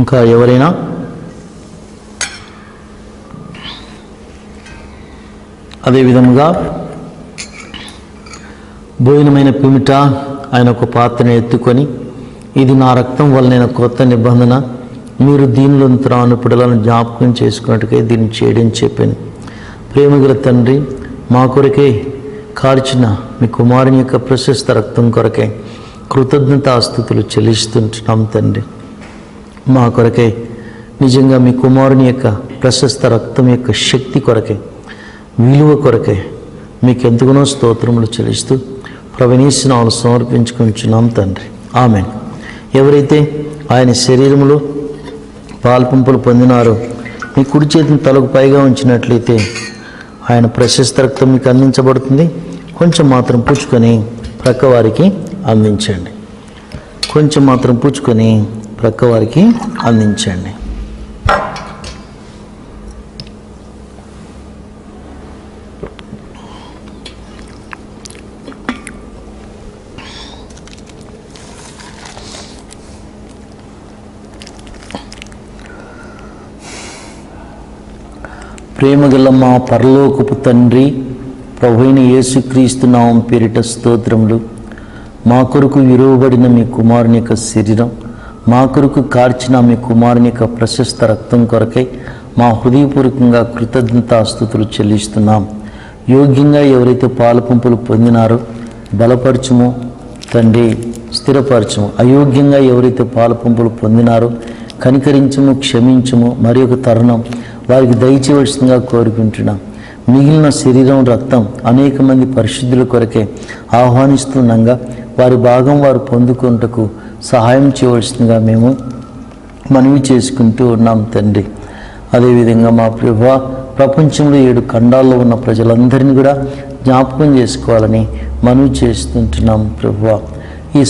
ఇంకా ఎవరైనా అదేవిధముగా భోజనమైన పిమిట ఆయన ఒక పాత్రను ఎత్తుకొని, ఇది నా రక్తం వలన కొత్త నిబంధన, మీరు దీనిలో త్రాను పిడలను జ్ఞాపకం చేసుకున్నట్టుగా దీన్ని చేయడం చెప్పాను. ప్రేమగల తండ్రి, మా కొరకే కార్చిన మీ కుమారుని యొక్క ప్రశస్త రక్తం కొరకే కృతజ్ఞతాస్తుతులు చెల్లిస్తుంటున్నాం తండ్రి. మా కొరకే నిజంగా మీ కుమారుని యొక్క ప్రశస్త రక్తం యొక్క శక్తి కొరకే, విలువ కొరకే మీకు ఎంతగానో స్తోత్రములు చెల్లిస్తూ ప్రభువు నీ నామములో సమర్పించుకుంటున్నాం తండ్రి, ఆమేన్. ఎవరైతే ఆయన శరీరంలో పాల్పంపులు పొందినారో మీ కుడి చేతిని తలకు పైగా ఉంచినట్లయితే ఆయన ప్రశస్త రక్తం మీకు అందించబడుతుంది. కొంచెం మాత్రం పుచ్చుకొని ప్రక్క వారికి అందించండి. కొంచెం మాత్రం పుచ్చుకొని ప్రక్క వారికి అందించండి. ప్రేమగల మా పరలోకపు తండ్రి, ప్రభువైన యేసుక్రీస్తు నామం పేరిట స్తోత్రములు. మా కొరకు విరువబడిన మీ కుమారుని యొక్క శరీరం, మా కొరకు కార్చిన మీ కుమారుని యొక్క ప్రశస్త రక్తం కొరకై మా హృదయపూర్వకంగా కృతజ్ఞతాస్తుతులు చెల్లిస్తున్నాం. యోగ్యంగా ఎవరైతే పాలపుంపులు పొందినారో బలపరచుము తండ్రి, స్థిరపరచుము. అయోగ్యంగా ఎవరైతే పాలపుంపులు పొందినారో కనికరించము, క్షమించము. మరి ఒక తరుణం వారికి దయచేయవలసిందిగా కోరుకుంటున్నాం. మిగిలిన శరీరం, రక్తం అనేక మంది పరిశుద్ధుల కొరకే ఆహ్వానిస్తుండగా వారి భాగం వారు పొందుకుంటకు సహాయం చేయవలసిందిగా మేము మనవి చేసుకుంటూ ఉన్నాం తండ్రి. అదేవిధంగా మా ప్రభువా, ప్రపంచంలో 7 ఖండాల్లో ఉన్న ప్రజలందరినీ కూడా జ్ఞాపకం చేసుకోవాలని మనవి చేస్తుంటున్నాం ప్రభువా. ఈ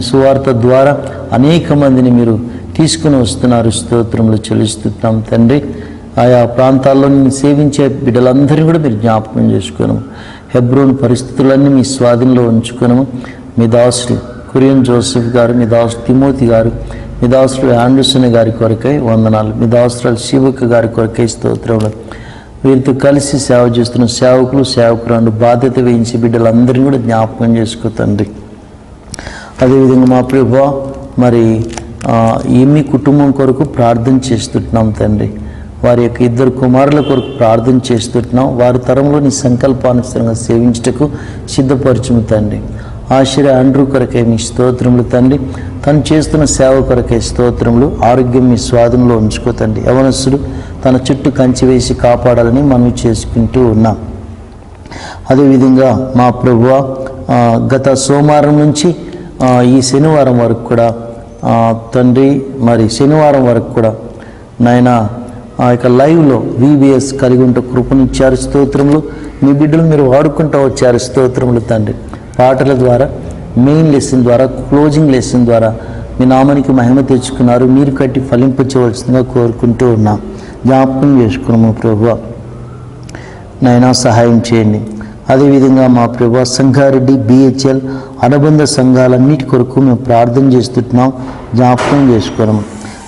సువార్త ద్వారా అనేక మందిని మీరు తీసుకుని వస్తున్నారు, స్తోత్రములు చెల్లిస్తున్నాం తండ్రి. ఆయా ప్రాంతాల్లో నేను సేవించే బిడ్డలందరినీ కూడా మీరు జ్ఞాపకం చేసుకోను. హెబ్రోన్ పరిస్థితులన్నీ మీ స్వాధీనంలో ఉంచుకున్నాము. మీ దాసులు కురియన్ జోసెఫ్ గారు, మీ దాసు తిమోతి గారు, మీ దాసులు ఆండర్సన్ గారి కొరకై వందనాలు. మీ దాసురాలు శివక గారి కొరకై స్తోత్రములు. వీరితో కలిసి సేవ చేస్తున్న సేవకులు, సేవకురాలు బాధ్యత వహించి బిడ్డలందరినీ కూడా జ్ఞాపకం చేసుకో తండ్రి. అదేవిధంగా మా ప్రభువా మరి మీ కుటుంబం కొరకు ప్రార్థన చేస్తుంటున్నాం తండ్రి. వారి యొక్క 2 కుమారుల కొరకు ప్రార్థన చేస్తుంటున్నాం. వారి తరంలో నీ సంకల్పానుసారంగా సేవించుటకు సిద్ధపరచుము తండ్రి. ఆశ్చర్య ఆండ్రూ కొరకే మీ స్తోత్రములు తండ్రి. తను చేస్తున్న సేవ కొరకే స్తోత్రములు. ఆరోగ్యం మీ స్వాధీనంలో ఉంచుకో తండ్రి. యవనస్తుడు తన చుట్టూ కంచి వేసి కాపాడాలని మనం చేసుకుంటూ ఉన్నాం. అదేవిధంగా మా ప్రభువా గత సోమవారం నుంచి ఈ శనివారం వరకు కూడా తండ్రి మరి శనివారం వరకు కూడా నాయన ఆ యొక్క లైవ్లో VBS కలిగి ఉంటే కృపనిచ్చారు స్తోత్రములు. మీ బిడ్డలు మీరు వాడుకుంటూ వచ్చారు స్తోత్రములు తండ్రి. పాటల ద్వారా, మెయిన్ లెసన్ ద్వారా, క్లోజింగ్ లెసన్ ద్వారా మీ నామానికి మహిమ తెచ్చుకున్నారు. మీరు కట్టి ఫలింపచేయవలసిందిగా కోరుకుంటూ ఉన్నాం. జ్ఞాపకం చేసుకున్నాము ప్రభువా, నైనా సహాయం చేయండి. అదేవిధంగా మా ప్రభువా సంగారెడ్డి BHL అనుబంధ సంఘాలన్నిటి కొరకు మేము ప్రార్థన చేస్తున్నాం. జ్ఞాపకం చేసుకున్నాము.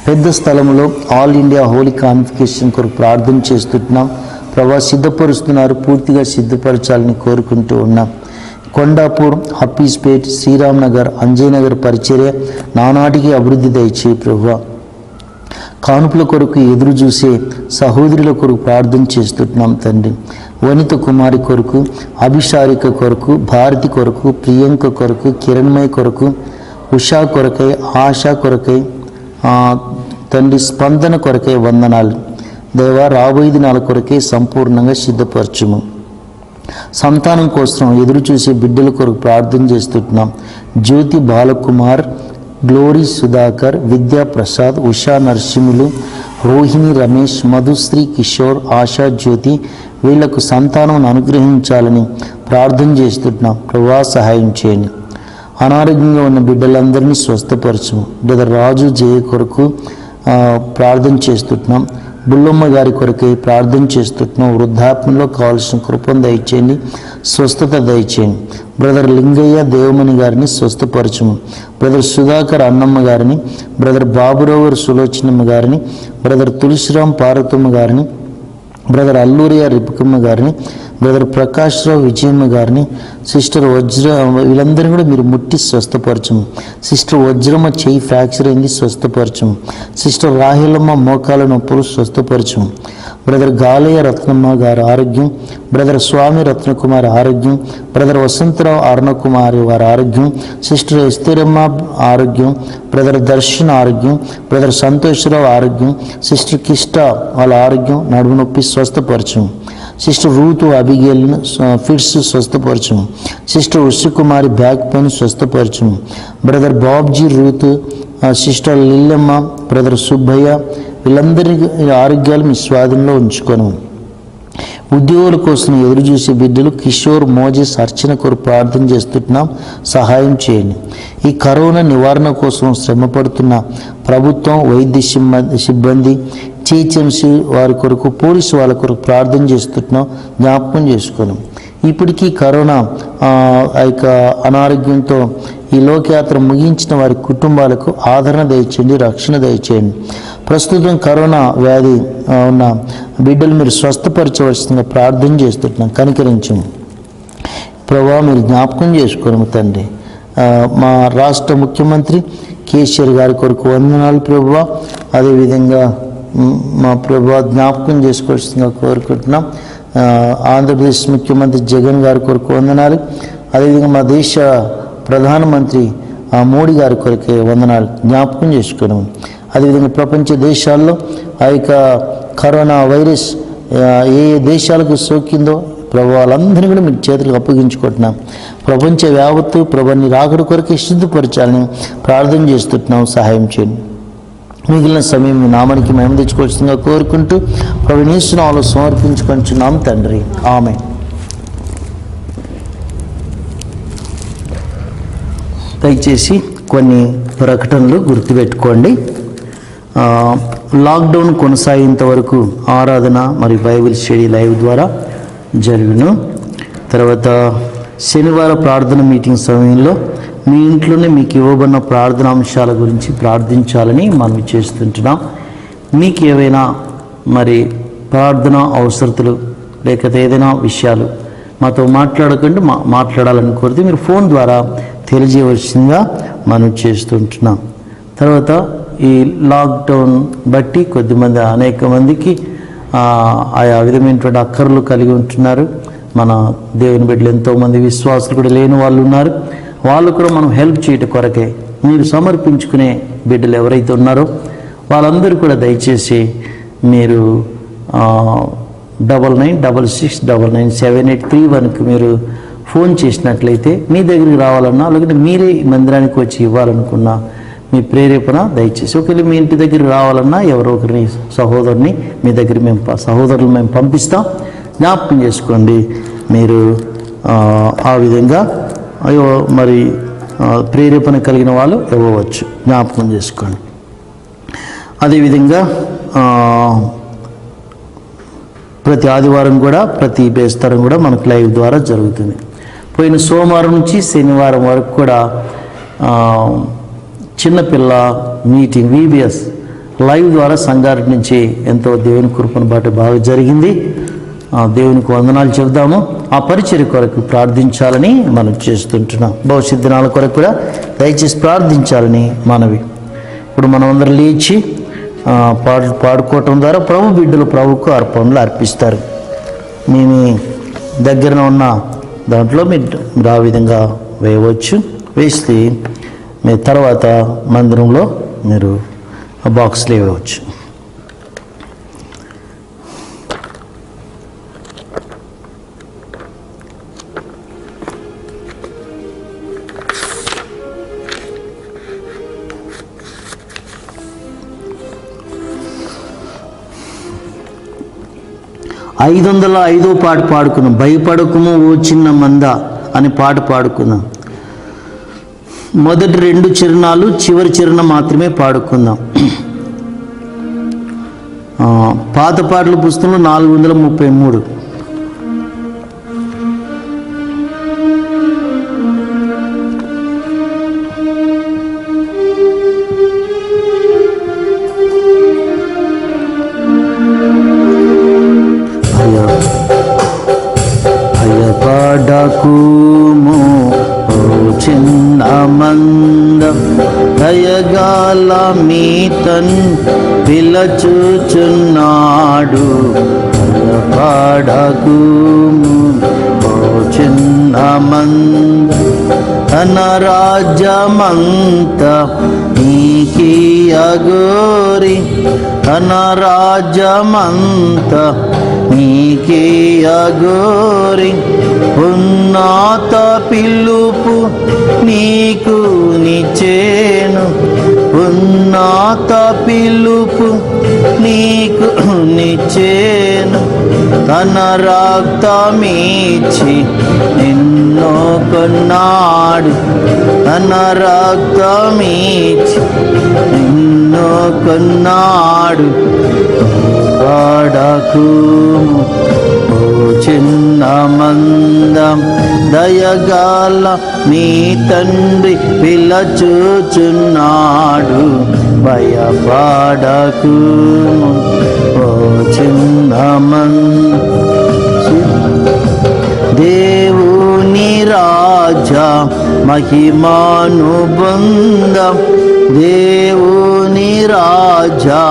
పెద్ద స్థలంలో ఆల్ ఇండియా హోలీ కాన్ఫికేషన్ కొరకు ప్రార్థన చేస్తున్నాం. ప్రభా సిద్ధపరుస్తున్నారు, పూర్తిగా సిద్ధపరచాలని కోరుకుంటూ ఉన్నాం. కొండాపూర్, హఫీజ్పేట్, శ్రీరామ్ నగర్, అంజయనగర్ పరిచర్య నానాటికి అభివృద్ధి దయచేయి ప్రభువా. కానుపుల కొరకు ఎదురు చూసే సహోదరుల కొరకు ప్రార్థన చేస్తున్నాం తండ్రి. వనిత కుమారి కొరకు, అభిషారిక కొరకు, భారతి కొరకు, ప్రియాంక కొరకు, కిరణ్మయ్ కొరకు, ఉషా కొరకై, ఆశా కొరకై తండ్రి, స్పందన కొరకై వందనాలు దేవా. రాబోయే దినాల కొరకే సంపూర్ణంగా సిద్ధపరచుము. సంతానం కోసం ఎదురు చూసే బిడ్డల కొరకు ప్రార్థన చేస్తున్నాం. జ్యోతి బాలకుమార్, గ్లోరీ సుధాకర్, విద్యా ప్రసాద్, ఉషా నరసింహులు, రోహిణి రమేష్, మధుశ్రీ కిషోర్, ఆశా జ్యోతి వీళ్లకు సంతానం అనుగ్రహించాలని ప్రార్థన చేస్తున్నాం. ప్రభువా సహాయం చేయండి. అనారోగ్యంగా ఉన్న బిడ్డలందరినీ స్వస్థపరచము. బ్రదర్ రాజు జయ కొరకు ప్రార్థన చేస్తున్నాం. బుల్లమ్మ గారి కొరకై ప్రార్థన చేస్తున్నాం. వృద్ధాప్యంలో కావాల్సిన కృపను దయచేయండి, స్వస్థత దయచేయండి. బ్రదర్ లింగయ్య దేవమణి గారిని స్వస్థపరచము. బ్రదర్ సుధాకర్ అన్నమ్మ గారిని, బ్రదర్ బాబురావు సులోచనమ్మ గారిని, బ్రదర్ తులసిరామ్ పార్వతమ్మ గారిని, బ్రదర్ అల్లూరియ రిపకమ్మ గారిని, బ్రదర్ ప్రకాష్ రావు విజయమ్మ గారిని, సిస్టర్ వజ్ర వీళ్ళందరినీ కూడా మీరు ముట్టి స్వస్థపరచము. సిస్టర్ వజ్రమ్మ చెయ్యి ఫ్రాక్చర్ అయింది, స్వస్థపరచము. సిస్టర్ రాహిలమ్మ మోకాల నొప్పులు, స్వస్థపరచము. బ్రదర్ గాలయ్య రత్నమ్మ గారి ఆరోగ్యం, బ్రదర్ స్వామి రత్నకుమారి ఆరోగ్యం, బ్రదర్ వసంతరావు అరుణకుమారి వారి ఆరోగ్యం, సిస్టర్ ఎస్తేరమ్మ ఆరోగ్యం, బ్రదర్ దర్శన్ ఆరోగ్యం, బ్రదర్ సంతోషరావు ఆరోగ్యం, సిస్టర్ కిష్ట వాళ్ళ ఆరోగ్యం, నడుము నొప్పి స్వస్థపరచము. సిస్టర్ రూతు అబిగేల్ను ఫిట్స్ స్వస్థపరచము. సిస్టర్ ఉషకుమారి బ్యాక్ పెయిన్ స్వస్థపరచము. Brother Babji Ruth, sister Lillamma, brother Subbaiah వీళ్ళందరి ఆరోగ్యాలు మీ స్వాధీనంలో ఉంచుకోను. ఉద్యోగుల కోసం ఎదురు చూసే బిడ్డలు కిషోర్, మోజెస్, అర్చన కొరకు ప్రార్థన చేస్తున్నాం. సహాయం చేయండి. ఈ కరోనా నివారణ కోసం శ్రమపడుతున్న ప్రభుత్వం, వైద్య సిబ్బంది, జీహెచ్ఎంసీ వారి కొరకు, పోలీసు వాళ్ళ కొరకు ప్రార్థన చేస్తున్నాం. జ్ఞాపకం చేసుకున్నాం. ఇప్పటికీ కరోనా యొక్క అనారోగ్యంతో ఈ లోకయాత్ర ముగించిన వారి కుటుంబాలకు ఆదరణ దయచేయండి, రక్షణ దయచేయండి. ప్రస్తుతం కరోనా వ్యాధి ఉన్న బిడ్డలు మీరు స్వస్థపరచవలసిందిగా ప్రార్థన చేస్తున్నాం. కనికరించము ప్రభావ, మీరు జ్ఞాపకం చేసుకోము తండ్రి. మా రాష్ట్ర ముఖ్యమంత్రి కేసీఆర్ గారి కొరకు వందనాలు ప్రభువా. అదేవిధంగా మా ప్రభువా జ్ఞాపకం చేసుకోవాల్సిందిగా కోరుకుంటున్నాం. ఆంధ్రప్రదేశ్ ముఖ్యమంత్రి జగన్ గారి కొరకు వందనాలు. అదేవిధంగా మా దేశ ప్రధానమంత్రి మోడీ గారి కొరకే వందనాలు, జ్ఞాపకం చేసుకోవడం. అదేవిధంగా ప్రపంచ దేశాల్లో ఆ యొక్క కరోనా వైరస్ ఏ దేశాలకు సోకిందో ప్రభావాలందరినీ కూడా మీరు చేతులకు అప్పగించుకుంటున్నాం. ప్రపంచ యావత్తు ప్రభాని రాకడ కొరకే సిద్ధపరచాలని ప్రార్థన చేస్తున్నాం. సహాయం చేయండి. మిగిలిన సమయం మీ నామానికి మేము తెచ్చుకోవాల్సిందిగా కోరుకుంటూ ప్రభునేశ్వరంలో సమర్పించుకొంచున్నాం తండ్రి. ఆమేన్. దయచేసి కొన్ని ప్రకటనలు గుర్తుపెట్టుకోండి. లాక్డౌన్ కొనసాగేంత వరకు ఆరాధన మరియు బైబిల్ స్టడీ లైవ్ ద్వారా జరుగును. తర్వాత శనివారం ప్రార్థన మీటింగ్ సమయంలో మీ ఇంట్లోనే మీకు ఇవ్వబడిన ప్రార్థన అంశాల గురించి ప్రార్థించాలని మనం చేస్తుంటున్నాం. మీకు ఏవైనా మరి ప్రార్థన అవసరతలు లేకపోతే ఏదైనా విషయాలు మాతో మాట్లాడకండి, మాట్లాడాలని కోరితే మీరు ఫోన్ ద్వారా తెలియజేయవలసిందిగా మనం చేస్తుంటున్నాం. తర్వాత ఈ లాక్డౌన్ బట్టి కొద్దిమంది అనేక మందికి ఆయా విధమైనటువంటి అక్కర్లు కలిగి ఉంటున్నారు. మన దేవుని బిడ్డలు ఎంతోమంది విశ్వాసులు కూడా లేని వాళ్ళు ఉన్నారు. వాళ్ళు కూడా మనం హెల్ప్ చేయటం కొరకే మీరు సమర్పించుకునే బిడ్డలు ఎవరైతే ఉన్నారో వాళ్ళందరూ కూడా దయచేసి మీరు 9966999781కి మీరు ఫోన్ చేసినట్లయితే మీ దగ్గరికి రావాలన్నా లేకపోతే మీరే మందిరానికి వచ్చి ఇవ్వాలనుకున్నా మీ ప్రేరేపణ దయచేసి ఒకవేళ మీ ఇంటి దగ్గరికి రావాలన్నా ఎవరో ఒకరిని సహోదరులు మేము పంపిస్తాం. జ్ఞాపకం చేసుకోండి. మీరు ఆ విధంగా మరి ప్రేరేపణ కలిగిన వాళ్ళు ఇవ్వవచ్చు. జ్ఞాపకం చేసుకోండి. అదేవిధంగా ప్రతి ఆదివారం కూడా ప్రతి బేస్తరం కూడా మనకు లైవ్ ద్వారా జరుగుతుంది. పోయిన సోమవారం నుంచి శనివారం వరకు కూడా చిన్నపిల్ల మీటింగ్ VBS లైవ్ ద్వారా సంగారెడ్డి నుంచి ఎంతో దేవుని కృపను బట్టి బాగా జరిగింది. దేవునికి వందనాలు చెబుదాము. ఆ పరిచర్య కొరకు ప్రార్థించాలని మనం చేస్తుంటున్నాం. భవిష్యత్ దినాల కొరకు కూడా దయచేసి ప్రార్థించాలని మనవి. ఇప్పుడు మనం అందరం లేచి పాడుకోవటం ద్వారా ప్రభు బిడ్డలు ప్రభుకు అర్పణలు అర్పిస్తారు. మీ దగ్గర ఉన్న దాంట్లో మీరు ఆ విధంగా వేయవచ్చు. వేస్తే మీ తర్వాత మందిరంలో మీరు బాక్స్లో వేయవచ్చు. ఐదు 505వ పాట పాడుకున్నాం. భయపడకుము ఓ చిన్న మంద అని పాట పాడుకుందాం. మొదటి 2 చరణాలు చివరి చరణం మాత్రమే పాడుకుందాం. పాత పాటల పుస్తకంలో 433. భయపడకుము ఓ చిన్న మందం దయగాల మీ పిలచుచున్నాడు. భయపడకుము ఓ చిన్న మందం తన రాజ్యమంత నీకియగోరి తన రాజ్యమంత నీకియగోరి ఉన్నత పిలుపు నీకు నిచ్చేను. ఉన్నత పిలుపు నీకు నిచ్చేను. తన రక్తమిచ్చి నిన్ను కొన్నాడు. తన రక్తమిచ్చి నిన్ను కొన్నాడు. పడకుము ఓ చిన్న మందం దయగాల నీ తండ్రి పిలచుచున్నాడు. భయపడకుము ఓ చిన్న దేవుని రాజా మహిమానుబంధం. దేవుని రాజా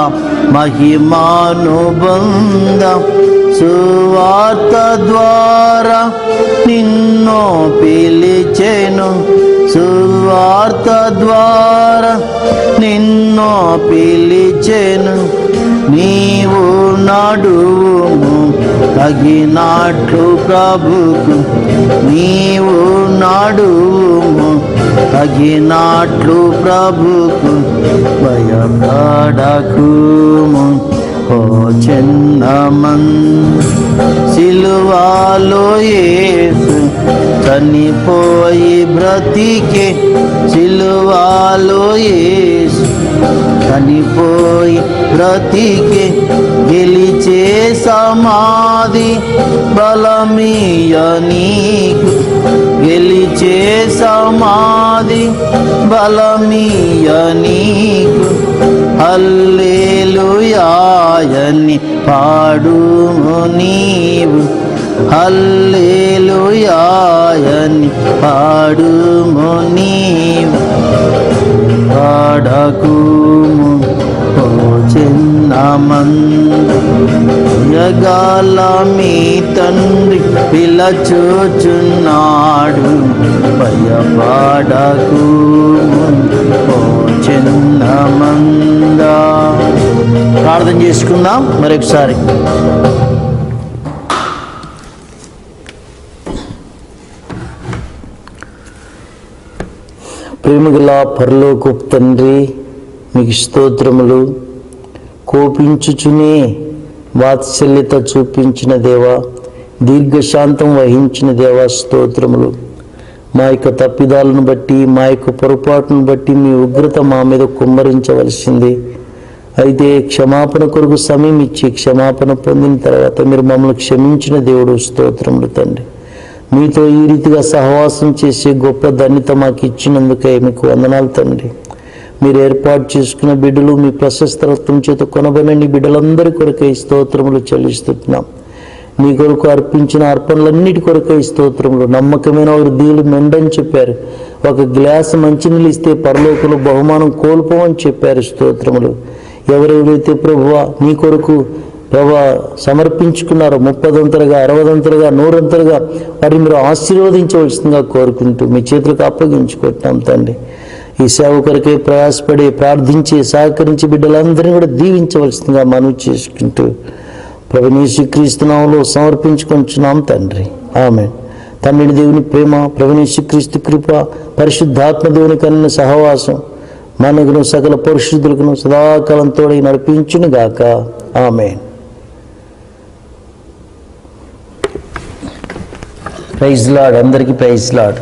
మహిమానుబంధం. సువార్త ద్వారా నిన్ను పిలిచెను. సువార్త ద్వారా నిన్ను పిలిచెను. నీవు నడువుము తగినట్లు ప్రభుకు. నీవు నడువుము తగినట్లు ప్రభుకు. భయపడకుము ఓ చిన్న సిలువలో యేసు చనిపోయి బ్రతికే. సిలువలో యేసు చనిపోయి బ్రతికే. గెలిచే సమాధి బలమీయ నీకు. గెలిచే సమాధి బలమీయ నీకు. హల్లెలూయాయని పాడుము నీవు. హల్లెలూయాయని పాడుము నీవు పాడకుము ఓ చిన్నమందు యగాల మీ తండ్రి పిలచుచున్నాడు భయపడకుము ఓ చిన్నమందా. ప్రార్థన చేసుకుందాం మరొకసారి. ప్రేమగల పరలోకపు తండ్రి, మీకు స్తోత్రములు. కోపించుచునే వాత్సల్యత చూపించిన దేవా, దీర్ఘశాంతం వహించిన దేవా స్తోత్రములు. మా యొక్క తప్పిదాలను బట్టి, మా యొక్క పొరపాటును బట్టి మీ ఉగ్రత మా మీద కుమ్మరించవలసింది. అయితే క్షమాపణ కొరకు సమయం ఇచ్చి క్షమాపణ పొందిన తర్వాత మీరు మమ్మల్ని క్షమించిన దేవుడు స్తోత్రములు తండ్రి. మీతో ఈ రీతిగా సహవాసం చేసే గొప్ప ధన్యత మాకు ఇచ్చినందుకే మీకు వందనాలు తండ్రి. మీరు ఏర్పాటు చేసుకున్న బిడ్డలు, మీ ప్రశస్త రక్తం చేత కొనబడిన బిడ్డలందరి కొరకై స్తోత్రములు చెల్లిస్తున్నాం. నీ కొరకు అర్పించిన అర్పణలన్నిటి కొరకై స్తోత్రములు. నమ్మకమైన వృద్ధులు మెండని చెప్పారు. ఒక గ్లాసు మంచినీళ్ళు ఇస్తే పరలోకంలో బహుమానం కోల్పోవని చెప్పారు. స్తోత్రములు. ఎవరెవరైతే ప్రభువా నీ కొరకు ప్రభా సమర్పించుకున్నారో 30దంతలుగా 60దంతలుగా 100దంతలుగా వారిని మీరు ఆశీర్వదించవలసిందిగా కోరుకుంటూ మీ చేతులకు అప్పగించుకుంటున్నాం తండ్రి. ఈ సేవ కొరకే ప్రయాసపడి ప్రార్థించి సహకరించి బిడ్డలందరినీ కూడా దీవించవలసిందిగా మనవి చేసుకుంటూ ప్రభుని యేసుక్రీస్తు నామములో సమర్పించుకొంచున్నాం తండ్రి. ఆమేన్. తండ్రి దేవుని ప్రేమ, ప్రభుని యేసుక్రీస్తు కృప, పరిశుద్ధాత్మ దేవుని కన్న సహవాసం మనకును సకల పరిశుద్ధులకును సదాకాలం తోడై నడిపించును గాక. ఆమేన్. Praise Lord. అందరికీ ప్రైజ్ లార్డ్.